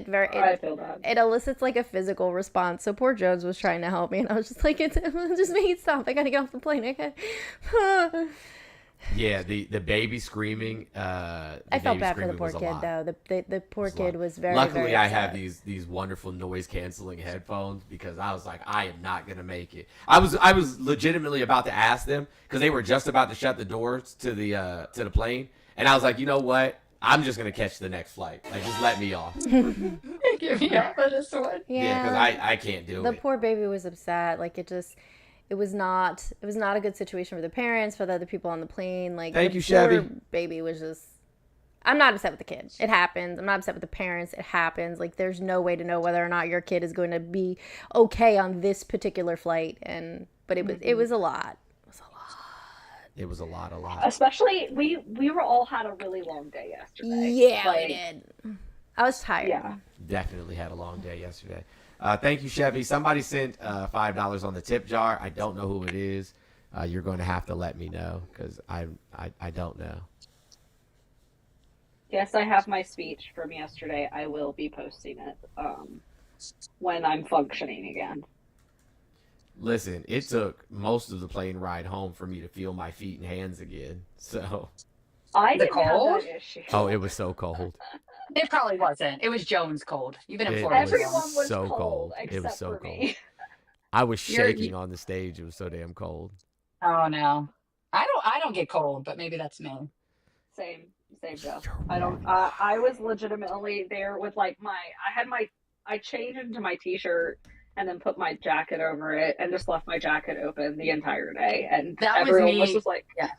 feel bad. it elicits like a physical response. So poor Jones was trying to help me, and I was just like, just make it stop. I gotta get off the plane. Okay. Yeah, the baby screaming. I felt bad for the poor kid though. The poor kid was very. Luckily, very I upset. have these wonderful noise canceling headphones because I was like, I am not gonna make it. I was legitimately about to ask them because they were just about to shut the doors to the plane, and I was like, you know what? I'm just gonna catch the next flight. Like, just let me off. Give me up for this one. Yeah, because I can't do The it. poor baby was upset. Like it was not a good situation for the parents, for the other people on the plane. Like, Thank the you, Chevy. poor baby was just. I'm not upset with the kid. It happens. I'm not upset with the parents. It happens. Like, there's no way to know whether or not your kid is going to be okay on this particular flight. But it was a lot. It was a lot. Especially, we were all had a really long day yesterday. Yeah, we did. I was tired. Yeah. Definitely had a long day yesterday. Thank you, Chevy. Somebody sent $5 on the tip jar. I don't know who it is. You're going to have to let me know because I don't know. Yes, I have my speech from yesterday. I will be posting it when I'm functioning again. Listen, it took most of the plane ride home for me to feel my feet and hands again. So. I The didn't have cold? that issue. Oh, it was so cold. It probably wasn't. It was Jones cold. You've been in It Florida. was Everyone was so cold, cold. It was except so for cold. me. I was You're- shaking on the stage. It was so damn cold. Oh no. I don't get cold, but maybe that's me. Same, Joe. I don't. I was legitimately there with like I had my I changed into my t-shirt and then put my jacket over it and just left my jacket open the entire day. And That was everyone was me. just like, Yeah.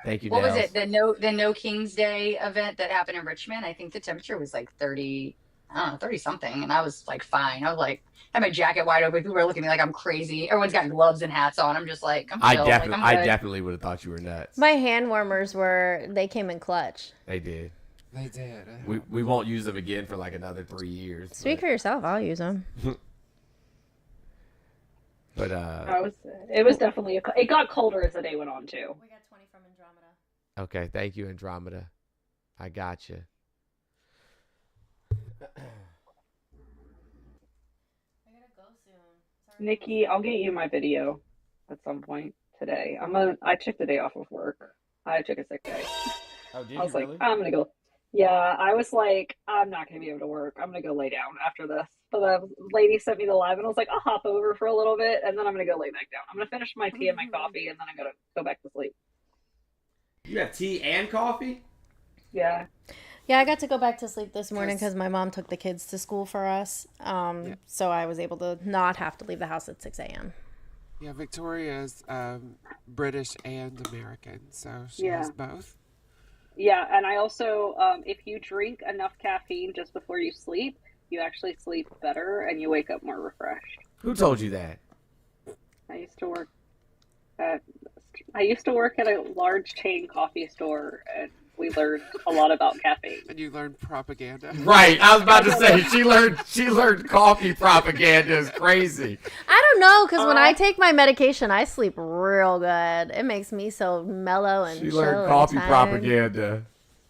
Thank you, What was Nels. it? The No King's Day event that happened in Richmond. I think the temperature was like 30, I don't know, 30 something. And I was like, fine. I was like, I had my jacket wide open. People were looking at me like I'm crazy. Everyone's got gloves and hats on. I'm just like, I'm chill. Like, I'm I good. definitely would have thought you were nuts. My hand warmers they came in clutch. They did. They did. We won't use them again for like another 3 years. Speak for yourself. I'll use them. But it was definitely it got colder as the day went on too. We got 20 from Andromeda. okay, thank you, Andromeda. I got you. I gotta go soon. Sorry. Nikki, I'll get you my video at some point today. I took the day off of work. I took a sick day. Oh, did I was you like, really? I'm gonna go. Yeah, I was like, I'm not gonna be able to work. I'm gonna go lay down after this. But the lady sent me the live, and I was like, I'll hop over for a little bit, and then I'm gonna go lay back down. I'm gonna finish my tea and my coffee, and then I'm gonna go back to sleep. You have tea and coffee? Yeah. Yeah, I got to go back to sleep this morning because my mom took the kids to school for us. So I was able to not have to leave the house at 6 a.m. Yeah, Victoria's British and American, so she Yeah. has both. Yeah, and I also, if you drink enough caffeine just before you sleep, you actually sleep better and you wake up more refreshed. Who told you that? I used to work at a large chain coffee store, and we learned a lot about caffeine. And you learned propaganda. Right, I was about to say she learned coffee propaganda is crazy. I don't know, because when I take my medication, I sleep real good. It makes me so mellow and She chill learned and coffee tired. propaganda.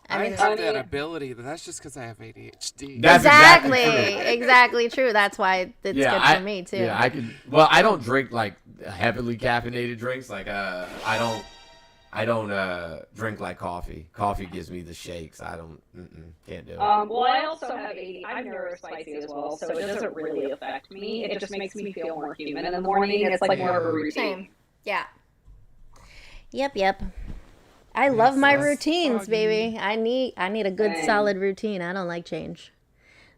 I mean, have that ability, but that's just because I have ADHD. That's exactly true. That's why it's good for me too. Yeah, I can. Well, I don't drink like heavily caffeinated drinks. Like I don't drink like coffee. Coffee gives me the shakes. I don't. Can't do it. Well, I also have I'm neurospicy as well, so it doesn't really affect me. It just makes me feel more human in the morning. It's like more of a routine. Same. Yeah. Yep. I love my routines, baby. I need a good solid routine. I don't like change.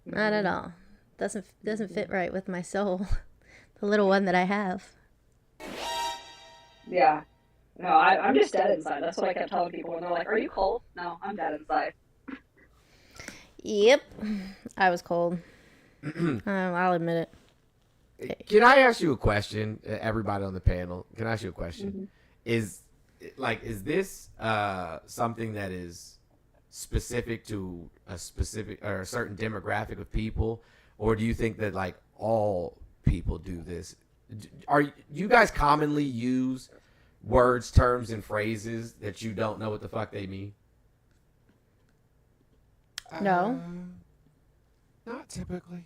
Not at all. Doesn't fit right with my soul. The little one that I have. Yeah. No, I'm just dead inside. That's what I kept telling people when they're like, "Are you cold?" No, I'm dead inside. Yep. I was cold. I'll admit it. Can I ask you a question? Everybody on the panel, can I ask you a question? Is this something that is specific to a specific or a certain demographic of people, or do you think that like all people do this? Are you guys commonly use words, terms, and phrases that you don't know what the fuck they mean? No. Not typically.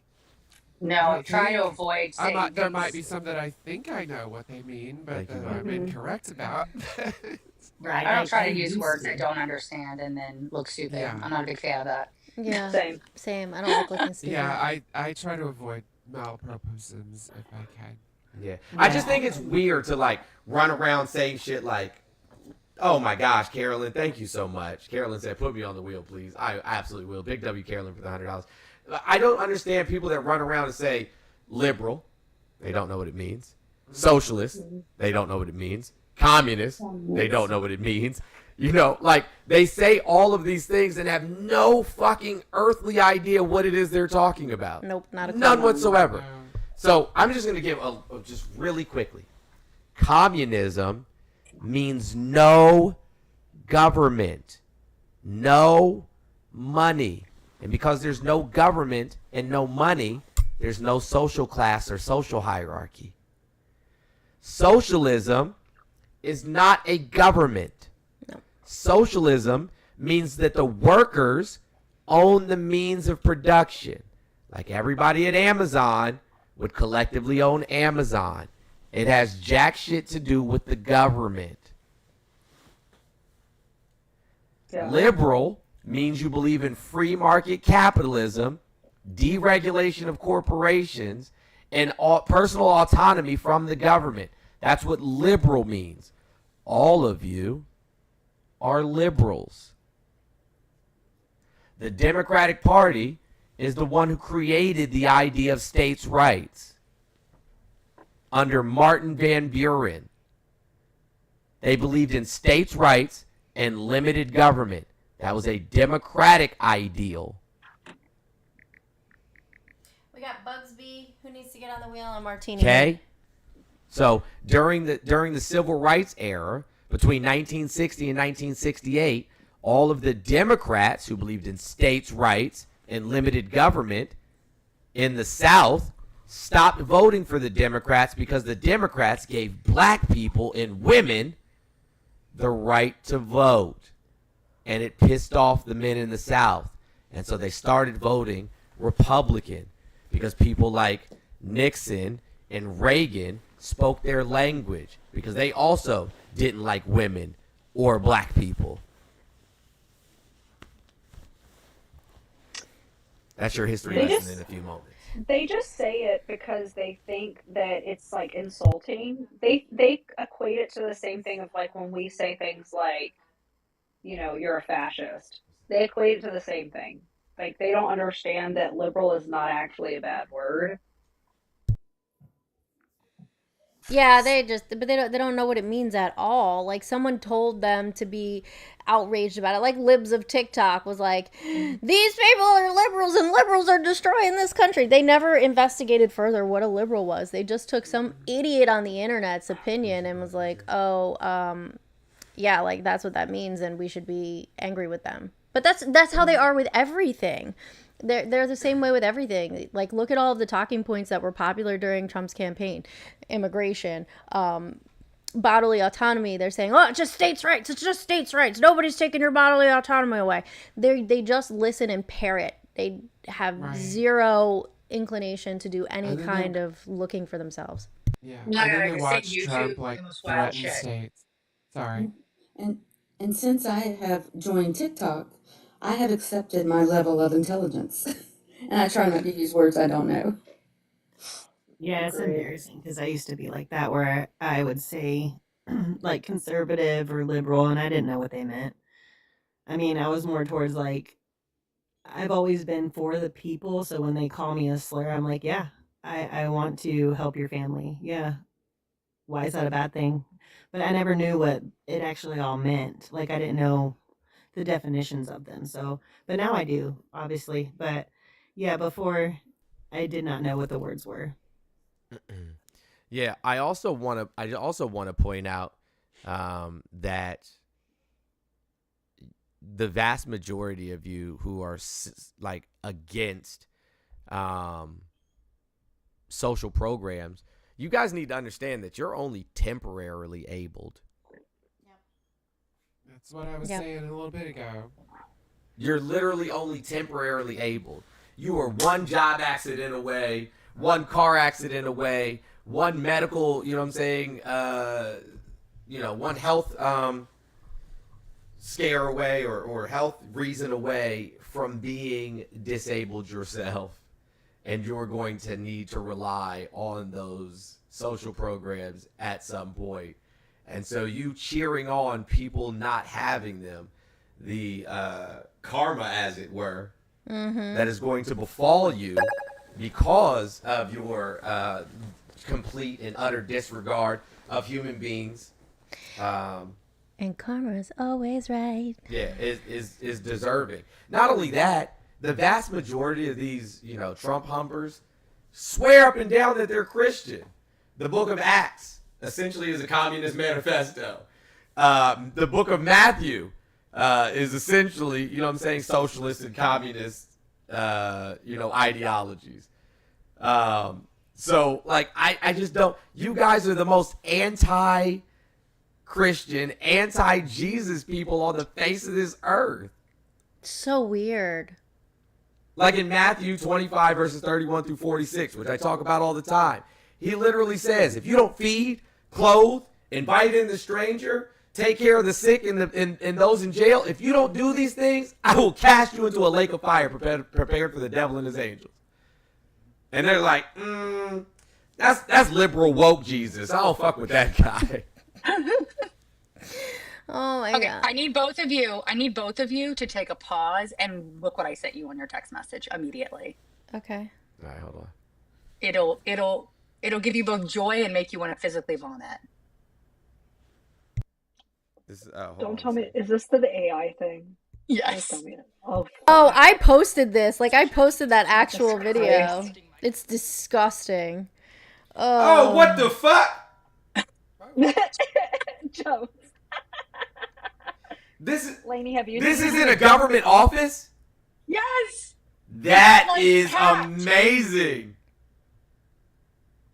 No, I try to avoid saying there might be some that I think I know what they mean, but that I'm incorrect about. Right. I don't try to use words I don't understand and then look stupid. Yeah. I'm not a big fan of that. Yeah. Same. I don't like looking stupid. Yeah, I try to avoid malapropisms if I can. Yeah. I just think it's weird to like run around saying shit like, "Oh my gosh, Carolyn, thank you so much." Carolyn said, "Put me on the wheel, please." I absolutely will. Big W, Carolyn, for the $100. I don't understand people that run around and say liberal. They don't know what it means. Socialist. They don't know what it means. Communist. They don't know what it means. You know, like they say all of these things and have no fucking earthly idea what it is they're talking about. Nope, not a clue. None whatsoever. So I'm just going to give just really quickly. Communism means no government, no money. And because there's no government and no money, there's no social class or social hierarchy. Socialism is not a government. No. Socialism means that the workers own the means of production. Like everybody at Amazon would collectively own Amazon. It has jack shit to do with the government. Yeah. Liberal means you believe in free market capitalism, deregulation of corporations, and personal autonomy from the government. That's what liberal means. All of you are liberals. The Democratic Party is the one who created the idea of states' rights under Martin Van Buren. They believed in states' rights and limited government. That was a democratic ideal. We got Bugsby, who needs to get on the wheel, and Martini. Okay? So during the civil rights era, between 1960 and 1968, all of the Democrats who believed in states' rights and limited government in the South stopped voting for the Democrats because the Democrats gave black people and women the right to vote. And it pissed off the men in the South. And so they started voting Republican because people like Nixon and Reagan spoke their language because they also didn't like women or black people. That's your history lesson in a few moments. They just say it because they think that it's like insulting. They equate it to the same thing of like when we say things like, you know, you're a fascist. They equate it to the same thing. Like they don't understand that liberal is not actually a bad word. Yeah, but they don't know what it means at all. Like someone told them to be outraged about it. Like libs of TikTok was like, these people are liberals and liberals are destroying this country. They never investigated further what a liberal was. They just took some idiot on the internet's opinion and was like, yeah, like that's what that means and we should be angry with them. But that's how they are with everything. They're the same way with everything. Like, look at all of the talking points that were popular during Trump's campaign. Immigration, bodily autonomy. They're saying, oh, it's just states' rights. It's just states' rights. Nobody's taking your bodily autonomy away. They just listen and parrot. They have zero inclination to do any kind of looking for themselves. Yeah. And then they watch Trump, like, threaten states. Sorry. And since I have joined TikTok, I have accepted my level of intelligence. And I try not to use words I don't know. Yeah, it's embarrassing because I used to be like that where I would say like conservative or liberal and I didn't know what they meant. I mean, I was more towards like, I've always been for the people. So when they call me a slur, I'm like, yeah, I want to help your family. Yeah. Why is that a bad thing? But I never knew what it actually all meant. Like I didn't know the definitions of them. So, but now I do, obviously. But yeah, before I did not know what the words were. Yeah, I also want to point out that the vast majority of you who are like against social programs, you guys need to understand that you're only temporarily abled. That's what I was saying a little bit ago. You're literally only temporarily abled. You are one job accident away, one car accident away, one medical, you know what I'm saying, one health scare away or health reason away from being disabled yourself. And you're going to need to rely on those social programs at some point. And so you cheering on people not having them, the karma, as it were, that is going to befall you because of your complete and utter disregard of human beings. And karma is always right. Yeah, is deserving. Not only that, the vast majority of these, Trump humpers swear up and down that they're Christian. The book of Acts essentially is a communist manifesto. The book of Matthew is essentially, socialist and communist, ideologies. So, like, I just don't. You guys are the most anti-Christian, anti-Jesus people on the face of this earth. So weird. Like in Matthew 25, verses 31 through 46, which I talk about all the time. He literally says, if you don't feed, clothe, invite in the stranger, take care of the sick and those in jail, if you don't do these things, I will cast you into a lake of fire prepared for the devil and his angels. And they're like, that's liberal woke Jesus. I don't fuck with that guy. Oh my Okay, god. I need both of you. I need both of you to take a pause and look what I sent you on your text message immediately. Okay. All right, hold on. It'll give you both joy and make you want to physically vomit. This is, Don't tell me. Is this the AI thing? Yes. Don't tell me. Oh. Oh, I posted this. Like I posted that actual Jesus video. Christ. It's disgusting. Oh, what the fuck? Jones. Lainey, have you? This is in a government office? Yes. That Like is cat. amazing.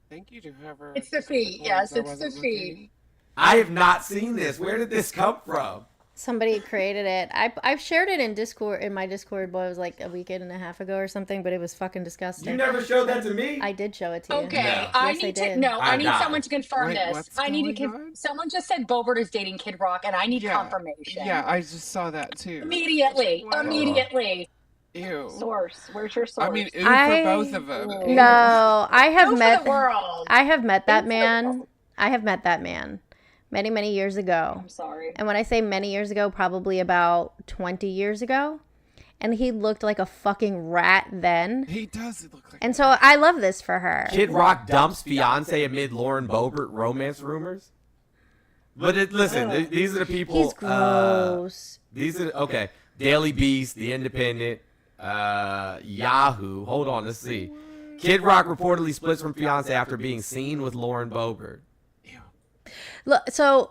Thank you to whoever. It's the feet. Yes, it's the feet. I have not seen this. Where did this come from? Somebody created it. I've shared it in Discord, in my Discord, but it was like a weekend and a half ago or something, but it was fucking disgusting. You never showed that to me? I did show it to you. Okay, No. I Yes, need I to did. no. I I'm need not. someone to confirm Wait, this. what's I need to. going on? Someone just said Bobert is dating Kid Rock, and I need confirmation. Yeah, I just saw that too. Immediately. What? Immediately. Ew. Source. Where's your source? I mean, ooh for both of them. Ew. No, I have Go met for the world. I have met that man. I have met that man many, many years ago. I'm sorry. And when I say many years ago, probably about 20 years ago. And he looked like a fucking rat then. He does look like. And so I love this for her. Kid Rock dumps fiance amid Lauren Boebert romance rumors. But listen, these are the people. He's gross. These are okay. Daily Beast, The Independent, Yahoo. Hold on, let's see. Kid Rock reportedly splits from fiance after being seen with Lauren Boebert. Look, so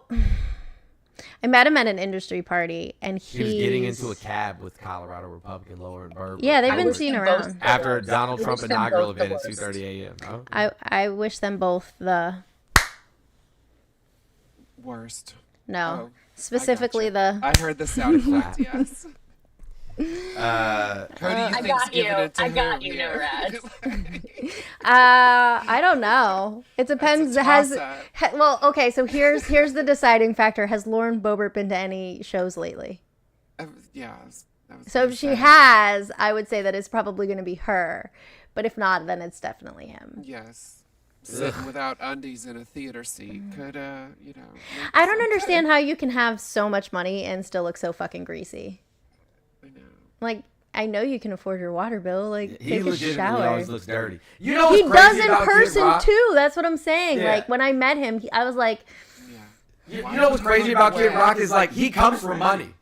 I met him at an industry party, and He was getting into a cab with Colorado Republican Lauren Boebert. Yeah, they've been seen around. After Donald Trump them inaugural both the event at worst. 2:30 a.m. Oh. I wish them both the Worst. no, Oh, specifically the. I heard the sound effect. Yes. Who do you I think's got you. giving it to I got whom you, here? Norad. I don't know. It depends. That's a toss-up. Well, okay. So here's the deciding factor. Has Lauren Boebert been to any shows lately? Yeah. So if she has, I would say that it's probably going to be her. But if not, then it's definitely him. Yes. Sitting without undies in a theater seat could, you know. I don't understand how you can have so much money and still look so fucking greasy. I know. Like, I know you can afford your water bill. Like, He take a legitimately shower. always looks dirty. You know He what's does crazy in about Kid person Rock? too. That's what I'm saying. Yeah. Like when I met him, I was like, You know what's crazy about Kid Rock is like he comes from money.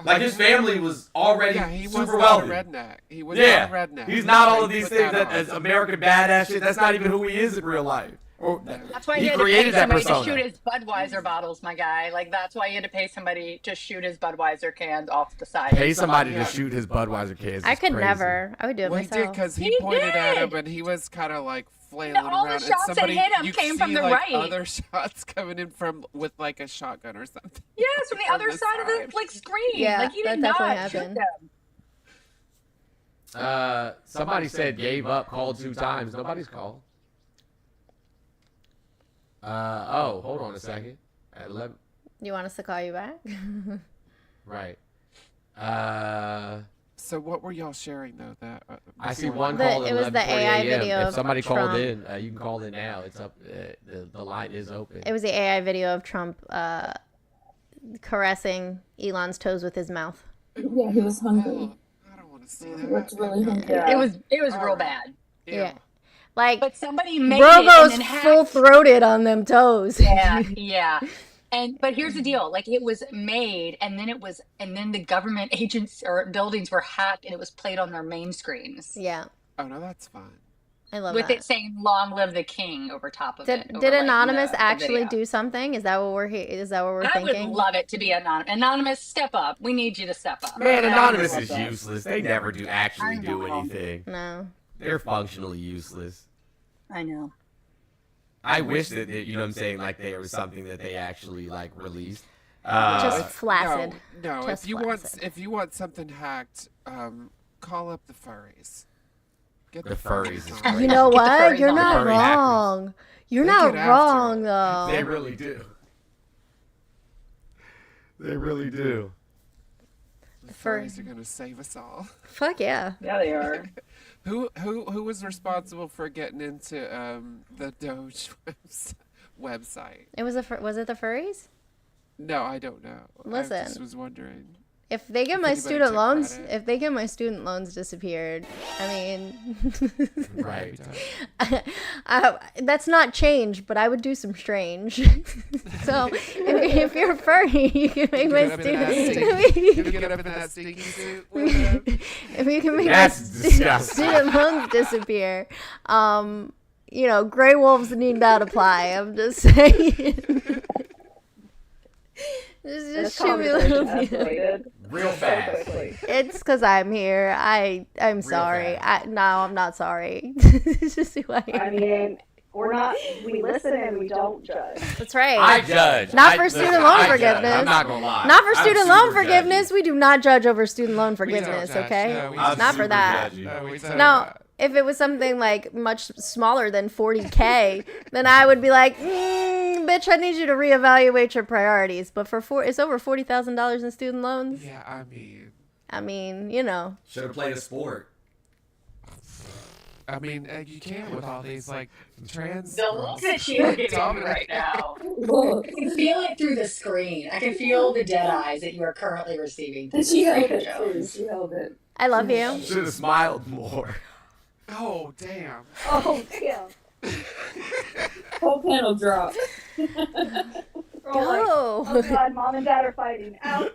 Like his family was already He was super not wealthy. a redneck. He was Yeah, not a redneck. he's not all of He these put things that that on. as American badass shit. That's not even who he is in real life. Or, That's why he he had to pay created that somebody to persona. shoot his Budweiser bottles, my guy. Like that's why he had to pay somebody to shoot his Budweiser cans off the side. Pay somebody to shoot his Budweiser cans. I is could crazy. never. I would do it Well, he did myself. because he He pointed at him did. and he was kind of like flailing All the around. shots and that somebody, hit him you came see, from the like, right. other shots coming in from with like a shotgun or something. Yes, from the from other the side of the side. like screen. Yeah, like he that did not definitely shoot happened. them. Somebody said gave up, called 2 times. Nobody's called. Oh, hold on a second. At 11. You want us to call you back? Right. So what were y'all sharing though? That I see before one that? call at It was the 11:40 AI a.m. video If of somebody called Trump. in, you can call in now. It's up. The line is open. It was the AI video of Trump caressing Elon's toes with his mouth. Yeah, he was hungry. Oh, I don't want to see He that. looked really hungry. It was real bad. Yeah. Like, But somebody made bro it goes and then hacked. full throated on them toes. Yeah, yeah. But here's the deal: like it was made, and then the government agents or buildings were hacked, and it was played on their main screens. Yeah, Oh no, that's fine. I love with that. it saying "Long live the king" over top of it. Did over, like, Anonymous the actually video. do something? Is that what we're I thinking? would love it to be anonymous. Anonymous, step up. We need you to step up. Man, I Anonymous would is love that. useless. They never do actually do know. anything. No. They're functionally useless. I know. I wish that you know what I'm saying, like there was something that they actually like released. Just flaccid. No, Just if you flaccid. want something hacked, call up the furries. Get The furries is on. crazy. You know Get the what? furries You're on. not Furry hackers. wrong. You're They not get after wrong it. though. They really do. They really do. The Fur- furries are gonna save us all. Fuck yeah. Yeah, they are. Who was responsible for getting into the Doge website? It was was it the furries? No, I don't know. I just Listen, was wondering. if they get If my anybody student took loans, credit. if they get my student loans disappeared, I mean, Right. that's not change, but I would do some strange. So if you're furry, you can make my student. Get up in that stinky suit with them. If you can make That's my disgusting. student loans disappear, you know, gray wolves need not apply. I'm just saying. Just shoot me a little bit. Real fast. It's because I'm here. I'm sorry. No, I'm not sorry. It's just who I am. I mean, we listen and we don't judge. That's right. I judge. Not for student loan forgiveness. I'm not gonna lie. Not for I'm student super loan forgiveness. We do not judge over student loan We don't forgiveness, judge. okay? No, we I'm Not for super that. judgy. No, we don't. No, if it was something like much smaller than 40K, then I would be like, bitch, I need you to reevaluate your priorities. But it's over $40,000 in student loans. Yeah, I mean, you know. Should have played a sport. I mean, you can with all these like trans. The look that you're giving me right now. I can feel it through the screen. I can feel the dead eyes that you are currently receiving through the She held screen, it too. Jones. She held it. I love you. Should have smiled more. Oh damn! Oh, damn. Whole panel drop. We're all like, Go. oh God, mom and dad are fighting. Out.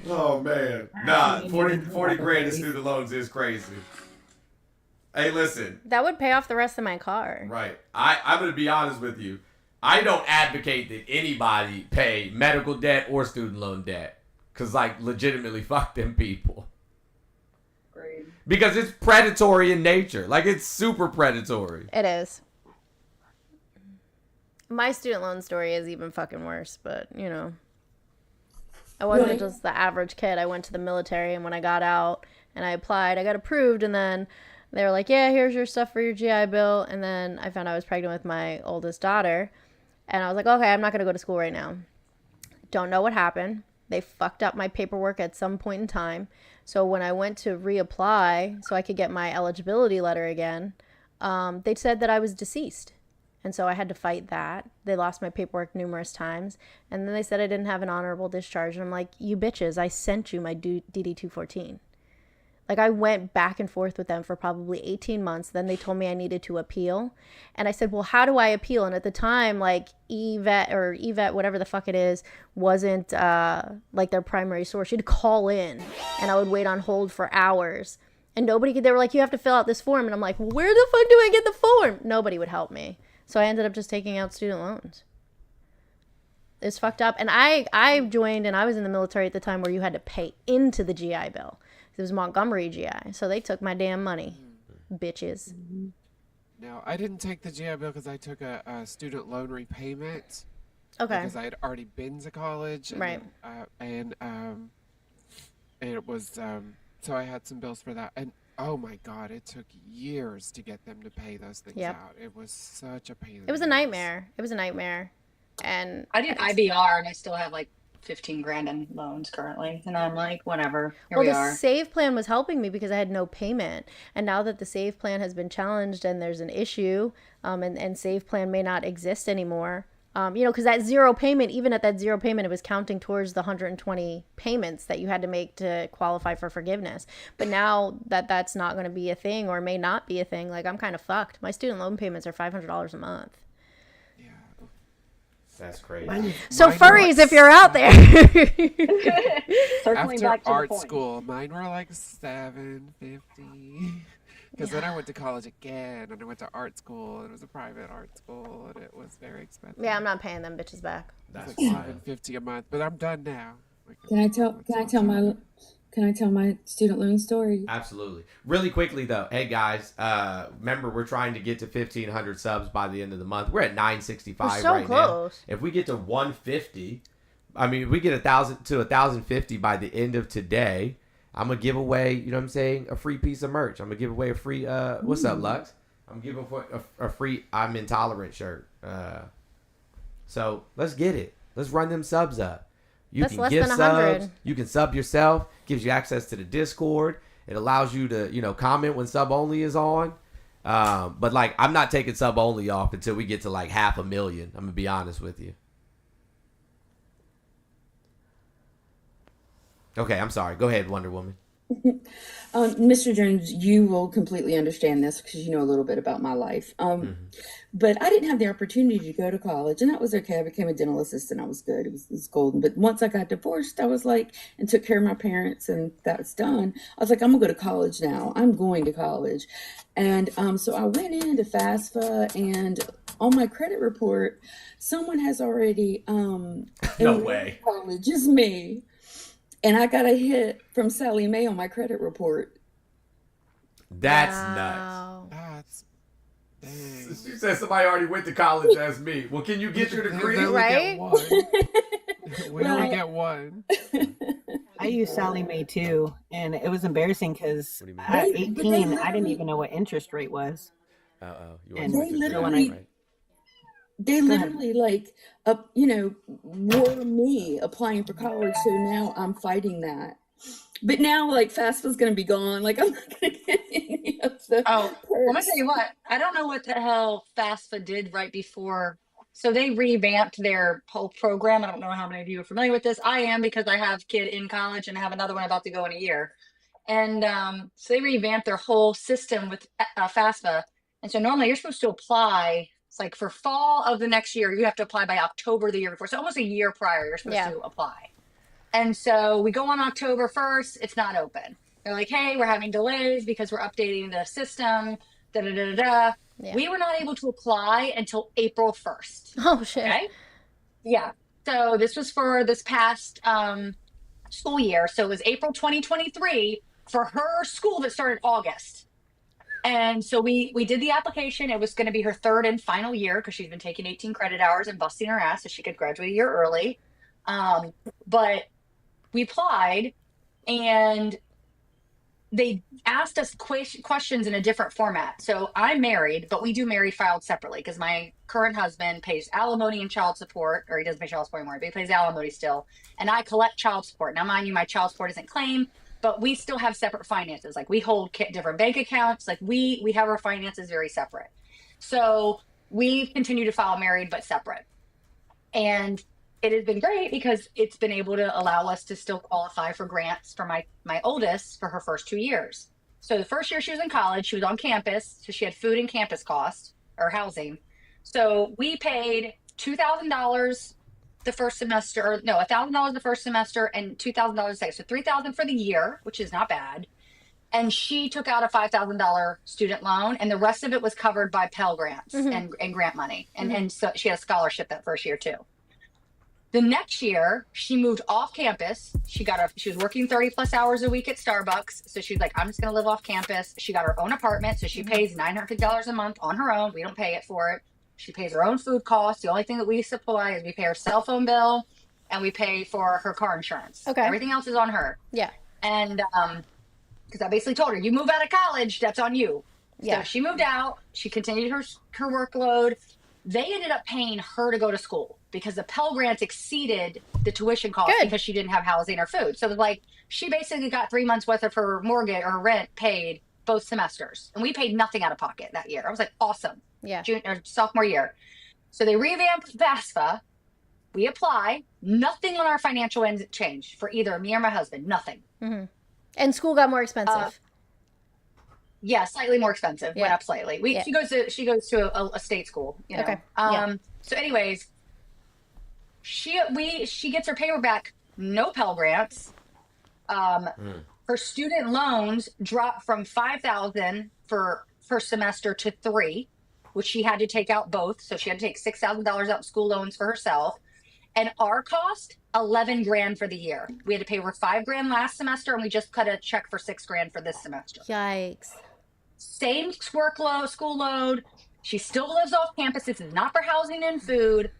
Oh man. Nah, 40 grand in student loans is crazy. Hey, listen. That would pay off the rest of my car. Right. I'm going to be honest with you. I don't advocate that anybody pay medical debt or student loan debt. Because, like, legitimately, fuck them people. Great. Because it's predatory in nature. Like, it's super predatory. It is. My student loan story is even fucking worse, but, you know. I wasn't just the average kid. I went to the military, and when I got out and I applied, I got approved, and then they were like, yeah, here's your stuff for your GI Bill. And then I found I was pregnant with my oldest daughter. And I was like, okay, I'm not going to go to school right now. Don't know what happened. They fucked up my paperwork at some point in time. So when I went to reapply so I could get my eligibility letter again, they said that I was deceased. And so I had to fight that. They lost my paperwork numerous times. And then they said I didn't have an honorable discharge. And I'm like, you bitches, I sent you my DD-214. Like, I went back and forth with them for probably 18 months. Then they told me I needed to appeal. And I said, well, how do I appeal? And at the time, like, EVET, whatever the fuck it is, wasn't, like, their primary source. You'd call in, and I would wait on hold for hours. And they were like, you have to fill out this form. And I'm like, well, where the fuck do I get the form? Nobody would help me. So I ended up just taking out student loans. It's fucked up. And I joined, and I was in the military at the time where you had to pay into the GI Bill. It was Montgomery GI. So they took my damn money. Bitches. No, I didn't take the GI Bill because I took a student loan repayment. Okay. Because I had already been to college. And, Right. And it was, so I had some bills for that. And oh my God, it took years to get them to pay those things Yep. out. It was such a pain. It was a nightmare. It was a nightmare. And I did IBR and I still have like 15 grand in loans currently. And I'm like, whatever. Here we the are. save plan was helping me because I had no payment. And now that the save plan has been challenged and there's an issue, and save plan may not exist anymore, you know, because that zero payment, even at that zero payment, it was counting towards the 120 payments that you had to make to qualify for forgiveness. But now that that's not going to be a thing or may not be a thing, like, I'm kind of fucked. My student loan payments are $500 a month. That's crazy. So furries, if you're out there. Circling After back to art the point. school, mine were like $750. Because then I went to college again, and I went to art school, and it was a private art school, and it was very expensive. Yeah, I'm not paying them bitches back. That's Like $750 a month, but I'm done now. Can I tell my student loan story? Absolutely. Really quickly though, hey guys, remember we're trying to get to 1,500 subs by the end of the month. We're at 965 We're so right close. now. If we get to 150, I mean, if we get 1,000 to 1,050 by the end of today, I'm gonna give away, you know what I'm saying, a free piece of merch. I'm gonna give away a free what's up, Lux? I'm giving a free I'm Intolerant shirt. So let's get it. Let's run them subs up. You That's can less give than subs. 100. You can sub yourself. Gives you access to the Discord. It allows you to, you know, comment when sub only is on. But like, I'm not taking sub only off until we get to like 500,000. I'm gonna be honest with you. Okay, I'm sorry. Go ahead, Wonder Woman. Mr. Jones, you will completely understand this because you know a little bit about my life. But I didn't have the opportunity to go to college, and that was okay. I became a dental assistant. I was good. It was golden. But once I got divorced, I was like, and took care of my parents, and that was done. I was like, I'm going to go to college now. I'm going to college. And so I went into FAFSA, and on my credit report, someone has already No enrolled way. in college, just me. And I got a hit from Sally Mae on my credit report. That's Wow. That's dang. nuts. She said somebody already went to college as me. Well, can you get your degree? We only Right? get one. We only Well- get one. I used Sally Mae too, and it was embarrassing because What do you mean? at They- but 18, they I didn't literally- even know what interest rate was. You And want They to so when literally- I They Go ahead. literally were me applying for college. So now I'm fighting that. But now FAFSA's going to be gone. Like I'm not going to get any of the Oh, I'm gonna perks. tell you what. I don't know what the hell FAFSA did right before. So they revamped their whole program. I don't know how many of you are familiar with this. I am because I have a kid in college and I have another one about to go in a year. And so they revamped their whole system with FAFSA. And so normally you're supposed to apply. It's like for fall of the next year, you have to apply by October the year before. So almost a year prior, you're supposed to apply. And so we go on October 1st, it's not open. They're like, hey, we're having delays because we're updating the system. Da da da da. Yeah. We were not able to apply until April 1st. Oh shit. Okay. Yeah. So this was for this past school year. So it was April 2023 for her school that started August. And so we did the application. It was going to be her third and final year because she's been taking 18 credit hours and busting her ass so she could graduate a year early. But we applied and they asked us questions in a different format. So I'm married, but we do married filed separately because my current husband pays alimony and child support, or he doesn't pay child support anymore, but he pays alimony still. And I collect child support. Now, mind you, my child support isn't claimed, but we still have separate finances. Like we hold different bank accounts. Like we have our finances very separate. So we've continued to file married, but separate. And it has been great because it's been able to allow us to still qualify for grants for my oldest for her first 2 years. So the first year she was in college, she was on campus, so she had food and campus costs or housing. So we paid $2,000 the first semester, or no, $1,000 the first semester and $2,000 the second. So $3,000 for the year, which is not bad. And she took out a $5,000 student loan, and the rest of it was covered by Pell grants and grant money. And so she had a scholarship that first year too. The next year, she moved off campus. She was working 30 plus hours a week at Starbucks. So she was like, I'm just going to live off campus. She got her own apartment. So she pays $950 a month on her own. We don't pay it for it. She pays her own food costs. The only thing that we supply is we pay her cell phone bill and we pay for her car insurance. Okay. Everything else is on her. Yeah. And because I basically told her, you move out of college, that's on you. Yeah. So she moved out. She continued her workload. They ended up paying her to go to school because the Pell Grants exceeded the tuition cost because she didn't have housing or food. So it was like she basically got 3 months worth of her mortgage or rent paid both semesters. And we paid nothing out of pocket that year. I was like, awesome. Yeah. Sophomore year. So they revamped FAFSA. We apply. Nothing on our financial ends changed for either me or my husband. Nothing. Mm-hmm. And school got more expensive. Yeah, slightly more expensive. Yeah. Went up slightly. She goes to a state school. You know? Okay. Yeah. So, anyways, she gets her paper back. No Pell Grants. Her student loans dropped from $5,000 for first semester to $3,000, which she had to take out both. So she had to take $6,000 out in school loans for herself. And our cost, $11,000 for the year. We had to pay her $5,000 last semester, and we just cut a check for $6,000 for this semester. Yikes. Same workload, school load. She still lives off campus. This is not for housing and food.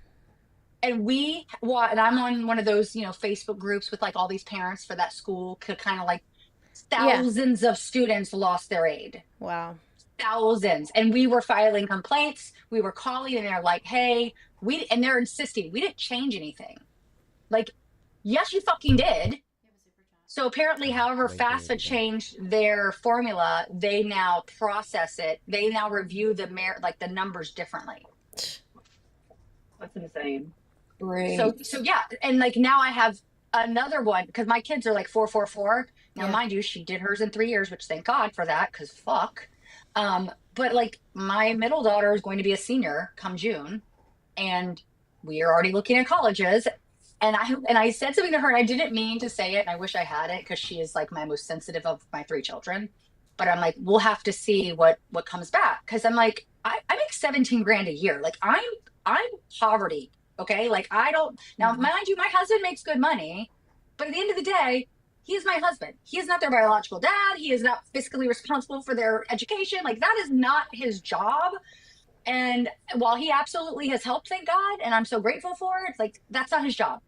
And I'm on one of those, Facebook groups with like all these parents for that school, kind of like thousands of students lost their aid. Wow. Thousands. And we were filing complaints. We were calling and they're like, hey, and they're insisting we didn't change anything. Like, yes, you fucking did. So apparently, however FAFSA changed their formula, they now process it. They now review the numbers differently. That's insane. Great. So yeah, and like now I have another one, because my kids are like 444. Now, Yeah. mind you, she did hers in 3 years, which thank God for that, because fuck. But like my middle daughter is going to be a senior come June, and we are already looking at colleges. And I said something to her, and I didn't mean to say it, and I wish I had it, because she is like my most sensitive of my 3 children. But I'm like, we'll have to see what comes back, because I'm like, I make 17 grand a year. Like I'm poverty. Okay, like I don't now, mind you, my husband makes good money, but at the end of the day, he is my husband. He is not their biological dad. He is not fiscally responsible for their education. Like that is not his job. And while he absolutely has helped, thank God, and I'm so grateful for it, it's like that's not his job.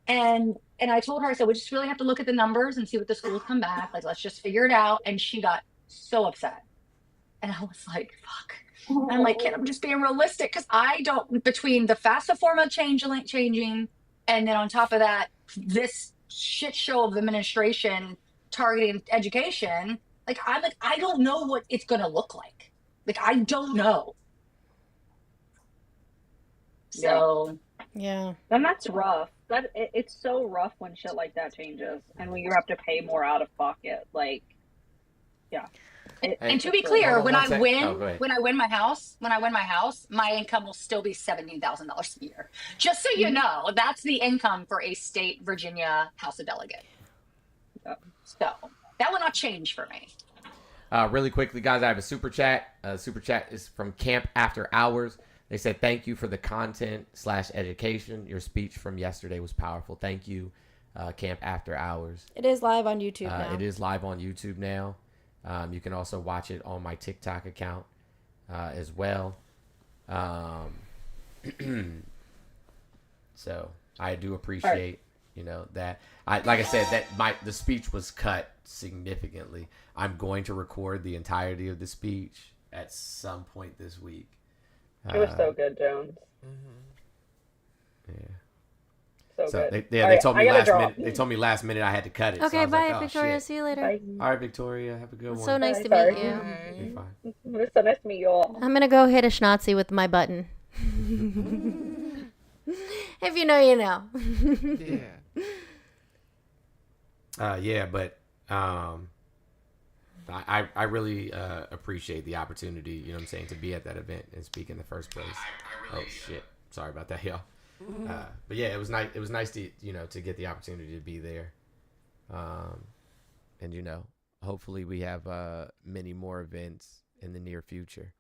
And I told her, I said, we just really have to look at the numbers and see what the schools come back. Like, let's just figure it out. And she got so upset. And I was like, fuck. And I'm like, kid, I'm just being realistic, because I don't, between the FAFSA formula changing, and then on top of that, this shit show of administration targeting education, like, I'm like, I don't know what it's going to look like. Like, I don't know. So, yeah. And that's rough. It's so rough when shit like that changes, and when you have to pay more out of pocket. Like, yeah. And to be clear, when I win my house, my income will still be $17,000 a year. Just so you know, that's the income for a state Virginia House of Delegate. So that will not change for me. Really quickly, guys, I have a super chat. Super chat is from Camp After Hours. They said, thank you for the content/education. Your speech from yesterday was powerful. Thank you, Camp After Hours. It is live on YouTube now. It is live on YouTube now. You can also watch it on my TikTok account as well. So I do appreciate, that. Like I said, that the speech was cut significantly. I'm going to record the entirety of the speech at some point this week. It was so good, Jones. Yeah. So good. They told me last minute. They told me last minute I had to cut it. Okay, so I was bye, like, oh, Victoria. shit. See you later. Bye. All right, Victoria. Have a good one. So nice to meet you. You're fine. It's so nice to meet you all. I'm gonna go hit a schnozzy with my button. If you know, you know. Yeah, but I really appreciate the opportunity, you know what I'm saying, to be at that event and speak in the first place. Oh shit, sorry about that, y'all. But yeah, it was nice. It was nice to to get the opportunity to be there, and hopefully we have many more events in the near future.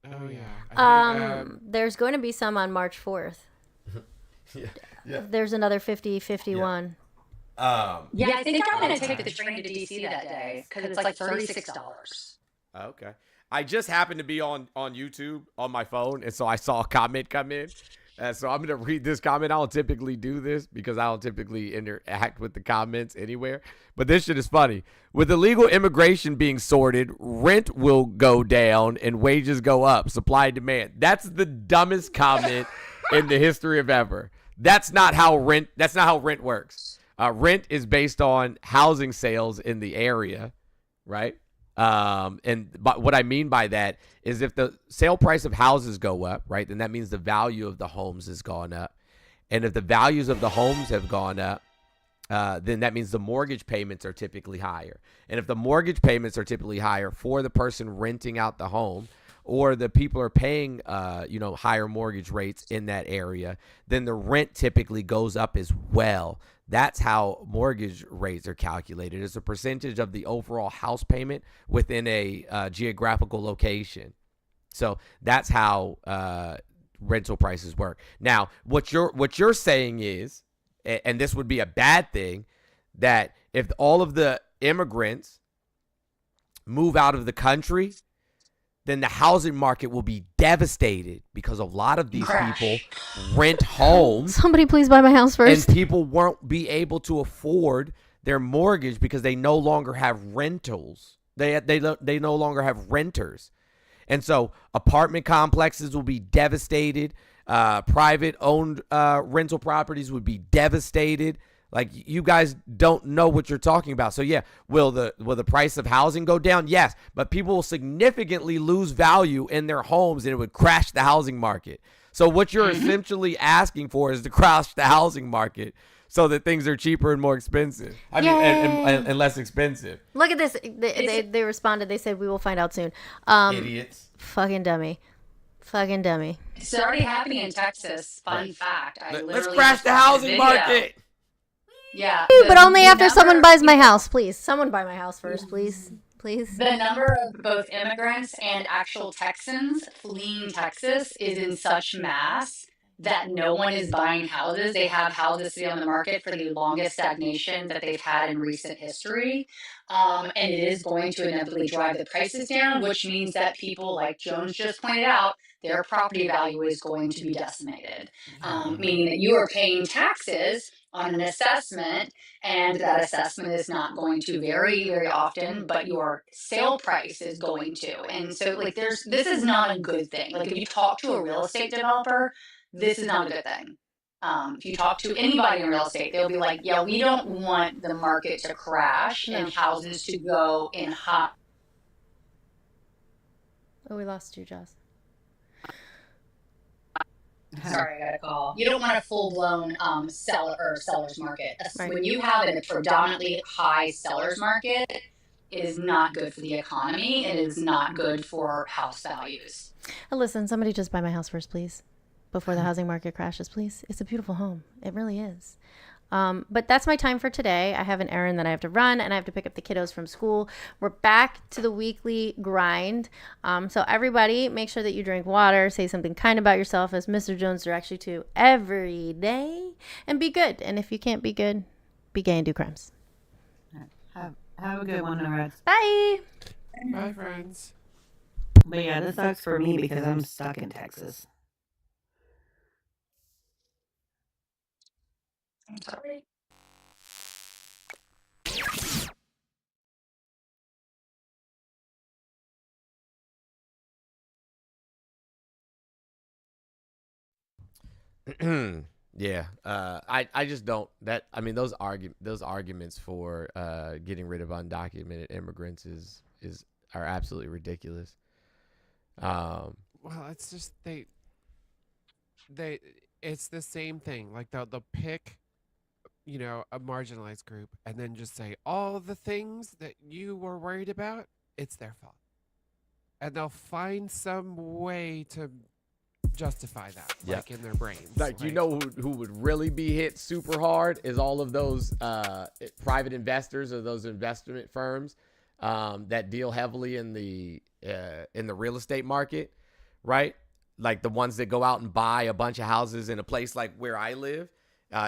Oh yeah. There's going to be some on March 4th. Yeah. There's another 50-51. Yeah, I think I'm going to take the train to DC that day, because it's like $36. Okay. I just happened to be on YouTube on my phone, and so I saw a comment come in. So I'm going to read this comment. I don't typically do this because I don't typically interact with the comments anywhere. But this shit is funny. With illegal immigration being sorted, rent will go down and wages go up. Supply and demand. That's the dumbest comment in the history of ever. That's not how rent works. Rent is based on housing sales in the area, right? But what I mean by that is if the sale price of houses go up, right, then that means the value of the homes has gone up. And if the values of the homes have gone up, then that means the mortgage payments are typically higher. And if the mortgage payments are typically higher for the person renting out the home, or the people are paying, higher mortgage rates in that area, then the rent typically goes up as well. That's how mortgage rates are calculated. It's a percentage of the overall house payment within a geographical location. So that's how rental prices work. Now, what you're saying is, and this would be a bad thing, that if all of the immigrants move out of the country, then the housing market will be devastated because a lot of these people rent homes. Somebody please buy my house first. And people won't be able to afford their mortgage because they no longer have rentals. They no longer have renters. And so apartment complexes will be devastated. Private owned rental properties would be devastated. Like, you guys don't know what you're talking about. So yeah, will the price of housing go down? Yes, but people will significantly lose value in their homes, and it would crash the housing market. So what you're essentially asking for is to crash the housing market so that things are cheaper and more expensive. I mean, and less expensive. Look at this. They responded. They said, we will find out soon. Idiots. Fucking dummy. Fucking dummy. It's already happening in Texas. Fun fact. Let's crash the housing market. Yeah. But only after someone buys my house, please. Someone buy my house first, please. Please. The number of both immigrants and actual Texans fleeing Texas is in such mass that no one is buying houses. They have houses sitting on the market for the longest stagnation that they've had in recent history. And it is going to inevitably drive the prices down, which means that people, like Jones just pointed out, their property value is going to be decimated. Meaning that you are paying taxes on an assessment, and that assessment is not going to vary very often, but your sale price is going to. And so, like, this is not a good thing. Like, if you talk to a real estate developer, this is not a good thing. If you talk to anybody in real estate, they'll be like, yeah, we don't want the market to crash and houses to go in hot. Oh, we lost you, Joss. Sorry, I got a call. You don't want a full-blown seller's market. Right. When you have a predominantly high seller's market, it is not good for the economy. It is not good for house values. Listen, somebody just buy my house first, please. Before the housing market crashes, please. It's a beautiful home. It really is. But that's my time for today. I have an errand that I have to run, and I have to pick up the kiddos from school. We're back to the weekly grind. So everybody, make sure that you drink water, say something kind about yourself, as Mr. Jones directs you to every day, and be good. And if you can't be good, be gay and do crimes. Have a good one, Norad. Bye. Bye, friends. But yeah, this sucks for me because I'm stuck in Texas. I'm sorry. Yeah, I just don't I mean those arguments for getting rid of undocumented immigrants are absolutely ridiculous. Well, it's just it's the same thing. Like they'll pick, a marginalized group and then just say all the things that you were worried about, it's their fault. And they'll find some way to justify that, like in their brains. Like, right? Who would really be hit super hard is all of those private investors or those investment firms that deal heavily in the real estate market, right? Like the ones that go out and buy a bunch of houses in a place like where I live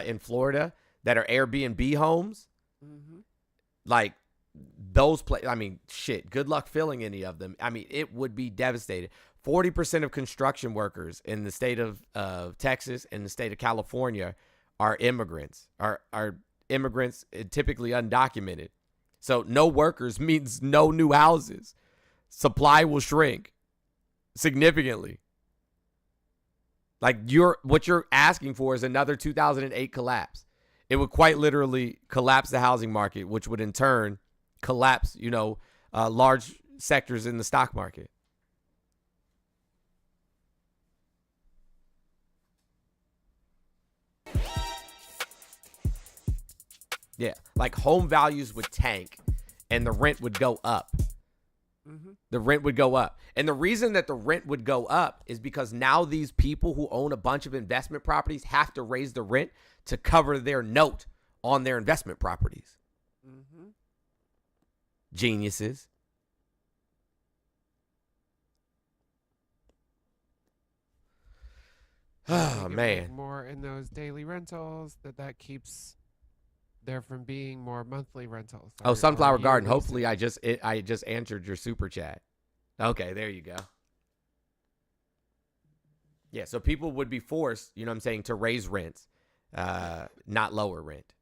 in Florida that are Airbnb homes. Mm-hmm. Like those places, I mean, shit, good luck filling any of them. I mean, it would be devastated. 40% of construction workers in the state of Texas and the state of California are immigrants, are immigrants, typically undocumented. So no workers means no new houses. Supply will shrink significantly. Like what you're asking for is another 2008 collapse. It would quite literally collapse the housing market, which would in turn collapse, large sectors in the stock market. Yeah, like home values would tank and the rent would go up. Mm-hmm. The rent would go up. And the reason that the rent would go up is because now these people who own a bunch of investment properties have to raise the rent to cover their note on their investment properties. Mm-hmm. Geniuses. Oh, man. More in those daily rentals that keeps there from being more monthly rentals. Oh, Sunflower Garden. Hopefully I just answered your super chat. Okay, there you go. Yeah, so people would be forced, to raise rents, not lower rent.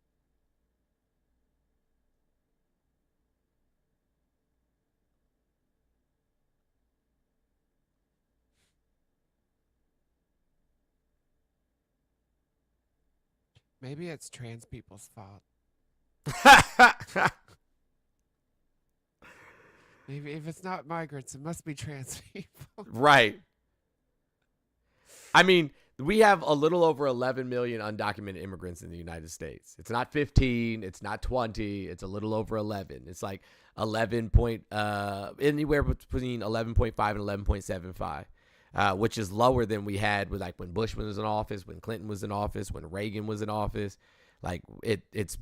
Maybe it's trans people's fault. Maybe if it's not migrants, it must be trans people. Right. I mean, We have a little over 11 million undocumented immigrants in the United States. It's not 15, it's not 20, it's a little over 11. It's like 11 point, anywhere between 11.5 and 11.75, which is lower than we had with like when Bush was in office, when Clinton was in office, when Reagan was in office. Like it's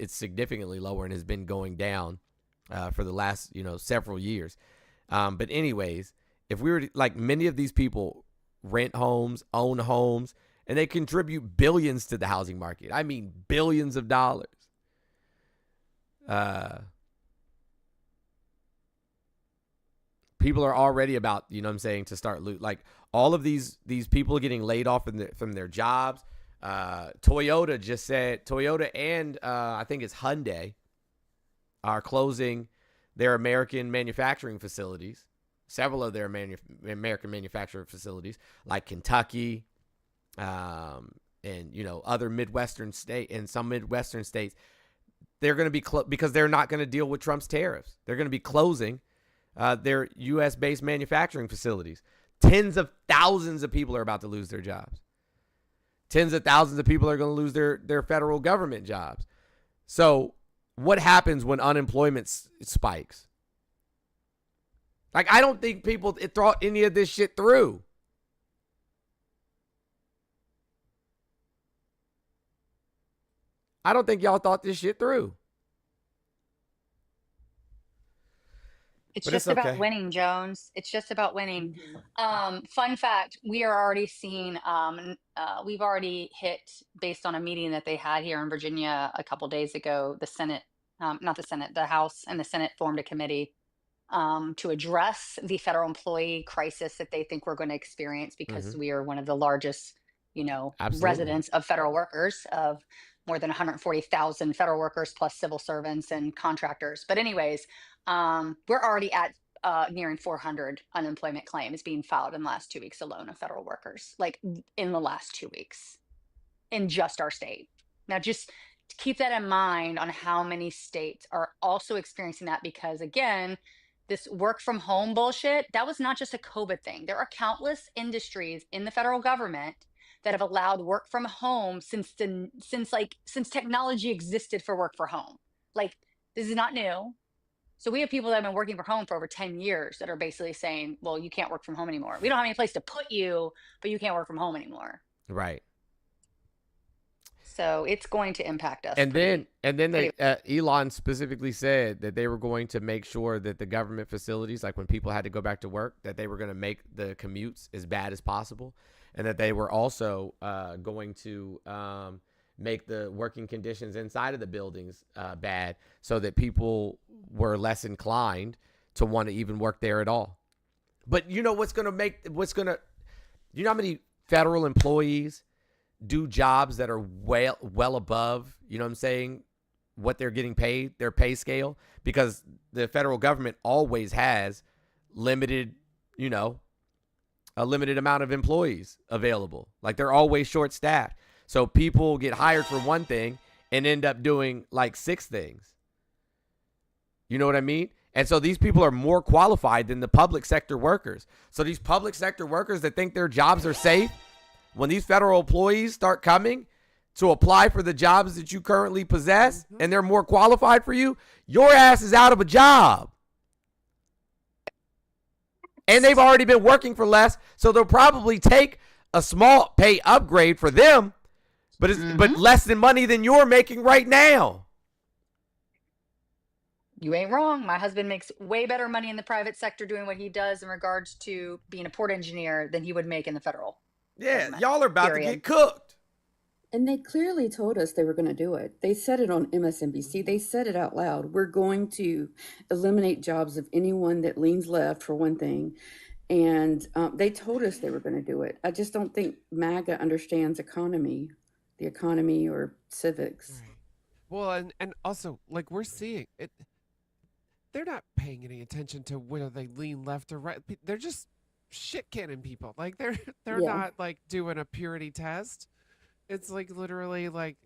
significantly lower and has been going down for the last, several years. But anyways, if we were to, like, many of these people rent homes, own homes, and they contribute billions to the housing market. I mean, billions of dollars. People are already about, to start loot. Like all of these people getting laid off from their jobs. Toyota just said, Toyota and I think it's Hyundai are closing their American manufacturing facilities. Several of their American manufacturing facilities, like Kentucky, and other Midwestern state and some Midwestern states, they're going to be because they're not going to deal with Trump's tariffs. They're going to be closing their U.S. based manufacturing facilities. Tens of thousands of people are about to lose their jobs. Tens of thousands of people are going to lose their federal government jobs. So, what happens when unemployment spikes? Like, I don't think people thought any of this shit through. I don't think y'all thought this shit through. It's But just it's okay. about winning, Jones. It's just about winning. Fun fact, we are already seeing, we've already hit, based on a meeting that they had here in Virginia a couple days ago, the Senate, not the Senate, the House and the Senate formed a committee to address the federal employee crisis that they think we're going to experience because we are one of the largest, Absolutely. residents of federal workers, of more than 140,000 federal workers plus civil servants and contractors. But anyways, we're already at nearing 400 unemployment claims being filed in the last 2 weeks alone of federal workers, like in the last 2 weeks in just our state. Now, just keep that in mind on how many states are also experiencing that, because again, this work from home bullshit, that was not just a COVID thing. There are countless industries in the federal government that have allowed work from home since technology existed for work from home. Like, this is not new. So we have people that have been working from home for over 10 years that are basically saying, well, you can't work from home anymore. We don't have any place to put you, but you can't work from home anymore. Right. So it's going to impact us. And then they Elon specifically said that they were going to make sure that the government facilities, like when people had to go back to work, that they were going to make the commutes as bad as possible, and that they were also going to make the working conditions inside of the buildings bad, so that people were less inclined to want to even work there at all. But you know you know how many federal employees do jobs that are well above, what they're getting paid, their pay scale, because the federal government always has a limited amount of employees available. Like, they're always short staffed. So people get hired for one thing and end up doing like 6 things. You know what I mean? And so these people are more qualified than the public sector workers. So these public sector workers that think their jobs are safe, when these federal employees start coming to apply for the jobs that you currently possess and they're more qualified for you, your ass is out of a job. And they've already been working for less, so they'll probably take a small pay upgrade for them, but but less than money than you're making right now. You ain't wrong. My husband makes way better money in the private sector doing what he does in regards to being a port engineer than he would make in the federal. Yeah, y'all are about to get cooked. And they clearly told us they were going to do it. They said it on MSNBC. They said it out loud. We're going to eliminate jobs of anyone that leans left, for one thing. And they told us they were going to do it. I just don't think MAGA understands the economy or civics. Right. Well, and also, like, we're seeing it. They're not paying any attention to whether they lean left or right. They're just shit cannon people. Like, they're not like doing a purity test. It's like literally like,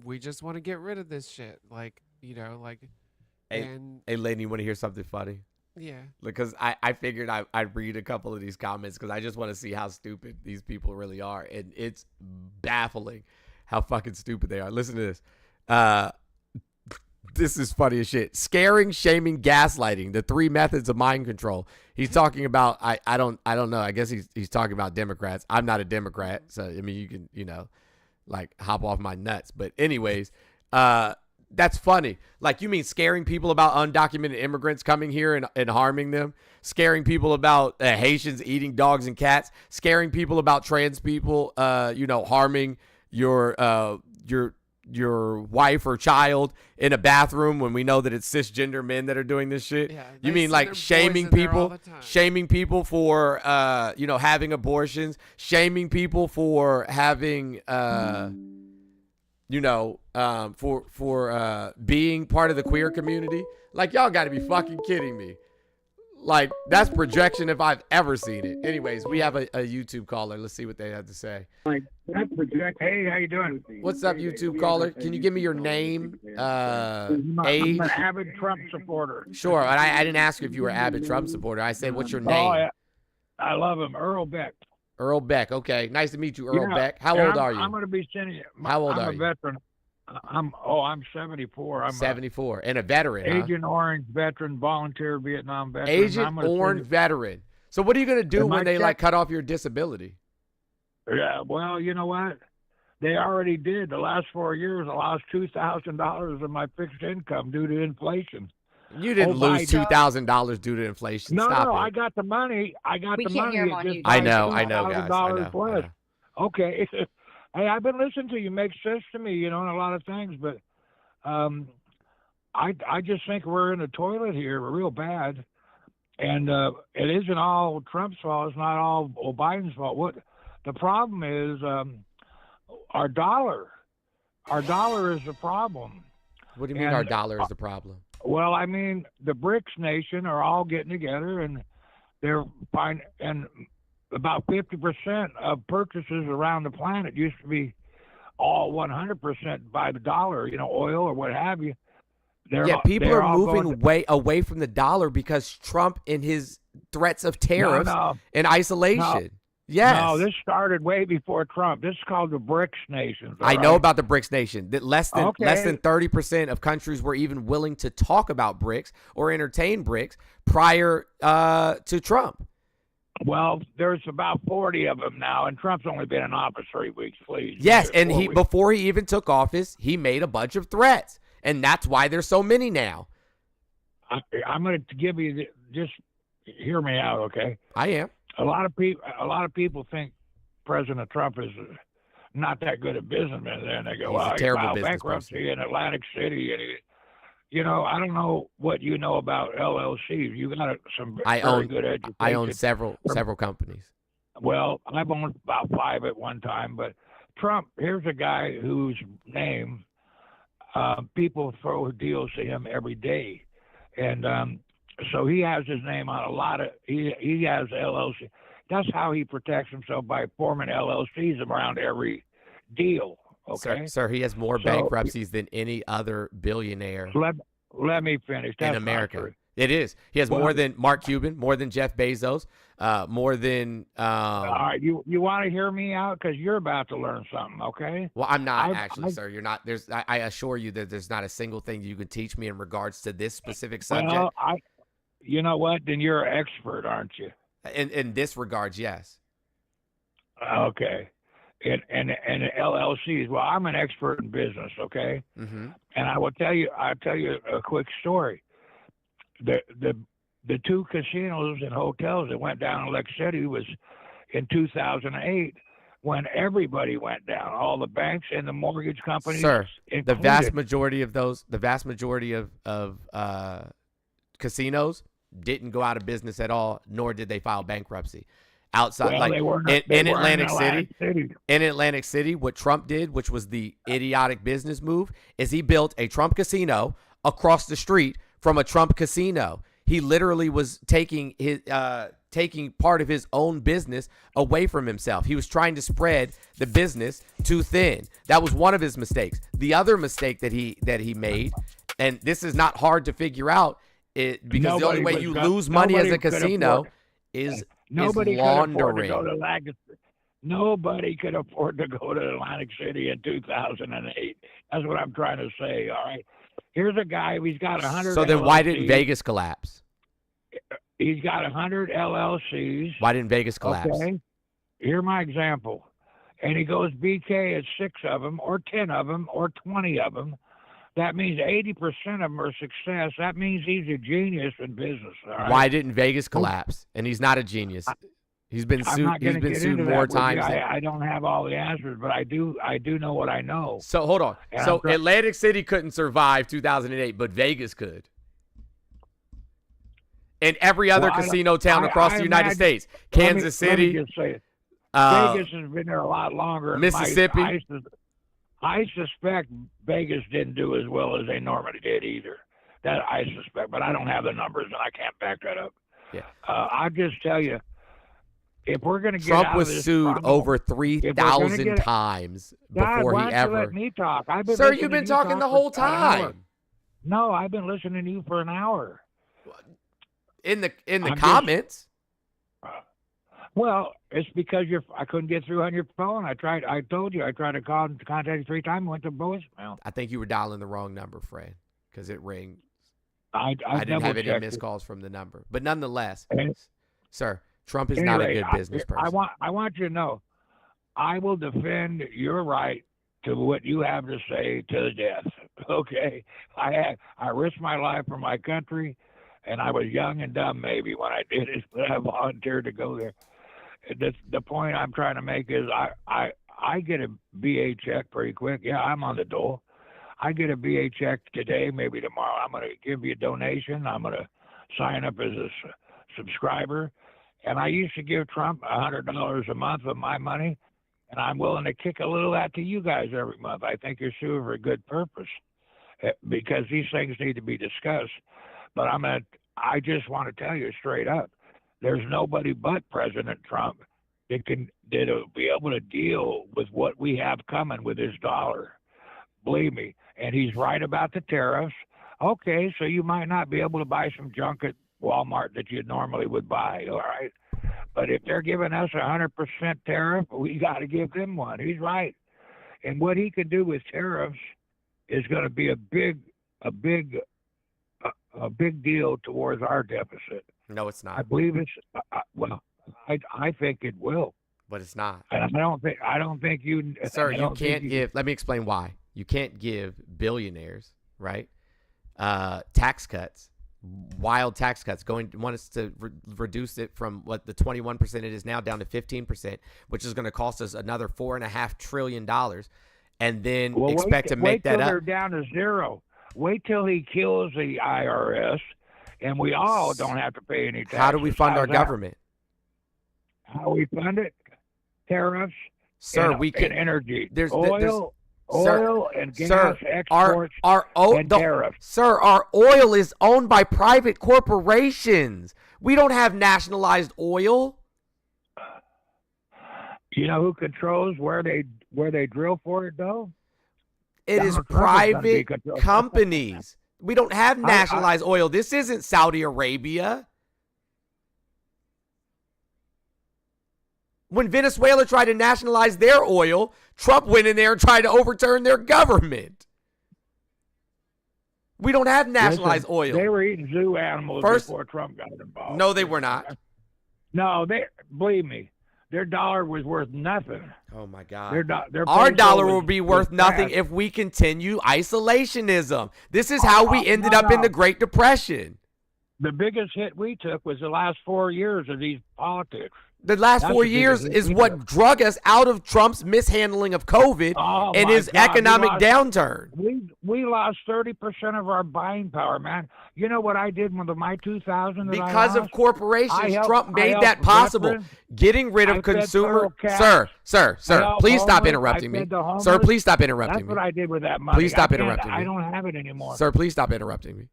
we just want to get rid of this shit. Like, Hey, lady, you want to hear something funny? Yeah. Because I figured I'd read a couple of these comments because I just want to see how stupid these people really are. And it's baffling how fucking stupid they are. Listen to this. This is funny as shit. Scaring, shaming, gaslighting, the 3 methods of mind control. He's talking about, I don't know. I guess he's talking about Democrats. I'm not a Democrat. So, I mean, you can, like hop off my nuts. But anyways, that's funny. Like, you mean scaring people about undocumented immigrants coming here and harming them? Scaring people about Haitians eating dogs and cats? Scaring people about trans people, harming your wife or child in a bathroom when we know that it's cisgender men that are doing this shit? Yeah, you they mean send like their boys shaming in there all people, the time. shaming people for, having abortions, shaming people for having, for being part of the queer community? Like, y'all got to be fucking kidding me. Like, that's projection if I've ever seen it. Anyways, we have a YouTube caller. Let's see what they have to say. Like, that's project. Hey, how you doing? What's up, YouTube caller? Can you give me your name, I'm age? an avid Trump supporter. Sure. And I didn't ask if you were an avid Trump supporter. I said, what's your name? Oh, yeah. I love him, Earl Beck. Earl Beck. Okay. Nice to meet you, Earl Yeah, Beck. How and old are you? I'm going to be sending you. How old I'm are a you? veteran. I'm 74. I'm 74. And a veteran, huh? Agent Orange veteran, volunteer Vietnam veteran. Agent Orange veteran. So what are you going to do Am I when they, check- like, cut off your disability? Yeah, well, you know what? They already did. The last 4 years, I lost $2,000 of my fixed income due to inflation. You didn't lose $2,000 due to inflation. No, Stop no, it. I got the money. We the can't money. hear him It on just YouTube. I know, guys. I $2,000 know. less. Okay. Hey, I've been listening to you. Make sense to me, and a lot of things, but I just think we're in the toilet here real bad. And it isn't all Trump's fault. It's not all Biden's fault. What the problem is, our dollar. Our dollar is the problem. What do you mean our dollar is the problem? Well, I mean, the BRICS nation are all getting together, and they're fine. And about 50% of purchases around the planet used to be all 100% by the dollar, oil or what have you. People they're are all moving going way away from the dollar because Trump and his threats of tariffs and isolation. Yes. No, this started way before Trump. This is called the BRICS nations. I know about the BRICS nation. That less than Okay. 30% of countries were even willing to talk about BRICS or entertain BRICS prior to Trump. Well, there's about 40 of them now, and Trump's only been in office 3 weeks, please. Yes, and 4 weeks. before he even took office, he made a bunch of threats, and that's why there's so many now. I'm going to give you just hear me out, okay? I am. A lot of people think President Trump is not that good at business, and then they go, He's a "Well, he terrible filed business bankruptcy in Atlantic City," and I don't know what you know about LLCs. You got some very good education. I own several companies. Well, I've owned about 5 at one time, but Trump, here's a guy whose name people throw deals to him every day, and so he has his name on a lot of. He has LLC. That's how he protects himself, by forming LLCs around every deal. Okay, Sir, he has more So- bankruptcies than any other billionaire Let me finish. That's in not America. true. It is. He has Well- more than Mark Cuban, more than Jeff Bezos, more than. All right, you want to hear me out because you're about to learn something. Okay. Well, I'm not I- sir. You're not. I assure you that there's not a single thing you can teach me in regards to this specific subject. Well, you know what? Then you're an expert, aren't you? In this regards, yes. Okay. And LLCs. Well, I'm an expert in business. Okay. Mm-hmm. And I'll tell you a quick story. The 2 casinos and hotels that went down in Lake City was in 2008 when everybody went down, all the banks and the mortgage companies. Sir, the included. vast majority of casinos didn't go out of business at all, nor did they file bankruptcy. Outside, Well, they were not- in they were in Atlantic Atlantic City. in Atlantic City, what Trump did, which was the idiotic business move, is he built a Trump casino across the street from a Trump casino. He literally was taking part of his own business away from himself. He was trying to spread the business too thin. That was one of his mistakes. The other mistake that he made, and this is not hard to figure out, Because the only way you lose money as a casino is Nobody could afford to go laundering. to Nobody could afford to go to Atlantic City in 2008. That's what I'm trying to say. All right. Here's a guy. He's got 100. So then, why didn't LLCs. Vegas collapse? He's got 100 LLCs. Why didn't Vegas collapse? Okay. Here's my example. And he goes BK at 6 of them, or 10 of them, or 20 of them. That means 80% of them are success. That means he's a genius in business. All right? Why didn't Vegas collapse? And he's not a genius. He's been I'm sued. not He's gonna been get sued into more that with you. times. I don't have all the answers, but I do know what I know. So hold on. And So Atlantic City couldn't survive 2008, but Vegas could. And every other casino town across the United States, Kansas City. Let me just say it. Vegas has been there a lot longer. Mississippi. I suspect Vegas didn't do as well as they normally did either. That I suspect, but I don't have the numbers and I can't back that up. Yeah. I'll just tell you, if we're going to get Trump out was of this sued problem, over if we're gonna 3,000 get- times God, before why he don't you ever. let me talk? I've been Sir, listening you've been to you talking talk the whole for an hour. time. No, I've been listening to you for an hour. In the I'm comments. Well, it's because I couldn't get through on your phone. I told you I tried to contact you 3 times, went to voicemail. I think you were dialing the wrong number, Fred, because it rings. I didn't have any double-checked missed it. calls from the number. But nonetheless, And- sir, Trump is not a Anyway, good business person. I want you to know, I will defend your right to what you have to say to the death. Okay, I risked my life for my country, and I was young and dumb maybe when I did it, but I volunteered to go there. The point I'm trying to make is I get a VA check pretty quick. Yeah, I'm on the dole. I get a VA check today, maybe tomorrow. I'm going to give you a donation. I'm going to sign up as a subscriber. And I used to give Trump $100 a month of my money, and I'm willing to kick a little of that to you guys every month. I think you're suing for a good purpose because these things need to be discussed. But I just want to tell you straight up, there's nobody but President Trump that'll be able to deal with what we have coming with his dollar. Believe me. And he's right about the tariffs. Okay, so you might not be able to buy some junk at Walmart that you normally would buy, all right? But if they're giving us 100% tariff, we got to give them one. He's right. And what he can do with tariffs is going to be a big deal towards our deficit. No, it's not. I believe it's I think it will. But it's not. And I don't think you. Sir, I you don't think can't give. Let me explain why. You can't give billionaires, right? Tax cuts, wild tax cuts. Want us to reduce it from what the 21% it is now down to 15%, which is going to cost us another $4.5 trillion, and then expect to make that till up. They're down to zero. Wait till he kills the IRS, and we all don't have to pay any taxes. How do we fund our How's that? government? How we fund it? Tariffs, Sir, and, we can and energy. There's oil and gas sir, exports and tariffs. Sir, our oil is owned by private corporations. We don't have nationalized oil. You know who controls where they drill for it, though? It is Donald Trump is gonna be private control- companies. We don't have nationalized oil. This isn't Saudi Arabia. When Venezuela tried to nationalize their oil, Trump went in there and tried to overturn their government. We don't have nationalized Listen, oil. They were eating zoo animals before Trump got involved. No, they were not. No, believe me, their dollar was worth nothing. Oh my God. Their Our peso dollar was- will be was worth nothing trash. if we continue isolationism. This is how we ended up in the Great Depression. The biggest hit we took was the last 4 years of these politics. The last That's 4 the years biggest hit is we what took. drug us out of Trump's mishandling of COVID and my his God, economic we lost- downturn. We lost 30% of our buying power, man. You know what I did with my 2,000 that I Because of lost? corporations, I helped- Trump I made helped that possible. veterans. Getting rid I of fed consumer. feral cats. Sir, I helped please stop homeless. interrupting I me. fed the Sir, homeless. please stop interrupting That's me. what I did with that money. Please stop I can't- interrupting me. I don't have it anymore. Sir, please stop interrupting me.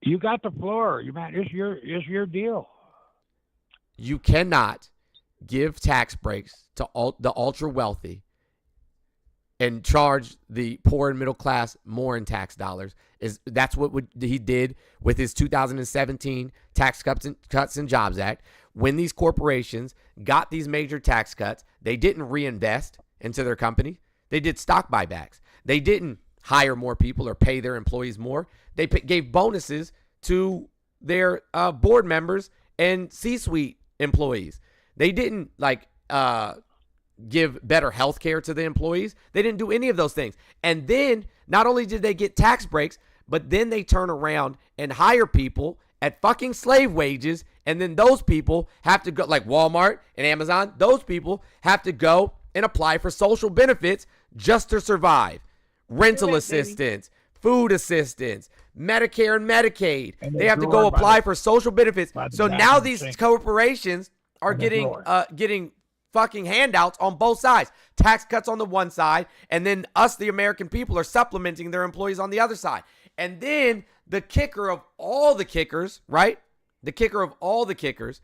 You got the floor. It's your deal. You cannot give tax breaks to the ultra wealthy and charge the poor and middle class more in tax dollars. That's what he did with his 2017 Tax Cuts and Jobs Act. When these corporations got these major tax cuts, they didn't reinvest into their company. They did stock buybacks. They didn't hire more people or pay their employees more. They gave bonuses to their board members and C-suite employees. They didn't give better health care to the employees. They didn't do any of those things. And then not only did they get tax breaks, but then they turn around and hire people at fucking slave wages. And then those people have to go, like Walmart and Amazon, those people have to go and apply for social benefits just to survive. Rental assistance, food assistance, Medicare and Medicaid. They have to go apply for social benefits. So now these corporations are getting fucking handouts on both sides. Tax cuts on the one side, and then us, the American people, are supplementing their employees on the other side. And then the kicker of all the kickers, right? The kicker of all the kickers,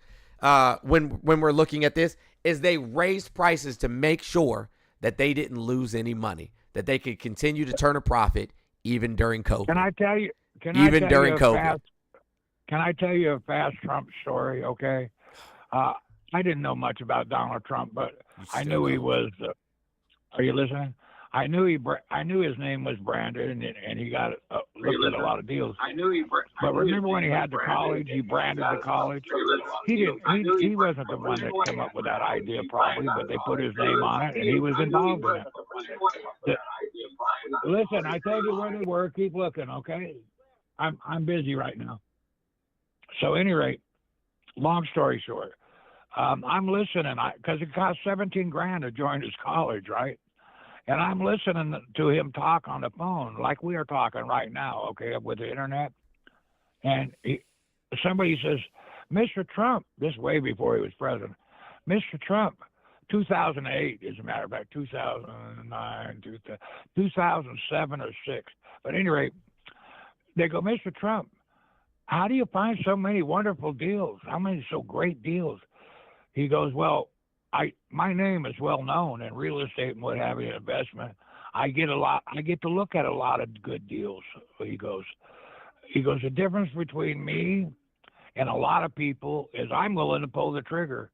when we're looking at this, is they raised prices to make sure that they didn't lose any money, that they could continue to turn a profit even during COVID. Can I tell you? Can I tell you a fast Trump story? Okay. I didn't know much about Donald Trump, but I knew he was. Are you listening? I knew his name was Brandon, and he got looked at a lot of deals. But remember when he had the college? He branded the college. He didn't. He wasn't the one that came up with that idea, probably, but they put his name on it, and he was involved in it. Listen, I told you where they were. Keep looking, okay? I'm busy right now. So, at any rate, long story short, I'm listening because it cost $17,000 to join his college, right? And I'm listening to him talk on the phone like we are talking right now, okay, with the internet. And somebody says, Mr. Trump, this way before he was president, Mr. Trump, 2008, as a matter of fact, 2009, 2007 or 6. But at any rate, they go, Mr. Trump, how do you find so many wonderful deals? How many so great deals? He goes, well, my name is well known in real estate and what have you, investment. I get to look at a lot of good deals. He goes, the difference between me and a lot of people is I'm willing to pull the trigger.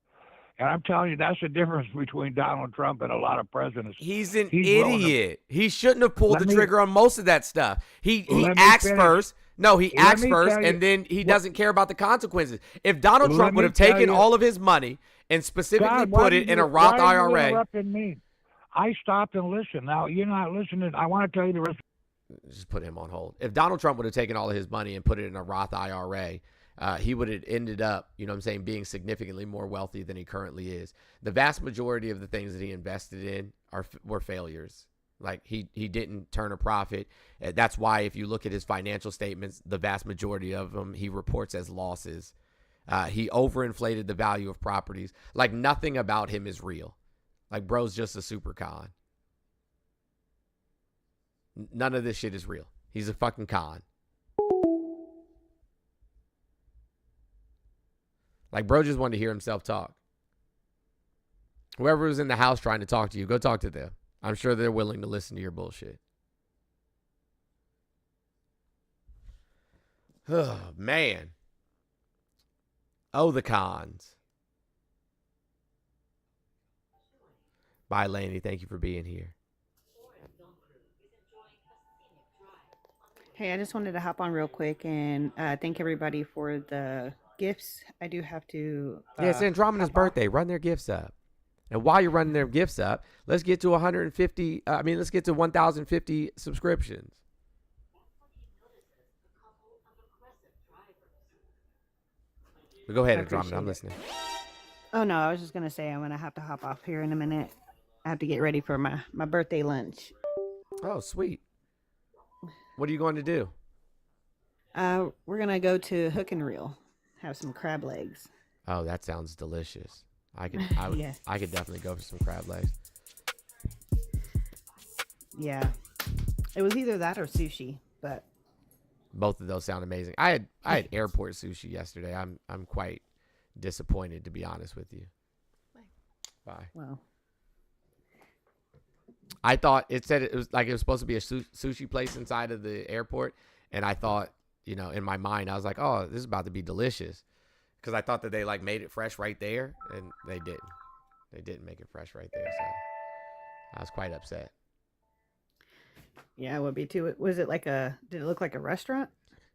And I'm telling you, that's the difference between Donald Trump and a lot of presidents. He's an idiot. He shouldn't have pulled the trigger on most of that stuff. He acts first. No, he acts first, and then he doesn't care about the consequences. If Donald Trump would have taken all of his money and specifically put it in a Roth IRA. Why are you interrupting me? I stopped and listened. Now, you're not listening. I want to tell you the rest. Just put him on hold. If Donald Trump would have taken all of his money and put it in a Roth IRA, he would have ended up, being significantly more wealthy than he currently is. The vast majority of the things that he invested in were failures. Like he didn't turn a profit. That's why if you look at his financial statements, the vast majority of them he reports as losses. He overinflated the value of properties. Like nothing about him is real. Like bro's just a super con. None of this shit is real. He's a fucking con. Like bro just wanted to hear himself talk. Whoever was in the house trying to talk to you, go talk to them. I'm sure they're willing to listen to your bullshit. Oh, man. Oh, the cons. Bye, Laney. Thank you for being here. Hey, I just wanted to hop on real quick and thank everybody for the gifts. I do have to. Yeah, it's Andromeda's birthday. Run their gifts up. And while you're running their gifts up, let's get to 150. Let's get to 1,050 subscriptions. But go ahead, Andromeda. I'm listening. Oh, no, I was just going to say I'm going to have to hop off here in a minute. I have to get ready for my birthday lunch. Oh, sweet. What are you going to do? We're going to go to Hook and Reel, have some crab legs. Oh, that sounds delicious. I could definitely go for some crab legs. Yeah. It was either that or sushi, but both of those sound amazing. I had airport sushi yesterday. I'm quite disappointed, to be honest with you. Bye. Well. I thought it said it was like it was supposed to be a sushi place inside of the airport, and I thought, you know, in my mind, I was like, oh, this is about to be delicious, because I thought that they like made it fresh right there, and they didn't. They didn't make it fresh right there, so I was quite upset. Yeah, it would be too. Was it like a? Did it look like a restaurant?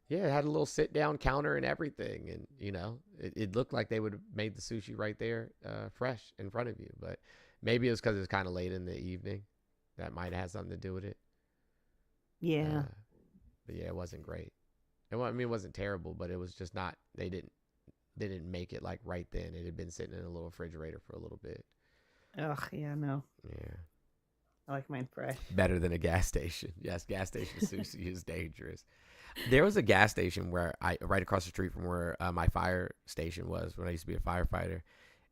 Yeah, it had a little sit-down counter and everything, and you know, it looked like they would have made the sushi right there, fresh in front of you. But maybe it was because it was kind of late in the evening. That might have had something to do with it. Yeah. But yeah, it wasn't great. I mean, it wasn't terrible, but it was just not. They didn't make it like right then. It had been sitting in a little refrigerator for a little bit. Ugh, yeah, no. Yeah. I like mine fresh. Better than a gas station. Yes, gas station sushi is dangerous. There was a gas station right across the street from where my fire station was when I used to be a firefighter,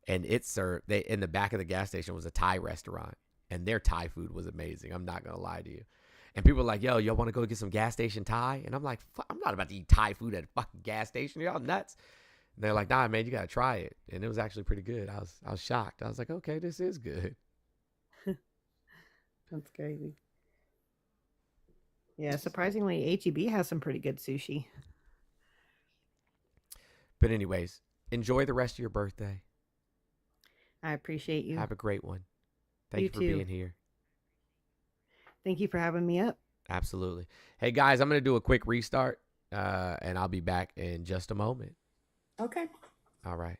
and it served. In the back of the gas station was a Thai restaurant, and their Thai food was amazing. I'm not gonna lie to you. And people were like, "Yo, y'all want to go get some gas station Thai?" And I'm like, "I'm not about to eat Thai food at a fucking gas station. Y'all nuts?" And they're like, "Nah, man, you gotta try it." And it was actually pretty good. I was shocked. I was like, "Okay, this is good." That's crazy. Yeah, surprisingly, HEB has some pretty good sushi. But anyways, enjoy the rest of your birthday. I appreciate you. Have a great one. Thank you for too. being here. Thank you for having me up. Absolutely. Hey, guys, I'm going to do a quick restart, and I'll be back in just a moment. Okay. All right.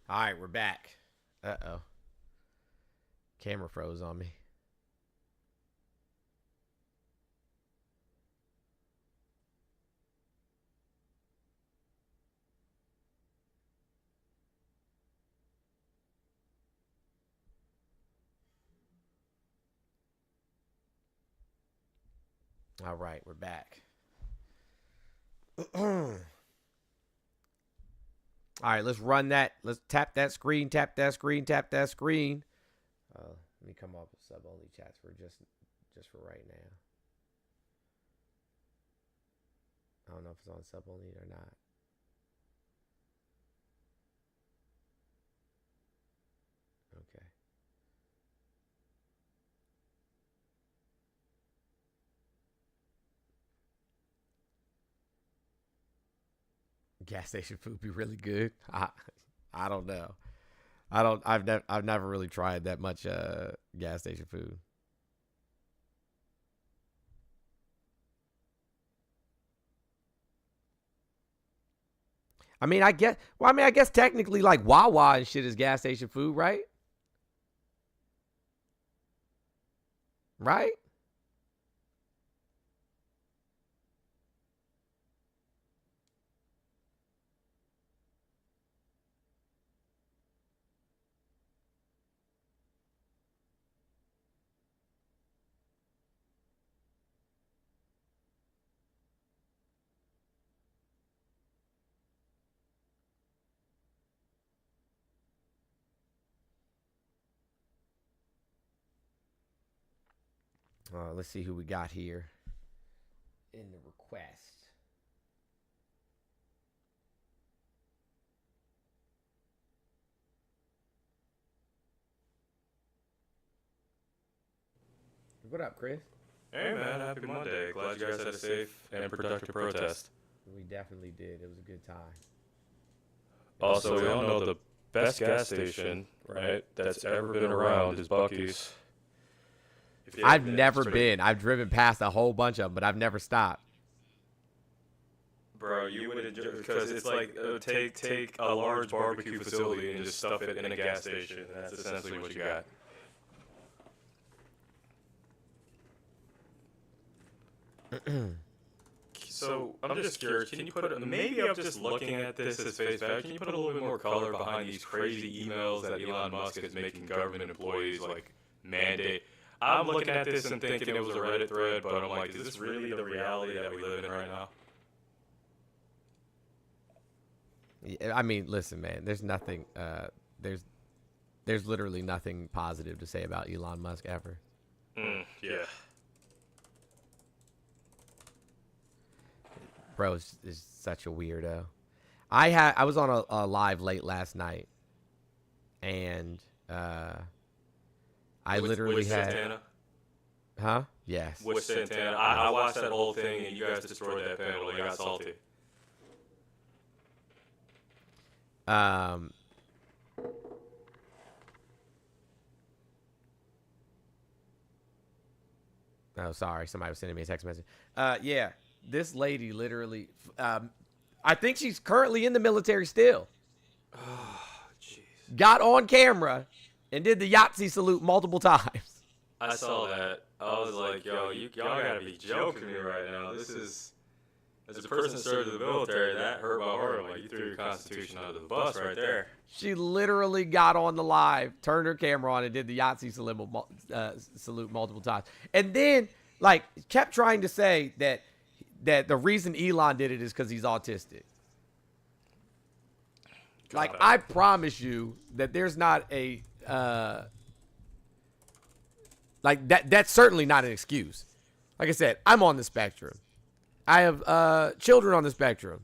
All right, we're back. Uh-oh. Camera froze on me. All right, we're back. All right, let's run that. Let's tap that screen, tap that screen, tap that screen. Let me come up with sub-only chats for just for right now. I don't know if it's on sub-only or not. Okay. Gas station food be really good. I don't know. I've never really tried that much gas station food. I mean, I guess technically like Wawa and shit is gas station food, right? Right? Let's see who we got here in the request. What up, Chris? Hey man, happy Monday. Glad you guys had a safe and productive protest. We definitely did. It was a good time. Also, we all know the best gas station, right, that's ever been around is Buc-ee's. I've never been. I've driven past a whole bunch of them, but I've never stopped. Bro, you would enjoy, because it's like take a large barbecue facility and just stuff it in a gas station, and that's essentially what you got. So I'm just curious. Can you put maybe I'm just looking at this as face value. Can you put a little bit more color behind these crazy emails that Elon Musk is making government employees like mandate? I'm looking at this and thinking it was a Reddit thread, but I'm like, is this really the reality that we live in right now? I mean, listen, man. There's nothing. There's literally nothing positive to say about Elon Musk ever. Yeah. Bro is such a weirdo. I was on a live late last night, and I literally had. Santana? Huh? Yes. With Santana, I watched that whole thing, and you guys destroyed that panel. They got salty. Oh, sorry. Somebody was sending me a text message. Yeah. This lady literally, I think she's currently in the military still. Oh, jeez. Got on camera and did the Yahtzee salute multiple times. I saw that. I was like, yo, y'all gotta be joking me right now. This is, as a person who served in the military, that hurt my heart. I'm like, you threw your Constitution under the bus right there. She literally got on the live, turned her camera on, and did the Yahtzee salute multiple times. And then, like, kept trying to say that the reason Elon did it is because he's autistic. Like, I promise you that there's not a like that's certainly not an excuse. Like I said, I'm on the spectrum. I have children on the spectrum.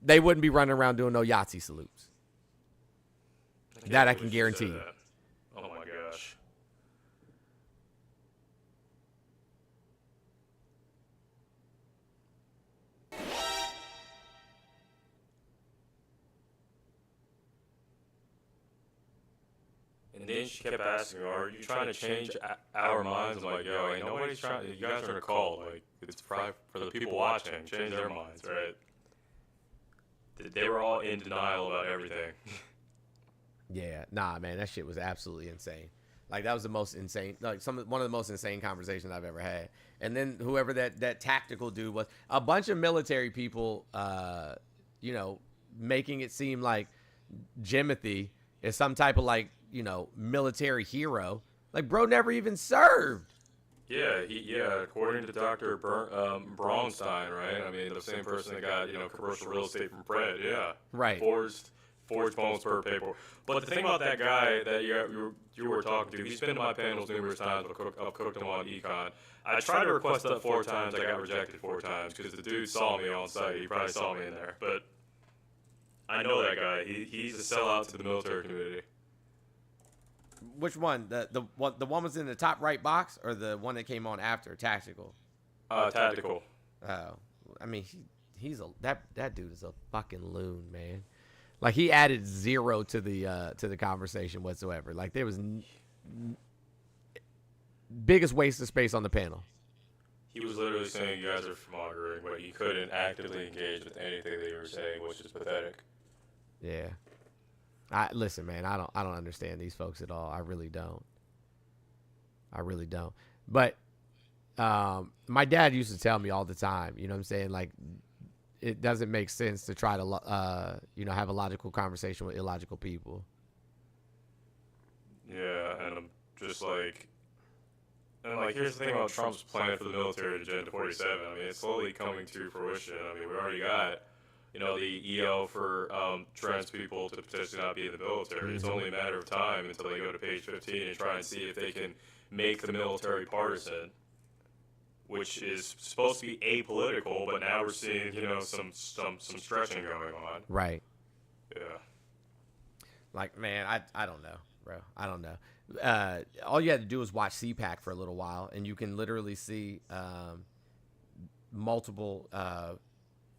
They wouldn't be running around doing no Yahtzee salutes. That I can guarantee you. Oh my gosh. And then she kept asking me, are you trying to change our minds? I'm like, yo, ain't nobody's trying. You guys are a call. Like, it's for the people watching. Change their minds, right? They were all in denial about everything. Yeah, nah, man, that shit was absolutely insane. Like, that was the most insane, like one of the most insane conversations I've ever had. And then whoever that tactical dude was, a bunch of military people, you know, making it seem like Jimothy is some type of, like, you know, military hero. Like, bro never even served. According to Dr. Braunstein, right? I mean, the same person that got, commercial real estate from Fred, yeah. Right. Forged bones per paper. But the thing about that guy that you were talking to, he's been to my panels numerous times. I've cooked him on econ. I tried to request that 4 times. I got rejected 4 times because the dude saw me on site. He probably saw me in there. But I know that guy. He's a sellout to the military community. Which one? The one was in the top right box, or the one that came on after tactical? Tactical. Oh, I mean, that dude is a fucking loon, man. Like, he added 0 to the conversation whatsoever. Like, there was biggest waste of space on the panel. He was literally saying you guys are mongering, but he couldn't actively engage with anything they were saying, which is pathetic. Yeah. Listen, man, I don't understand these folks at all. I really don't. But my dad used to tell me all the time, you know what I'm saying? Like, it doesn't make sense to try to, have a logical conversation with illogical people. Yeah, and I'm just like, here's the thing about Trump's plan for the military Agenda 47. I mean, it's slowly coming to fruition. I mean, we already got, the EO for trans people to potentially not be in the military. It's only a matter of time until they go to page 15 and try and see if they can make the military partisan, which is supposed to be apolitical, but now we're seeing, some stretching going on. Right. Yeah. Like, man, I don't know, bro. I don't know. All you had to do was watch CPAC for a little while, and you can literally see multiple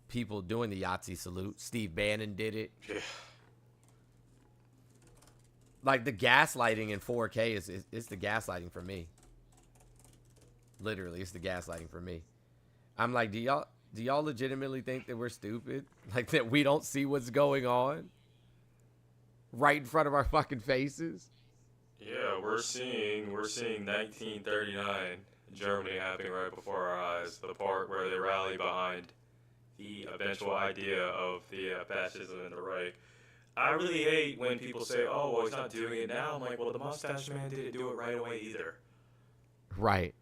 people doing the Yahtzee salute. Steve Bannon did it. Yeah. Like, the gaslighting in 4K is the gaslighting for me. Literally, it's the gaslighting for me. I'm like, do y'all legitimately think that we're stupid? Like, that we don't see what's going on right in front of our fucking faces? Yeah, we're seeing 1939 Germany happening right before our eyes. The part where they rally behind the eventual idea of the fascism and the right. I really hate when people say, "Oh, well, he's not doing it now." I'm like, well, the mustache man didn't do it right away either. Right.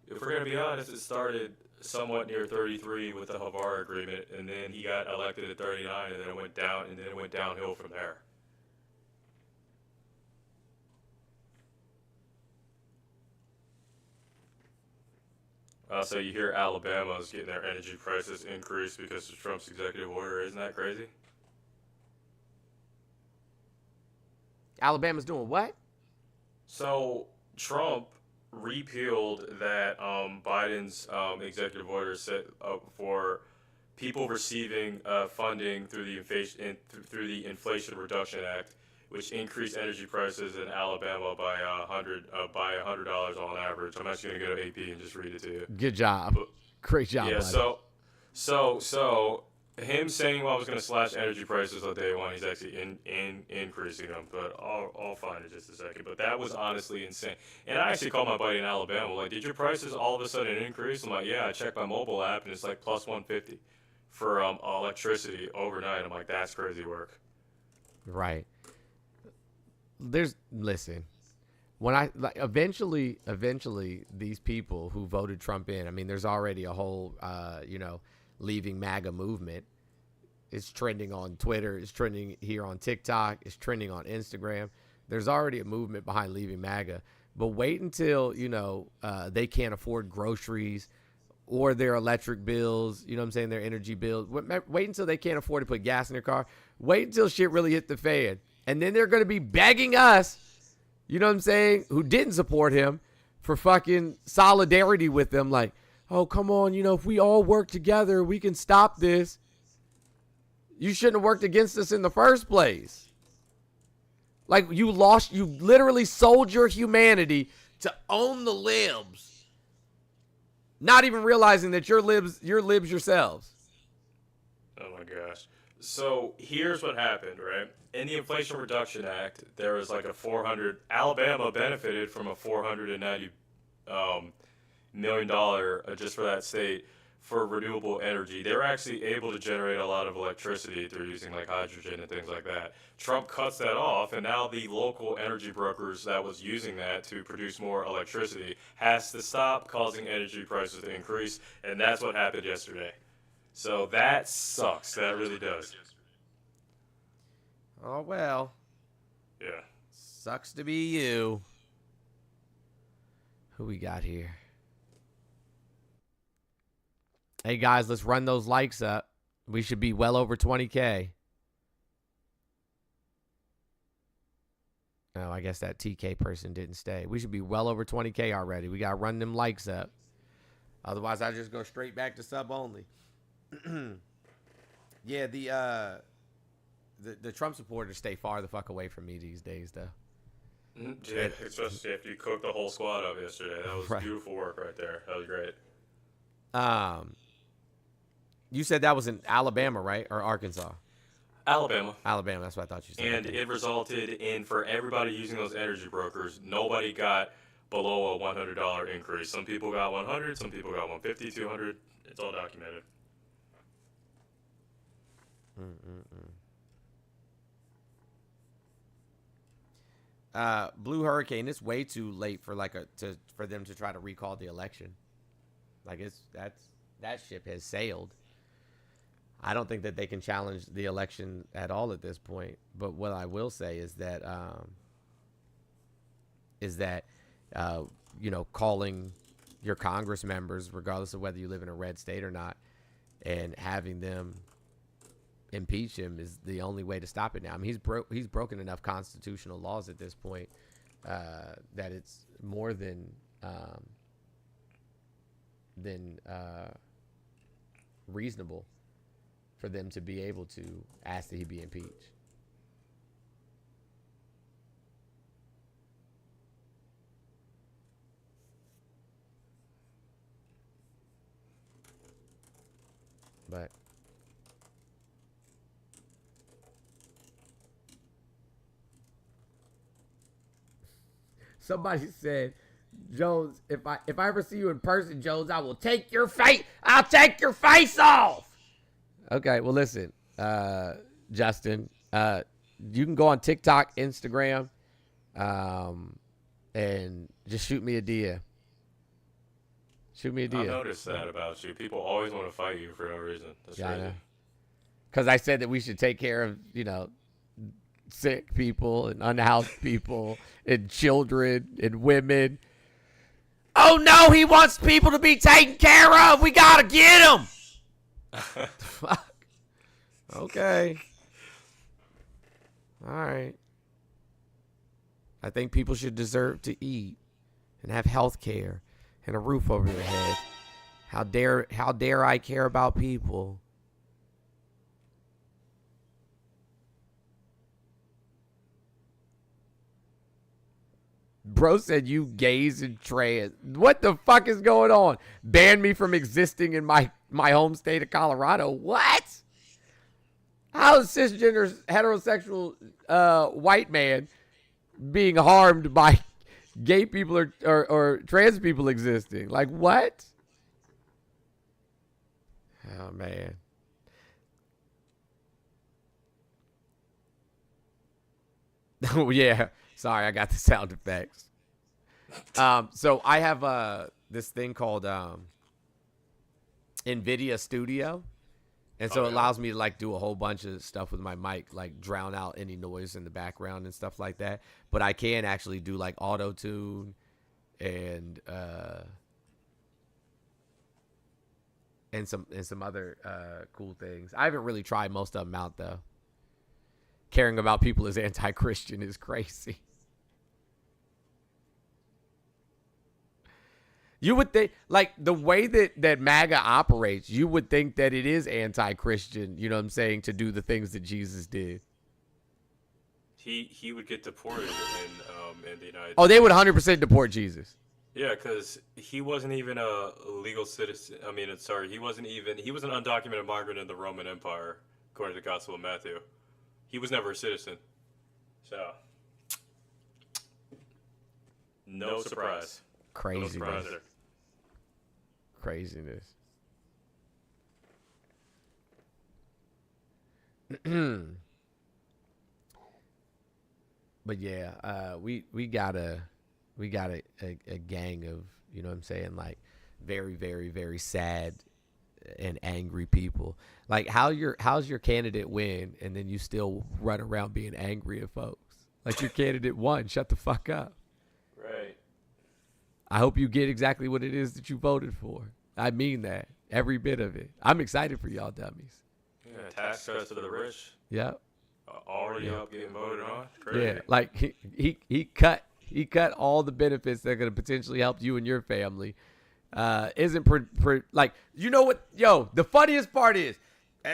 If we're gonna be honest, it started somewhat near 33 with the Havar Agreement, and then he got elected at 39, and then it went downhill from there. So you hear Alabama's getting their energy prices increased because of Trump's executive order. Isn't that crazy? Alabama's doing what? So Trump repealed that Biden's executive order set up for people receiving funding through the Inflation Reduction Act, which increased energy prices in Alabama by $100 on average. I'm actually gonna go to AP and just read it to you. Good job. Great job. Yeah. Buddy. So him saying, "Well, I was gonna slash energy prices on day one," he's actually increasing them. But I'll find it just a second. But that was honestly insane. And I actually called my buddy in Alabama. Like, did your prices all of a sudden increase? I'm like, yeah. I checked my mobile app and it's like plus 150 for electricity overnight. I'm like, that's crazy work. Right. Listen, when eventually these people who voted Trump in, I mean, there's already a whole, leaving MAGA movement. It's trending on Twitter. It's trending here on TikTok. It's trending on Instagram. There's already a movement behind leaving MAGA. But wait until, they can't afford groceries or their electric bills, you know what I'm saying, their energy bills. Wait until they can't afford to put gas in their car. Wait until shit really hit the fan. And then they're going to be begging us, you know what I'm saying, who didn't support him, for fucking solidarity with them. Like, oh, come on, if we all work together, we can stop this. You shouldn't have worked against us in the first place. Like, you literally sold your humanity to own the libs, not even realizing that you're libs yourselves. Oh my gosh. So here's what happened, right? In the Inflation Reduction Act, there was like Alabama benefited from a $490 million just for that state for renewable energy. They were actually able to generate a lot of electricity through using like hydrogen and things like that. Trump cuts that off, and now the local energy brokers that was using that to produce more electricity has to stop, causing energy prices to increase, and that's what happened yesterday. So that sucks. That really does. Oh, well. Yeah. Sucks to be you. Who we got here? Hey, guys, let's run those likes up. We should be well over 20K. Oh, I guess that TK person didn't stay. We should be well over 20K already. We got to run them likes up. Otherwise, I just go straight back to sub only. Yeah, the Trump supporters stay far the fuck away from me these days, though. Yeah, especially after you cooked the whole squad up yesterday. That was beautiful work right there. That was great. You said that was in Alabama, right? Or Arkansas? Alabama. Alabama, that's what I thought you said. And it resulted in, for everybody using those energy brokers, nobody got below a $100 increase. Some people got 100, some people got 150, 200. It's all documented. Blue Hurricane, it's way too late for for them to try to recall the election. Like that ship has sailed. I don't think that they can challenge the election at all at this point. But what I will say is that calling your Congress members, regardless of whether you live in a red state or not, and having them impeach him is the only way to stop it now. I mean, he's broken enough constitutional laws at this point that it's more than reasonable for them to be able to ask that he be impeached. But somebody said, Jones, if I ever see you in person, Jones, I will take your face. I'll take your face off. Okay, well, listen, Justin, you can go on TikTok, Instagram, and just shoot me a DM. Shoot me a DM. I noticed that about you. People always want to fight you for no reason. That's crazy. Because I said that we should take care of, sick people and unhoused people and children and women. Oh, no, he wants people to be taken care of. We got to get them. Fuck. Okay. All right. I think people should deserve to eat and have health care and a roof over their head. How dare I care about people? Bro said you gays and trans. What the fuck is going on? Ban me from existing in my home state of Colorado. What? How is cisgender heterosexual white man being harmed by gay people or trans people existing? Like what? Oh man. Oh yeah. Sorry, I got the sound effects. So I have this thing called NVIDIA Studio. And so it allows me to do a whole bunch of stuff with my mic, like drown out any noise in the background and stuff like that. But I can actually do auto tune and some other cool things. I haven't really tried most of them out though. Caring about people as anti-Christian is crazy. You would think, the way that MAGA operates, you would think that it is anti-Christian, you know what I'm saying, to do the things that Jesus did. He would get deported in the United States. Oh, they would 100% deport Jesus. Yeah, because he wasn't even a legal citizen. I mean, he was an undocumented migrant in the Roman Empire, according to the Gospel of Matthew. He was never a citizen. So, no surprise. Craziness. No surprise there. Craziness. But yeah, we got a gang of, you know what I'm saying, like very, very, very sad and angry people. Like how's your candidate win and then you still run around being angry at folks? Like your candidate won, shut the fuck up. Right. I hope you get exactly what it is that you voted for. I mean that. Every bit of it. I'm excited for y'all dummies. Yeah, tax cuts to the rich. Yep. Already up getting voted on. Crazy. Yeah, like he cut all the benefits that are going to potentially help you and your family. Isn't like, you know what? Yo, the funniest part is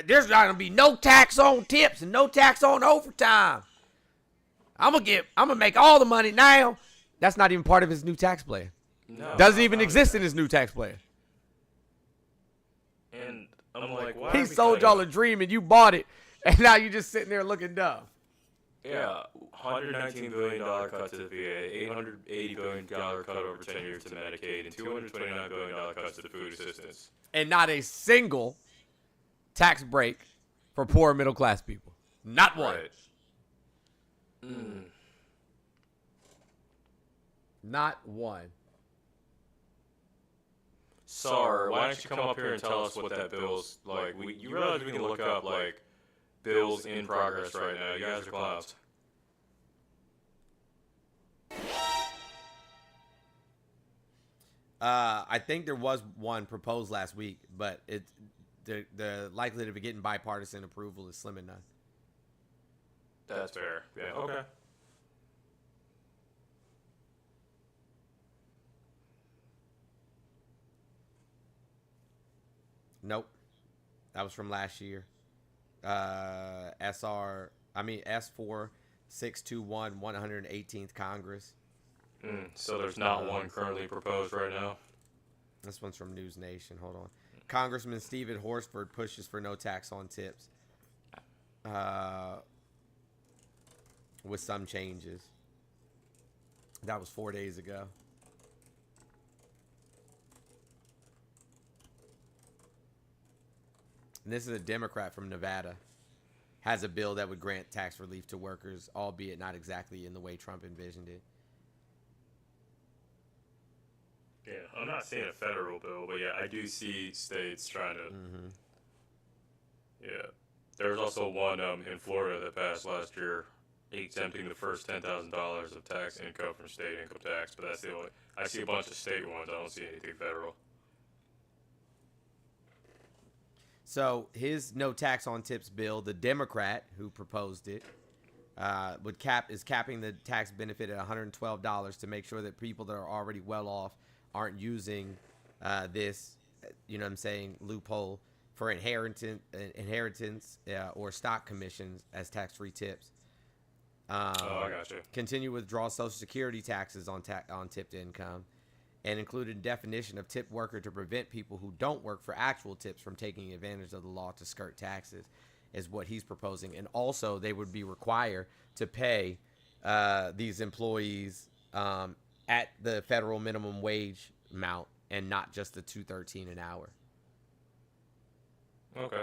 there's not going to be no tax on tips and no tax on overtime. I'm gonna make all the money now. That's not even part of his new tax plan. No, doesn't even exist in his new tax plan. And I'm like, why? He sold y'all a dream and you bought it, and now you just sitting there looking dumb. Yeah, $119 billion cut to the VA, $880 billion cut over 10 years to Medicaid, and $229 billion cuts to the food assistance. And not a single tax break for poor middle class people. Not one. Right. Mm. Not one. Sorry, why don't you come up here and tell us what that bill's like? You realize we can look up like bills in progress right now. You guys are clowns. I think there was one proposed last week, but the likelihood of it getting bipartisan approval is slim and none. That's fair. Yeah. Okay. Nope. That was from last year. S4 621 118th Congress. So there's not one currently proposed right now. This one's from News Nation. Hold on. Congressman Stephen Horsford pushes for no tax on tips. With some changes. That was 4 days ago. And this is a Democrat from Nevada. Has a bill that would grant tax relief to workers, albeit not exactly in the way Trump envisioned it. Yeah, I'm not saying a federal bill, but yeah, I do see states trying to. Mm-hmm. Yeah, there was also one in Florida that passed last year, exempting the first $10,000 of tax income from state income tax. But that's the only. I see a bunch of state ones. I don't see anything federal. So his no tax on tips bill, the Democrat who proposed it, is capping the tax benefit at $112 to make sure that people that are already well off aren't using this, you know what I'm saying, loophole for inheritance or stock commissions as tax-free tips. I got you. Continue to withdraw Social Security taxes on tipped income, and included a definition of tip worker to prevent people who don't work for actual tips from taking advantage of the law to skirt taxes, is what he's proposing. And also, they would be required to pay these employees at the federal minimum wage amount and not just the $2.13 an hour. Okay.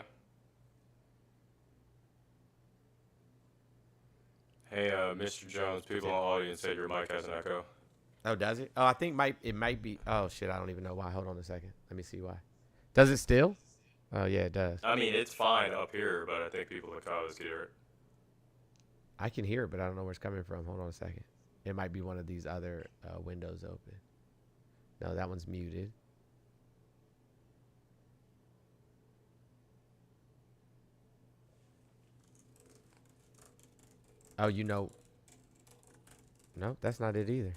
Hey, Mr. Jones, people in the audience say your mic has an echo. Oh, does it? Oh, I think it might be. Oh, shit, I don't even know why. Hold on a second. Let me see why. Does it still? Oh, yeah, it does. I mean, it's fine up here, but I think people in the comments can hear it. I can hear it, but I don't know where it's coming from. Hold on a second. It might be one of these other windows open. No, that one's muted. Oh, you know. No, that's not it either.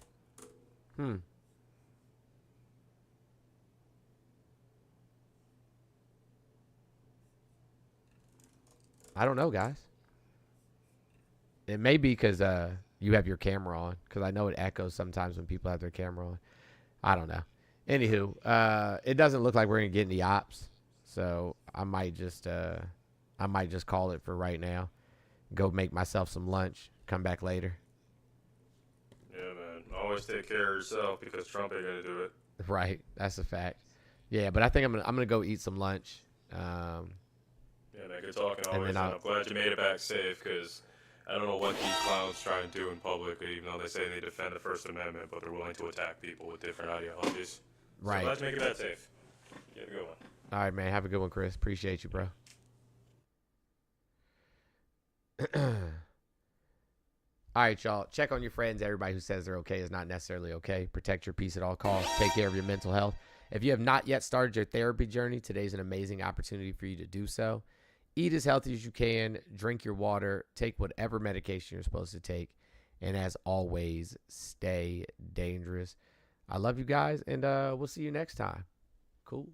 I don't know, guys. It may be because you have your camera on, because I know it echoes sometimes when people have their camera on. I don't know. Anywho, it doesn't look like we're gonna get any ops, so I might just call it for right now. Go make myself some lunch. Come back later. Yeah, man. Always take care of yourself because Trump ain't gonna do it. Right, that's a fact. Yeah, but I think I'm gonna go eat some lunch. Yeah, Yeah, man, good talking And always. then And I'm glad you made it back safe, because I don't know what these clowns try and do in public, even though they say they defend the First Amendment, but they're willing to attack people with different ideologies. Right. So glad you make it back safe. You have a good one. All right, man. Have a good one, Chris. Appreciate you, bro. All right, y'all. Check on your friends. Everybody who says they're okay is not necessarily okay. Protect your peace at all costs. Take care of your mental health. If you have not yet started your therapy journey, today's an amazing opportunity for you to do so. Eat as healthy as you can. Drink your water. Take whatever medication you're supposed to take. And as always, stay dangerous. I love you guys, and we'll see you next time. Cool.